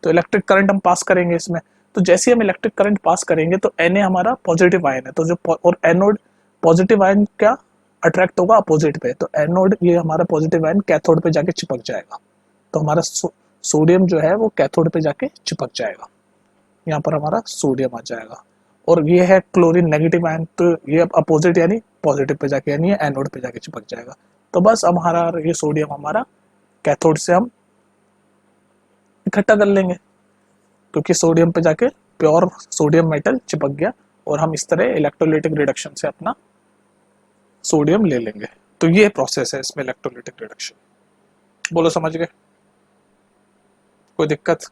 तो इलेक्ट्रिक करंट हम पास करेंगे इसमें। तो जैसे ही हम इलेक्ट्रिक करंट पास करेंगे तो Na हमारा पॉजिटिव आयन है, तो जो और एनोड पॉजिटिव आयन क्या अट्रैक्ट होगा अपोजिट पे, तो एनोड ये हमारा पॉजिटिव आयन कैथोड पे जाके चिपक जाएगा। तो हमारा सोडियम जो है वो कैथोड पे जाके चिपक जाएगा, यहाँ पर हमारा सोडियम आ जाएगा। और ये है क्लोरीन नेगेटिव आयन, तो ये अपोजिट यानी पॉजिटिव पे जाके, यानी एनोड पे जाके चिपक जाएगा। तो बस अब हमारा ये सोडियम हमारा कैथोड से हम इकट्ठा कर लेंगे, क्योंकि सोडियम पे जाके प्योर सोडियम मेटल चिपक गया, और हम इस तरह इलेक्ट्रोलिटिक रिडक्शन से अपना सोडियम ले लेंगे। तो ये प्रोसेस है इसमें इलेक्ट्रोलिटिक रिडक्शन। बोलो समझ गए? कोई दिक्कत?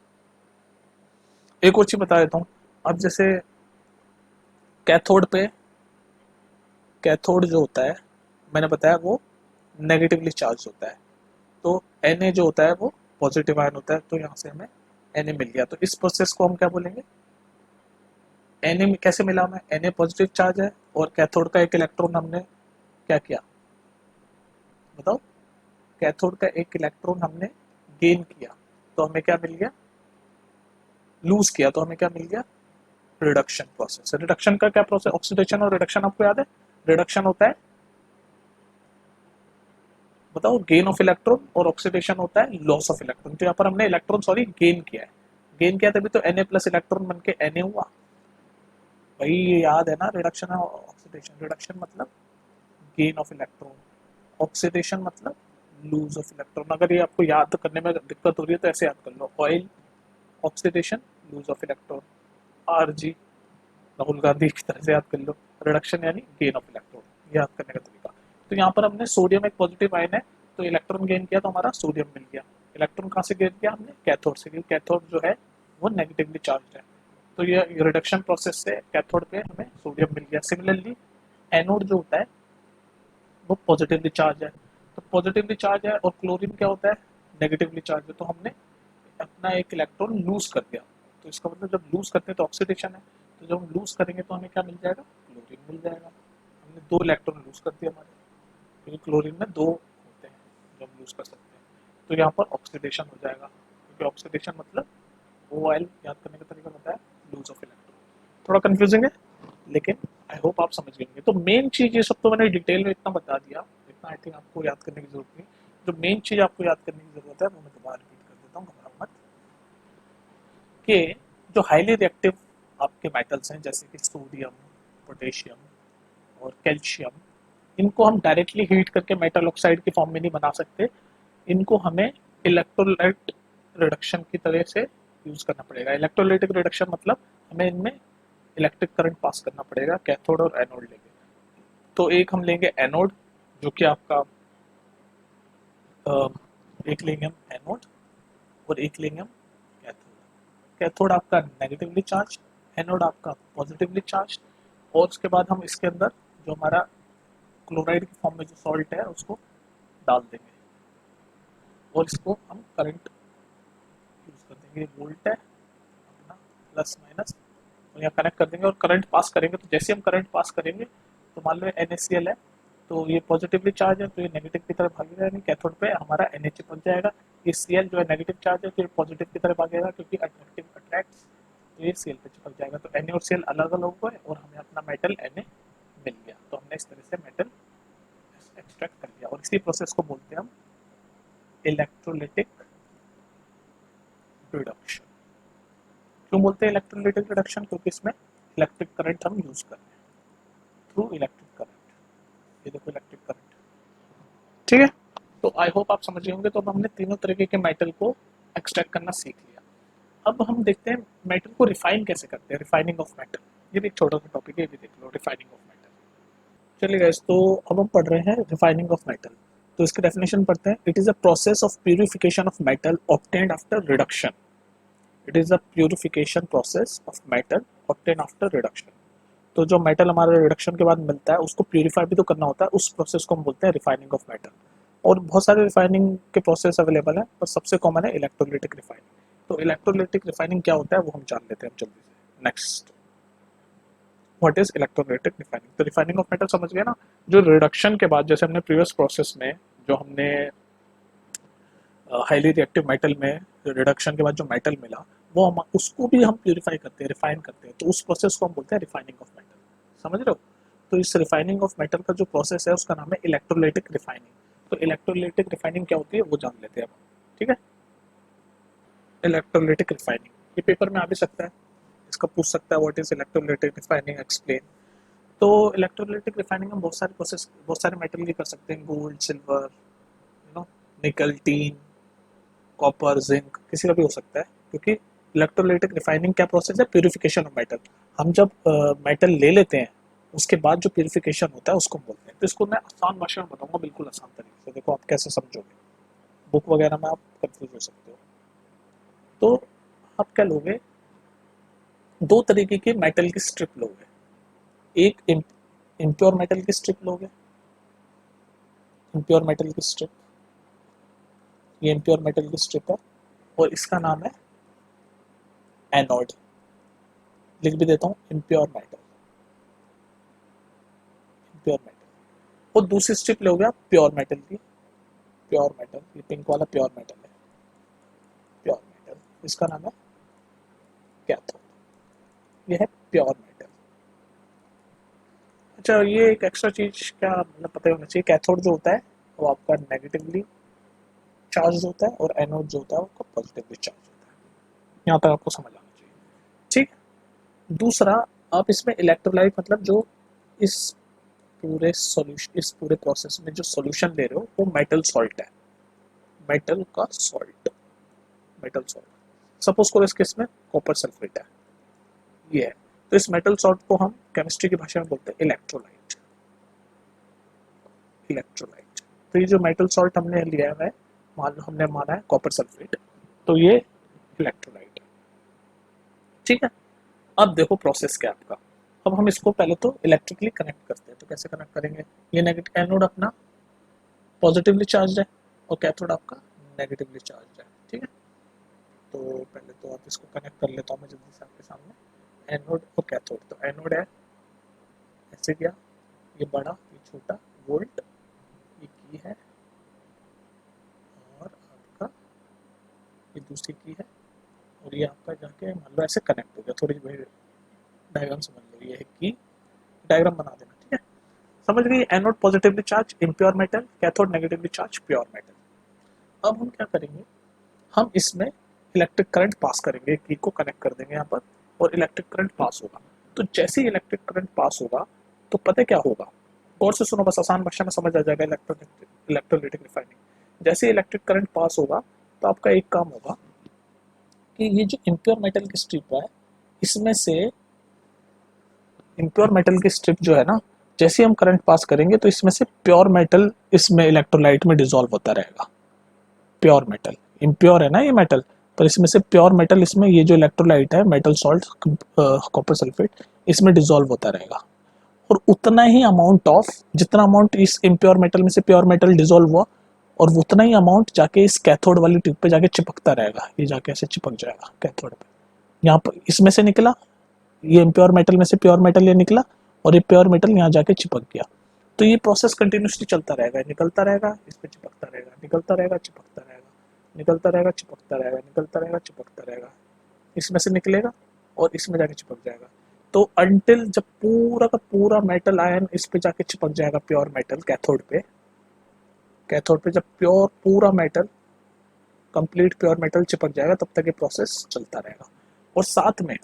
एक और चीज बता देता हूँ। अब जैसे कैथोड पे, कैथोड जो होता है मैंने बताया वो नेगेटिवली चार्ज होता है, तो Na जो होता है वो पॉजिटिव आयन होता है, तो यहाँ से हमें Na मिल गया। तो इस प्रोसेस को हम क्या बोलेंगे? Na कैसे मिला हमें? Na पॉजिटिव चार्ज है और कैथोड का एक इलेक्ट्रॉन हमने क्या किया बताओ? कैथोड का एक इलेक्ट्रॉन हमने गेन किया, तो हमें क्या मिल गया? लूज किया, तो हमें क्या मिल गया? Reduction process. रिडक्शन का क्या प्रोसेस? ऑक्सीडेशन और रिडक्शन आपको याद है? रिडक्शन होता है बताओ गेन ऑफ इलेक्ट्रॉन, और ऑक्सीडेशन होता है लॉस ऑफ इलेक्ट्रॉन। तो यहाँ पर हमने इलेक्ट्रॉन सॉरी गेन किया है, गेन किया तभी तो Na प्लस इलेक्ट्रॉन बन के Na हुआ। भाई ये याद है ना, रिडक्शन और ऑक्सीडेशन। रिडक्शन मतलब गेन ऑफ इलेक्ट्रॉन, ऑक्सीडेशन मतलब लूज ऑफ इलेक्ट्रॉन। अगर ये आपको याद करने में दिक्कत हो रही है तो ऐसे याद कर लो, oil oxidation lose of electron, RG Rahul Gandhi की तरह से याद कर लो, रिडक्शन यानी गेन ऑफ इलेक्ट्रॉन, याद करने का तरीका। तो यहाँ पर हमने सोडियम एक पॉजिटिव आयन है, तो इलेक्ट्रॉन गेन किया तो हमारा सोडियम मिल गया। इलेक्ट्रॉन कहाँ से गेन किया हमने? कैथोड से, क्योंकि कैथोड जो है वो नेगेटिवली चार्ज है। तो ये रिडक्शन प्रोसेस से कैथोड पे हमें सोडियम मिल गया। सिमिलरली एनोड जो होता है वो पॉजिटिवली चार्ज है, तो पॉजिटिवली चार्ज है, और क्लोरीन क्या होता है? नेगेटिवली चार्ज है। तो हमने अपना एक इलेक्ट्रॉन लूज कर दिया, तो इसका मतलब जब लूज करते हैं तो ऑक्सीडेशन है, तो जब हम लूज करेंगे तो हमें क्या मिल जाएगा? क्लोरीन मिल जाएगा। हमने दो इलेक्ट्रॉन लूज कर दिया हमारे, क्योंकि क्लोरीन में दो होते हैं जो हम यूज कर सकते हैं। तो यहाँ पर ऑक्सीडेशन हो जाएगा, क्योंकि ऑक्सीडेशन मतलब ओ एल याद करने का तरीका बताया, लूज ऑफ इलेक्ट्रॉन। थोड़ा कंफ्यूजिंग है, लेकिन आई होप आप समझ गए। तो मेन चीज ये सब तो मैंने डिटेल में इतना बता दिया, इतना आई थिंक आपको याद करने की जरूरत नहीं। जो मेन चीज आपको याद करने की जरूरत है वो मैं दोबारा रिपीट कर देता हूँ, घबराओ मत। कि जो हाईली रिएक्टिव आपके मेटल्स हैं, जैसे कि सोडियम, पोटेशियम और कैल्शियम, इनको हम डायरेक्टली हीट करके मेटल ऑक्साइड की फॉर्म में नहीं बना सकते। इनको हमें इलेक्ट्रोलाइट रिडक्शन की तरह से यूज करना पड़ेगा। इलेक्ट्रोलाइटिक रिडक्शन मतलब हमें इनमें इलेक्ट्रिक करंट पास करना पड़ेगा, कैथोड और एनोड लेंगे। तो एक हम लेंगे एनोड, जो कि आपका एक लेंगे हम एनोड और एक लेंगे हम कैथोड। कैथोड आपका नेगेटिवली चार्ज, एनोड आपका पॉजिटिवली चार्ज, और उसके बाद हम इसके अंदर जो हमारा क्लोराइड की फॉर्म में जो सॉल्ट है उसको डाल देंगे, और इसको हम करंट यूज कर देंगे। वोल्ट है अपना, प्लस माइनस, और यहाँ कनेक्ट कर देंगे और करंट पास करेंगे। तो जैसे हम करंट पास करेंगे तो मान लो NaCl है, तो ये पॉजिटिवली चार्ज है, तो ये नेगेटिव की तरफ भागेगा, यानी कैथोड पे हमारा Na पहुंच जाएगा। ये Cl जो है नेगेटिव चार्ज है, तो ये पॉजिटिव की तरफ भागेगा, क्योंकि अट्रैक्टिव अट्रैक्ट्स, तो ये Cl पे चिपक जाएगा। तो Na और Cl अलग अलग हुए और हमें अपना मेटल Na मिल गया। तो हमने इस तरह से मेटल एक्सट्रैक्ट कर लिया, और इसी प्रोसेस को बोलते हैं हम इलेक्ट्रोलिटिक रिडक्शन। क्यों बोलते हैं इलेक्ट्रोलाइटिक रिडक्शन? क्योंकि इसमें इलेक्ट्रिक करंट हम यूज कर रहे हैं, थ्रू इलेक्ट्रिक करंट। ये देखो इलेक्ट्रिक करंट, ठीक है। तो आई होप आप समझ गए होंगे। तो अब हमने तीनों तरीके के मेटल को एक्सट्रैक्ट करना सीख लिया। अब हम देखते हैं मेटल को रिफाइन कैसे करते हैं, रिफाइनिंग ऑफ मेटल। ये भी एक छोटा सा टॉपिक है, ये भी देख लो, रिफाइनिंग ऑफ मेटल। चलिए गाइस, तो अब हम पढ़ रहे हैं रिफाइनिंग ऑफ मेटल। तो इसकी डेफिनेशन पढ़ते हैं। It is a process of purification of metal obtained after reduction. It is a purification process of metal obtained after reduction. तो जो मेटल हमारे रिडक्शन के बाद मिलता है उसको प्यूरिफाई भी तो करना होता है, उस प्रोसेस को हम बोलते हैं रिफाइनिंग ऑफ मेटल। और बहुत सारे रिफाइनिंग के प्रोसेस अवेलेबल हैं, पर सबसे कॉमन है इलेक्ट्रोलिटिक रिफाइनिंग। तो इलेक्ट्रोलिटिक रिफाइनिंग क्या होता है वो हम जान लेते हैं जल्दी से। Next, what is electrolytic refining? तो रिफाइनिंग ऑफ मेटल समझ गए ना। जो रिडक्शन के बाद, जैसे हमने प्रीवियस प्रोसेस में जो हमने हाईली रिएक्टिव मेटल में रिडक्शन के बाद जो मेटल मिला, वो हम उसको भी हम प्यूरिफाई करते हैं, रिफाइन करते हैं। तो उस प्रोसेस को हम बोलते हैं रिफाइनिंग ऑफ मेटल। समझ रहे हो? तो इस रिफाइनिंग ऑफ मेटल का जो प्रोसेस है उसका नाम है इलेक्ट्रोलाइटिक रिफाइनिंग। तो इलेक्ट्रोलाइटिक रिफाइनिंग क्या होती है वो जान लेते हैं अब, ठीक है। इलेक्ट्रोलाइटिक रिफाइनिंग ये पेपर में आ भी सकता है, इसका पूछ सकता है what is electrolytic refining, explain. तो इलेक्ट्रोलाइटिक रिफाइनिंग में बहुत सारे प्रोसेस, बहुत सारे मेटल भी कर सकते हैं, गोल्ड, सिल्वर, यू नो, निकल, टीन, कॉपर, जिंक, किसी का भी हो सकता है। क्योंकि इलेक्ट्रोलाइटिक रिफाइनिंग क्या प्रोसेस है? Purification of metal. हम जब मेटल ले लेते हैं उसके बाद जो प्यूरिफिकेशन होता है उसको हम बोलते हैं। तो इसको मैं आसान भाषा में बताऊंगा, बिल्कुल आसान तरीके से, देखो आप कैसे समझोगे। बुक वगैरह में आप कंफ्यूज हो सकते हो। तो आप क्या लोगे? दो तरीके के मेटल की स्ट्रिप लोगे। एक इम्प्योर मेटल की स्ट्रिप लोगे, इम्प्योर मेटल की स्ट्रिप, ये इम्प्योर मेटल की स्ट्रिप है, और इसका नाम है एनोड। लिख भी देता हूँ, इम्प्योर मेटल, प्योर मेटल। और दूसरी स्ट्रिप लोगे आप प्योर मेटल की, प्योर मेटल, ये पिंक वाला प्योर मेटल है, प्योर मेटल, इसका नाम है कैथोड। ये है प्योर मेटल। अच्छा, ये एक एक्स्ट्रा चीज क्या मतलब पता होना चाहिए, कैथोड जो होता है वो आपका नेगेटिवली चार्ज होता है, और एनोड जो होता है वो पॉजिटिवली चार्ज होता है। यहाँ तक आपको समझ आना चाहिए, ठीक। दूसरा, आप इसमें इलेक्ट्रोलाइट मतलब जो इस पूरे सॉल्यूशन, इस पूरे प्रोसेस में जो सॉल्यूशन ले रहे हो वो मेटल सॉल्ट है, मेटल का सॉल्ट, मेटल सॉल्ट। सपोज करो इस केस में कॉपर सल्फेट है, ये है। तो इस मेटल सॉल्ट को हम केमिस्ट्री की भाषा में बोलते हैं इलेक्ट्रोलाइट, इलेक्ट्रोलाइट। तो ये जो मेटल सॉल्ट हमने लिया है, मान लो हमने माना है कॉपर सल्फेट, तो ये इलेक्ट्रोलाइट है। ठीक है, अब देखो प्रोसेस क्या है आपका। अब हम इसको पहले तो इलेक्ट्रिकली कनेक्ट करते हैं। तो कैसे कनेक्ट करेंगे, ये नेगेटिव एनोड अपना पॉजिटिवली चार्ज है और कैथोड आपका नेगेटिवली चार्ज है। ठीक है, तो पहले तो आप इसको कनेक्ट कर लेता हूँ मैं जल्दी से आपके सामने, एनोड और कैथोड। तो एनोड है ऐसे गया, ये बड़ा ये छोटा वोल्ट, ये की है, और आपका ये दूसरी की है, और ये आपका जाके मान लो ऐसे कनेक्ट हो गया। थोड़ी डायग्राम समझ लो, ये है की, डायग्राम बना देना। ठीक है, समझ गए, anode positively charge impure metal, cathode negatively charge pure metal. अब हम क्या करेंगे, हम इसमें इलेक्ट्रिक करंट पास करेंगे, की को कनेक्ट कर देंगे यहाँ पर, और इलेक्ट्रिक करंट पास होगा। तो जैसे ही इलेक्ट्रिक करंट पास होगा तो पता क्या होगा, गौर से सुनो, बस आसान भाषा में समझ आ जाएगा। इलेक्ट्रोलाइटिक रिफाइनिंग, जैसे इलेक्ट्रिक करंट पास होगा तो आपका एक काम होगा कि ये जो इम्प्योर मेटल की स्ट्रिप है, इसमें से इम्प्योर मेटल की स्ट्रिप जो है ना, जैसे हम करंट पास करेंगे तो इसमें से प्योर मेटल इसमें इलेक्ट्रोलाइट में डिसॉल्व होता रहेगा। प्योर मेटल, इम्प्योर है ना ये मेटल, पर इसमें से प्योर मेटल, इसमें ये जो इलेक्ट्रोलाइट है मेटल सॉल्ट कॉपर सल्फेट, इसमें डिसॉल्व होता रहेगा। और उतना ही अमाउंट ऑफ, जितना अमाउंट इस इम्प्योर मेटल में से प्योर मेटल डिसॉल्व हुआ, और उतना ही अमाउंट जाके इस कैथोड वाली ट्यूब पे जाके चिपकता रहेगा। ये जाके ऐसे चिपक जाएगा कैथोड पे, यहाँ पर इसमें से निकला, ये इम्प्योर मेटल में से प्योर मेटल ये निकला, और ये प्योर मेटल यहाँ जाके चिपक गया। तो ये प्रोसेस कंटिन्यूसली चलता रहेगा, निकलता रहेगा, इस पे चिपकता रहेगा, निकलता रहेगा, चिपकता रहेगा, निकलता रहेगा, चिपकता रहेगा, निकलता रहेगा, चिपकता रहेगा, इसमें से निकलेगा और इसमें जाके चिपक जाएगा। तो अंटिल जब पूरा का पूरा मेटल आयन इस पे जाके चिपक जाएगा, प्योर मेटल कैथोड पे, कैथोड पे जब प्योर पूरा मेटल, कंप्लीट प्योर मेटल चिपक जाएगा, तब तक ये प्रोसेस चलता रहेगा। और साथ में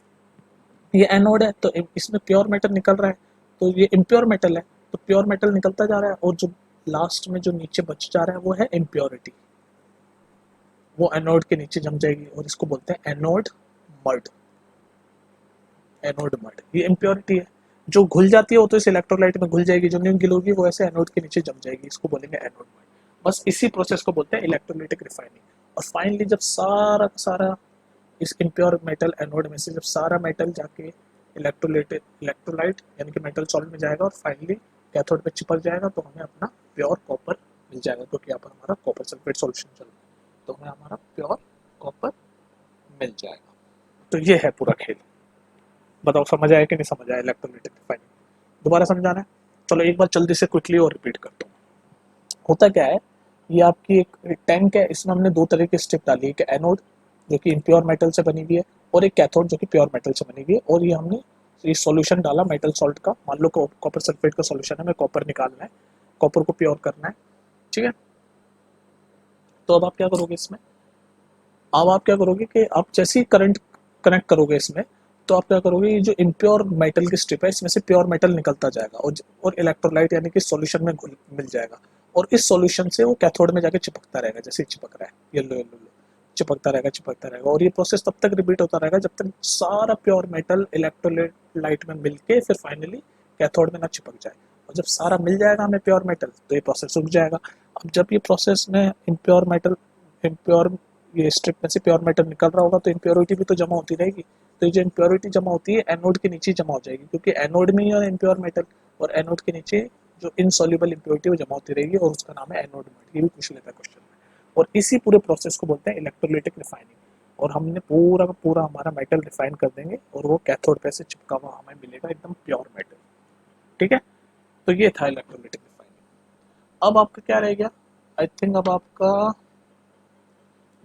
ये एनोड है, तो इसमें प्योर मेटल निकल रहा है, तो ये इम्प्योर मेटल है, तो प्योर मेटल निकलता जा रहा है, और जो लास्ट में जो नीचे बच जा रहा है वो है इम्प्योरिटी, वो एनोड के नीचे जम जाएगी, और इसको बोलते हैं एनोड मड। एनोड मड ये इम्प्योरिटी है, जो घुल जाती है वो तो इस इलेक्ट्रोलाइट में घुल जाएगी, जो नहीं घुलोगी वो ऐसे एनोड के नीचे जम जाएगी, इसको बोलेंगे एनोड मड। बस इसी प्रोसेस को बोलते हैं इलेक्ट्रोलाइटिक रिफाइनिंग। और फाइनली जब सारा का सारा इस इम्प्योर मेटल एनोड में से जब सारा मेटल जाके इलेक्ट्रोलाइट यानी कि मेटल सॉल्ट में जाएगा, और फाइनली कैथोड पे चिपक जाएगा, तो हमें अपना प्योर कॉपर मिल जाएगा, क्योंकि यहाँ पर हमारा कॉपर सल्फेट सॉल्यूशन चल रहा है, तो हमें हमारा प्योर कॉपर मिल जाएगा। तो ये है पूरा खेल। बताओ समझ आया कि नहीं समझ आया इलेक्ट्रोलाइटिक रिफाइनिंग, दोबारा समझाना है? चलो एक बार जल्दी से क्विकली और रिपीट करता हूँ। होता क्या है, ये आपकी एक टैंक है, इसमें हमने दो तरह की स्ट्रिप डाली है, एक एनोड जो कि इम्प्योर मेटल से बनी हुई है, और एक कैथोड जो कि प्योर मेटल से बनी हुई है। और ये हमने ये सॉल्यूशन डाला मेटल सॉल्ट का, मान लो कॉपर सल्फेट का सॉल्यूशन है, हमें कॉपर निकालना है, कॉपर को प्योर करना है। ठीक है, तो अब आप क्या करोगे इसमें, अब आप क्या करोगे कि आप जैसे ही करंट कनेक्ट करोगे इसमें, तो आप क्या करोगे, ये जो इम्प्योर मेटल की स्ट्रिप है इसमें से प्योर मेटल निकलता जाएगा, और इलेक्ट्रोलाइट यानी कि सॉल्यूशन में घुल मिल जाएगा, और इस सॉल्यूशन से वो कैथोड में जाके चिपकता रहेगा, जैसे ही चिपक रहा है येलो येलो येलो, चिपकता रहेगा, चिपकता रहेगा। और ये प्रोसेस तब तक रिपीट होता रहेगा जब तक सारा प्योर मेटल इलेक्ट्रोलाइट में मिलके फिर फाइनली कैथोड में ना चिपक जाए। और जब सारा मिल जाएगा हमें प्योर मेटल, तो ये प्रोसेस रुक जाएगा। अब जब ये प्रोसेस में इम्प्योर ये स्ट्रिप में से प्योर मेटल निकल रहा होगा, तो इम्प्योरिटी भी तो जमा होती रहेगी। तो ये जो इम्प्योरिटी जमा होती है एनोड के नीचे जमा हो जाएगी, क्योंकि एनोड में ही है इम्प्योर मेटल, और एनोड के नीचे जो इनसॉल्युबल इम्प्योरिटी वो जमा होती रहेगी, और उसका नाम है एनोड मेटल। ये भी पूछ लेता है क्वेश्चन में। और इसी पूरे प्रोसेस को बोलते हैं इलेक्ट्रोलाइटिक रिफाइनिंग। और हमने पूरा का पूरा हमारा मेटल रिफाइन कर देंगे, और वो कैथोड पे से चिपका हुआ हमें मिलेगा एकदम प्योर मेटल। ठीक है, तो ये था इलेक्ट्रोलाइटिक रिफाइनिंग। अब आपका क्या रह गया, आई थिंक अब आपका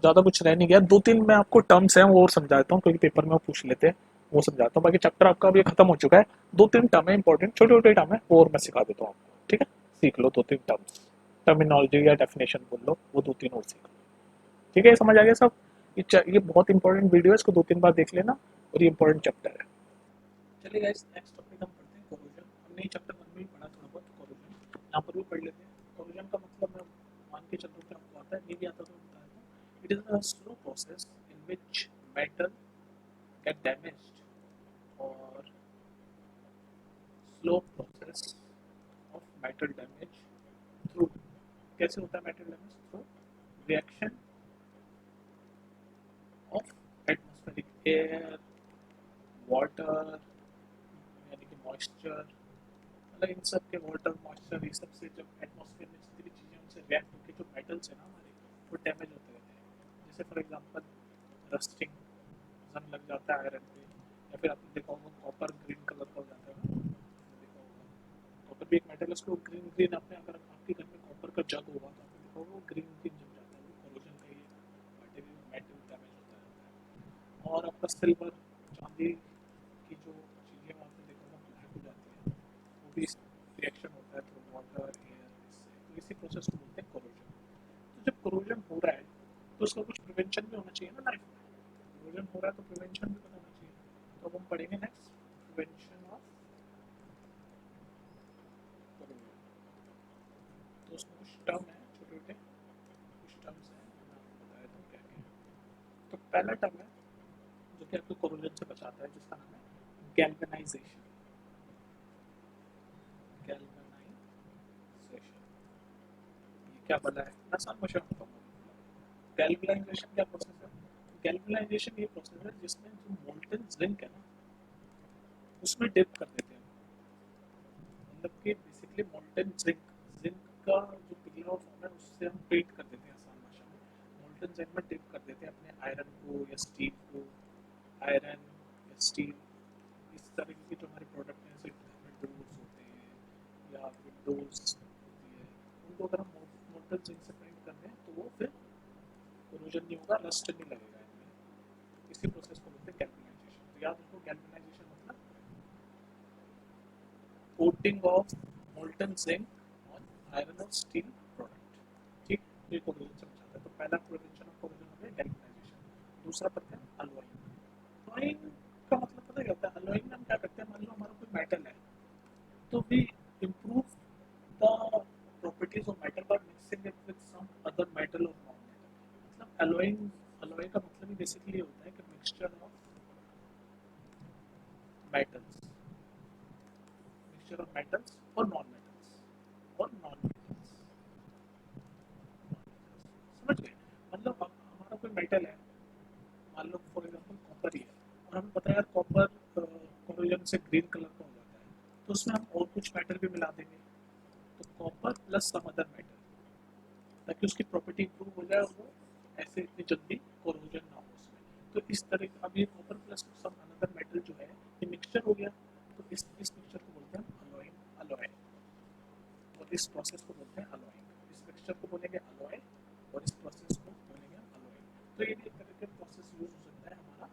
ज़्यादा कुछ रह नहीं गया। दो तीन मैं आपको टर्म्स हैं वो और समझाता हूँ, क्योंकि पेपर में वो पूछ लेते हैं, वो समझाता हूँ। बाकी चैप्टर आपका अभी खत्म हो चुका है। दो तीन टर्म है इंपॉर्टेंट, छोटे छोटे टर्म है, वो और मैं सिखा देता हूँ आपको। ठीक है, सीख लो दो तीन टर्म्स, टर्मिनोलॉजी या डेफिनेशन बोल लो, वो दो तीन और सीख लो। ठीक है, समझ आ गया सब? ये बहुत इंपॉर्टेंट वीडियो है, इसको दो तीन बार देख लेना, और ये इंपॉर्टेंट चैप्टर है। चलिए गाइस, नेक्स्ट टॉपिक हम पढ़ते हैं कोरोजन। हमने चैप्टर 1 में ही पढ़ा थोड़ा बहुत कोरोजन, यहाँ पर भी पढ़ लेते हैं। कोरोजन का मतलब मैं मान के चलता हूँ कि आपको आता है, नहीं भी आता तो मैं बताता हूँ। It is a slow process in which metal get damaged, or slow process of metal damage कैसे होता है material damage? Through reaction of atmospheric air, water यानी कि मॉइस्चर, मतलब इन सब के वाटर मॉइस्चर ये सब से जब एटमॉस्फेयर में जितनी भी चीज़ें उनसे रिएक्ट होकर जो मेटल्स है ना हमारे, वो डैमेज होते रहते हैं। जैसे फॉर एग्जांपल रस्टिंग, जंग लग जाता है आयरन पे, या फिर आपने देखा होगा कॉपर ग्रीन कलर का हो जाता है ना, आपने देखा होगा कॉपर भी एक मेटल है, उसको ग्रीन ग्रीन आपने अगर आपके घर में कॉपर का जग होगा तो आपने देखा होगा वो ग्रीन ग्रीन जम जाता है, वो कोरोजन का ही मटेरियल मेटल डैमेज होता है। और आपका सिल्वर, चांदी की जो चीज़ें आपने देखा होगा ब्लैक हो जाती है, वो भी रिएक्शन होता है थ्रू वाटर एयर, इससे तो इसी प्रोसेस को बोलते हैं कोरोजन। तो जब कोरोजन हो रहा है तो उसका कुछ प्रिवेंशन भी होना चाहिए ना लाइफ में। कोरोजन हो रहा है तो प्रिवेंशन भी होना चाहिए, तो अब हम पढ़ेंगे नेक्स्ट प्रिवेंशन ऑफ कोरोजन। तो उसमें कुछ टर्म है छोटे छोटे, कुछ टर्म्स हैं मैं आपको बता देता हूँ क्या क्या है। तो पहला टर्म है जो कि आपको कोरोजन से बचाता है, जिसका नाम है गैल्वेनाइजेशन। गैल्वेनाइजेशन ये क्या बना है मैं आसान भाषा में बताऊंगा। गैल्वेनाइजेशन क्या प्रोसेस है? गैल्वेनाइजेशन ये प्रोसेस है जिसमें जो मोल्टन जिंक है ना उसमें डिप कर देते हैं, मतलब कि बेसिकली मोल्टन जिंक, जिंक का जो पिघला हुआ फॉर्म है उससे हम पेंट कर देते हैं आसान भाषा में, मोल्टन जिंक में डिप कर देते हैं अपने आयरन को या स्टील को, आयरन या स्टील इस तरीके के जो हमारे प्रोडक्ट हैं, जैसे घर में डोर्स होते हैं या विंडोज होती है, उनको अगर हम मोल्टन जिंक से पेंट कर दें तो वो फिर कोरोजन नहीं होगा, रस्ट नहीं लगेगा इनमें। इसी प्रोसेस को बोलते हैं गैल्वेनाइजेशन। तो याद रखो गैल्वेनाइजेशन मतलब coating of molten zinc on iron और स्टील प्रोडक्ट। ठीक, ये कोरोजन से बचाता है। तो पहला प्रिवेंशन ऑफ कोरोजन हो गया गैल्वेनाइजेशन। दूसरा पढ़ते हैं अलोइंग। अलोइंग का मतलब पता क्या होता है? अलोइंग में हम क्या करते हैं, मान लो हमारा कोई मेटल है तो we improve the properties of metal by mixing it with some other metal or non-metal. मतलब alloy का मतलब ही बेसिकली ये होता है कि mixture of metals, mixture of metals और नॉन मेटल्स और नॉन मेटल्स, समझ गए? मतलब हमारा कोई मेटल है, मान लो फॉर एग्जांपल कॉपर ही है, और हमें पता है यार कॉपर कोरोजन से ग्रीन कलर का हो जाता है, तो उसमें हम और कुछ मेटल भी मिला देंगे, तो copper plus some other metal, ताकि उसकी प्रॉपर्टी इंप्रूव हो जाए और वो ऐसे इतनी जल्दी कोरोजन ना हो उसमें। तो इस तरह का अब ये copper plus some another metal जो है ये मिक्सचर हो गया, तो इस मिक्सचर को बोलते हैं अलोइंग, अलोय, और इस प्रोसेस को बोलते हैं अलोइंग। इस मिक्सचर को बोलेंगे अलोय और इस प्रोसेस को बोलेंगे अलोइंग। तो ये भी एक तरह का प्रोसेस यूज हो सकता है हमारा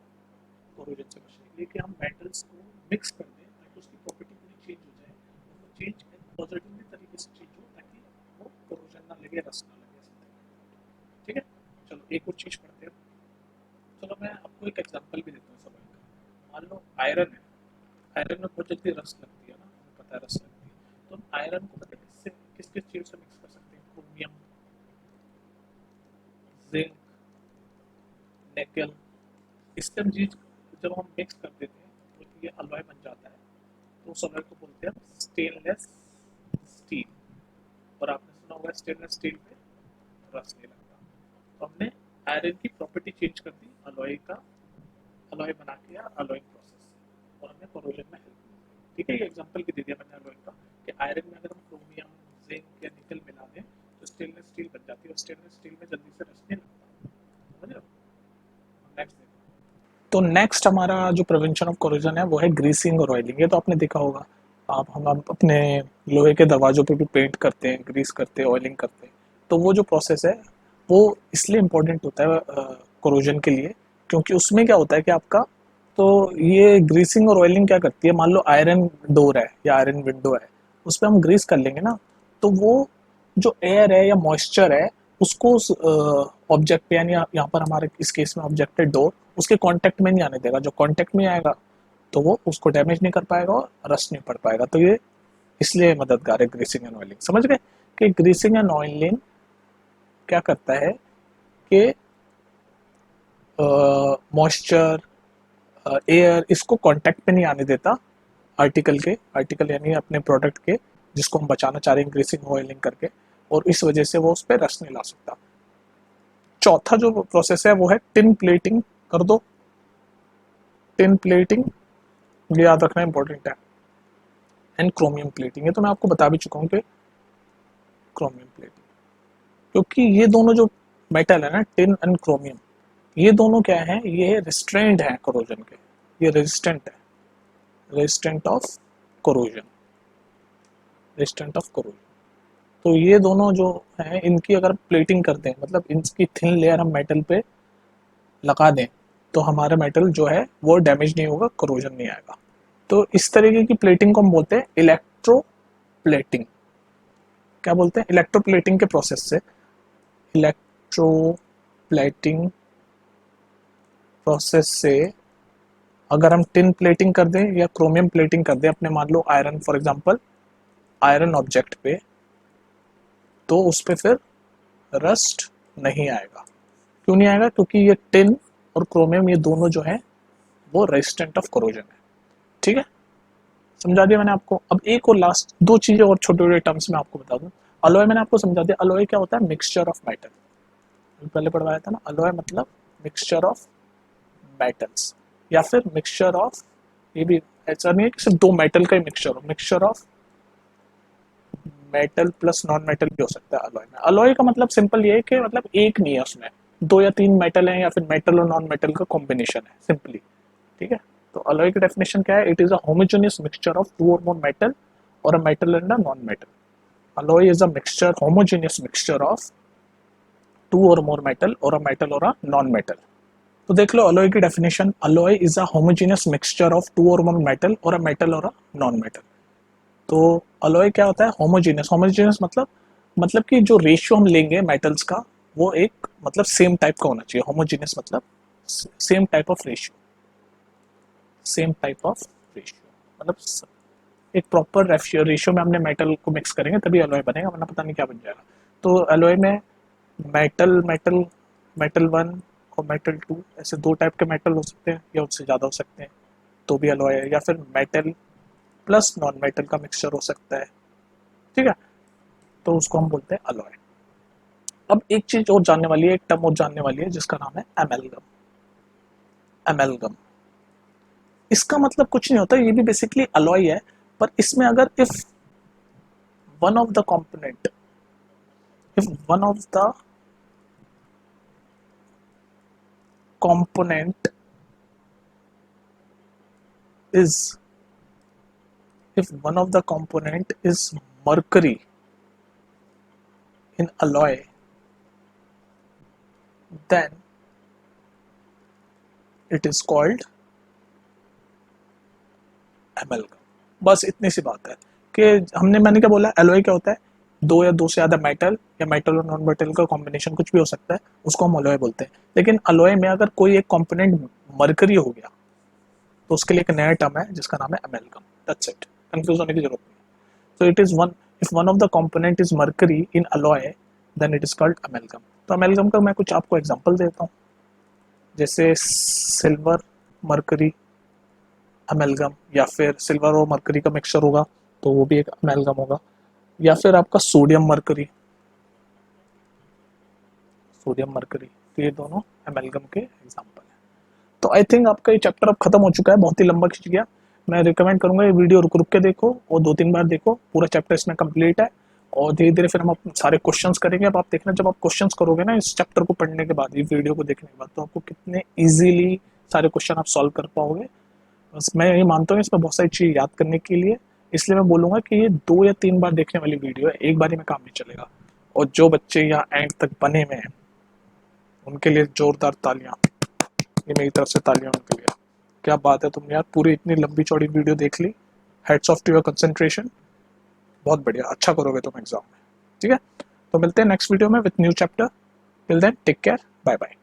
कोरोजन से बचने के लिए कि हम मेटल्स को मिक्स कर दें ताकि उसकी प्रॉपर्टी पूरी चेंज हो जाए, और वो चेंज पॉजिटिव तरीके से चेंज हो ताकि वो कोरोजन ना लगे, रस्ट ना लगे, ठीक है? चलो एक और चीज पढ़ते हैं। चलो मैं आपको एक एग्जांपल भी देता हूँ समझ का। मान लो आयरन है, आयरन में बहुत जल्दी रस्ट लगती है ना, हमें पता है रस्ट लगती है, तो हम आयरन को पता है किससे किस किस चीज से मिक्स कर सकते हैं? क्रोमियम, जिंक, निकल, इस सब चीज जब हम मिक्स कर देते हैं तो ये अलॉय बन जाता है, तो उस अलॉय को बोलते हैं स्टेनलेस स्टील। और आपने सुना होगा स्टेनलेस स्टील पे रस्ट नहीं लगता। तो हमने आयरन की प्रॉपर्टी चेंज कर दी अलॉय का, अलॉय बना के या अलॉइंग प्रोसेस से, और हमें कोरोजन में हेल्प मिली। ठीक है, ये एग्जांपल भी दे दिया मैंने अलॉइंग का कि आयरन में अगर हम क्रोमियम, जिंक या निकल मिला दें तो स्टेनलेस स्टील बन जाती है, और स्टेनलेस स्टील में जल्दी से रस्ट नहीं लगता। समझ रहे हो? नेक्स्ट देखो। तो नेक्स्ट हमारा जो प्रिवेंशन ऑफ कोरोजन है वो है ग्रीसिंग और ऑयलिंग। ये तो आपने देखा होगा, आप हम अपने लोहे के दरवाजों पे भी पेंट करते हैं, ग्रीस करते हैं, ऑयलिंग करते हैं। तो वो जो प्रोसेस है वो इसलिए इम्पोर्टेंट होता है कोरोजन के लिए, क्योंकि उसमें क्या होता है कि आपका, तो ये ग्रीसिंग और ऑयलिंग क्या करती है, मान लो आयरन डोर है या आयरन विंडो है, उस पर हम ग्रीस कर लेंगे ना, तो वो जो एयर है या मॉइस्चर है उसको उस ऑब्जेक्ट पे, यानी यहाँ पर हमारे इस केस में ऑब्जेक्ट है डोर, उसके कांटेक्ट में नहीं आने देगा। जो कांटेक्ट में आएगा तो वो उसको डैमेज नहीं कर पाएगा और रस्ट नहीं पड़ पाएगा। तो ये इसलिए मददगार है ग्रीसिंग एंड ऑयलिंग। समझ गए कि ग्रीसिंग एंड ऑयलिंग क्या करता है कि मॉइस्चर, एयर इसको कांटेक्ट पे नहीं आने देता आर्टिकल के, आर्टिकल यानी अपने प्रोडक्ट के जिसको हम बचाना चाह रहे हैं ग्रीसिंग ऑयलिंग करके, और इस वजह से वो उस पर रस नहीं ला सकता। चौथा जो प्रोसेस है वो है टिन प्लेटिंग। कर दो टिन प्लेटिंग, ये याद रखना इंपॉर्टेंट है। एंड क्रोमियम प्लेटिंग, ये तो मैं आपको बता भी चुका हूँ कि क्रोमियम प्लेटिंग, क्योंकि ये दोनों जो मेटल है ना, टिन एंड क्रोमियम, ये दोनों क्या है, ये रिस्ट्रेंट है कोरोजन के, ये रेजिस्टेंट है, resistant of corrosion, resistant of corrosion. तो ये दोनों जो है, इनकी अगर प्लेटिंग करते हैं, मतलब इनकी थिन लेयर हम मेटल पे लगा दें, तो हमारा मेटल जो है वो डैमेज नहीं होगा, कोरोजन नहीं आएगा। तो इस तरीके की प्लेटिंग को हम बोलते हैं इलेक्ट्रो प्लेटिंग। क्या बोलते हैं? इलेक्ट्रो प्लेटिंग के प्रोसेस से, इलेक्ट्रो प्लेटिंग प्रोसेस से अगर हम टिन प्लेटिंग कर दें या क्रोमियम प्लेटिंग कर दें, अपने मान लो iron, for example iron object पे, तो उस पे फिर रस्ट नहीं आएगा। क्यों नहीं आएगा? क्योंकि ये टिन और क्रोमियम, ये दोनों जो है वो रेजिस्टेंट ऑफ कोरोजन है। ठीक है, समझा दिया मैंने आपको। अब एक और लास्ट दो चीजें और छोटे छोटे टर्म्स में आपको बता दूं। अलॉय मैंने आपको समझा दिया। अलॉय क्या होता है? मिक्सचर ऑफ मेटल, पहले पढ़वाया था ना। अलॉय मतलब मिक्सचर ऑफ मेटल्स, या फिर मिक्सचर ऑफ, ये भी ऐसा नहीं है कि सिर्फ दो मेटल का ही मिक्सचर हो, mixture of metal plus non metal भी हो सकता है अलॉय में। अलॉय का मतलब सिंपल ये है कि मतलब एक नहीं है उसमें, दो या तीन मेटल है, या फिर मेटल और नॉन मेटल का कॉम्बिनेशन है, सिंपली। ठीक है, तो अलॉय की डेफिनेशन क्या है? It is a homogeneous mixture of two or more metal और a metal and a non metal. Alloy is a mixture, homogeneous mixture of two or more metal और a metal और a non metal. तो देख लो alloy की definition, alloy is a homogeneous mixture of two or more metal और a metal और a non metal. तो alloy क्या होता है? होमोजेनियस। होमोजेनियस मतलब कि जो रेशियो हम लेंगे मेटल्स का, वो एक मतलब सेम टाइप का होना चाहिए। होमोजेनियस मतलब same type of ratio, same type of ratio मतलब एक प्रॉपर रेशियो में हमने मेटल को मिक्स करेंगे तभी अलॉय बनेगा, वरना पता नहीं क्या बन जाएगा। तो अलॉय में मेटल मेटल मेटल वन और मेटल टू, ऐसे दो टाइप के मेटल हो सकते हैं या उससे ज़्यादा हो सकते हैं, तो भी अलॉय है। या फिर मेटल प्लस नॉन मेटल का मिक्सचर हो सकता है। ठीक है, तो उसको हम बोलते हैं अलॉय। अब एक चीज और जानने वाली है, एक टर्म और जानने वाली है, जिसका नाम है एमेलगम। एमेलगम, इसका मतलब कुछ नहीं होता, ये भी बेसिकली अलॉय है, पर इसमें अगर if one of the component, if one of the component is, if one of the component is mercury in alloy, then it is called amalgam। बस इतनी सी बात है कि मैंने क्या बोला, एलॉय क्या होता है? दो या दो से ज्यादा मेटल या मेटल और नॉन मेटल का कॉम्बिनेशन कुछ भी हो सकता है, उसको हम अलॉय बोलते हैं। लेकिन अलॉय में अगर कोई एक कंपोनेंट मरकरी हो गया, तो उसके लिए एक नया टर्म है जिसका नाम है अमेलगम। दैट्स इट, कंफ्यूज होने की जरूरत नहीं। So it is one, if one of the component is mercury in alloy, then it is called amalgam। तो amalgam का मैं कुछ आपको एग्जांपल देता हूँ, जैसे सिल्वर मरकरी अमेलगम, या फिर सिल्वर और मरकरी का मिक्सचर होगा तो वो भी एक अमेलगम होगा, या फिर आपका सोडियम मरकरी, सोडियम मरकरी, तो ये दोनों अमेलगम के एग्जांपल हैं। तो आई थिंक आपका ये चैप्टर अब खत्म हो चुका है, बहुत ही लंबा खिंच गया। मैं रिकमेंड करूंगा ये वीडियो रुक रुक के देखो और दो तीन बार देखो, पूरा चैप्टर इसमें कंप्लीट है। और धीरे धीरे फिर हम सारे क्वेश्चंस करेंगे। अब आप देखना, जब आप क्वेश्चंस करोगे ना इस चैप्टर को पढ़ने के बाद, ये वीडियो को देखने के बाद, तो आपको कितने इजीली सारे क्वेश्चन आप सॉल्व कर पाओगे। बस मैं ये मानता हूँ इसमें बहुत सारी चीज़ याद करने के लिए, इसलिए मैं बोलूँगा कि ये दो या तीन बार देखने वाली वीडियो है, एक बार ही में काम नहीं चलेगा। और जो बच्चे यहाँ एंड तक बने हुए हैं उनके लिए जोरदार तालियां, ये मेरी तरफ से तालियां उनके लिए। क्या बात है, तुमने यार पूरी इतनी लंबी चौड़ी वीडियो देख ली। Heads off to your concentration, बहुत बढ़िया, अच्छा करोगे तुम एग्जाम में। ठीक है, तो मिलते हैं नेक्स्ट वीडियो में with new chapter. Till then take care, bye bye.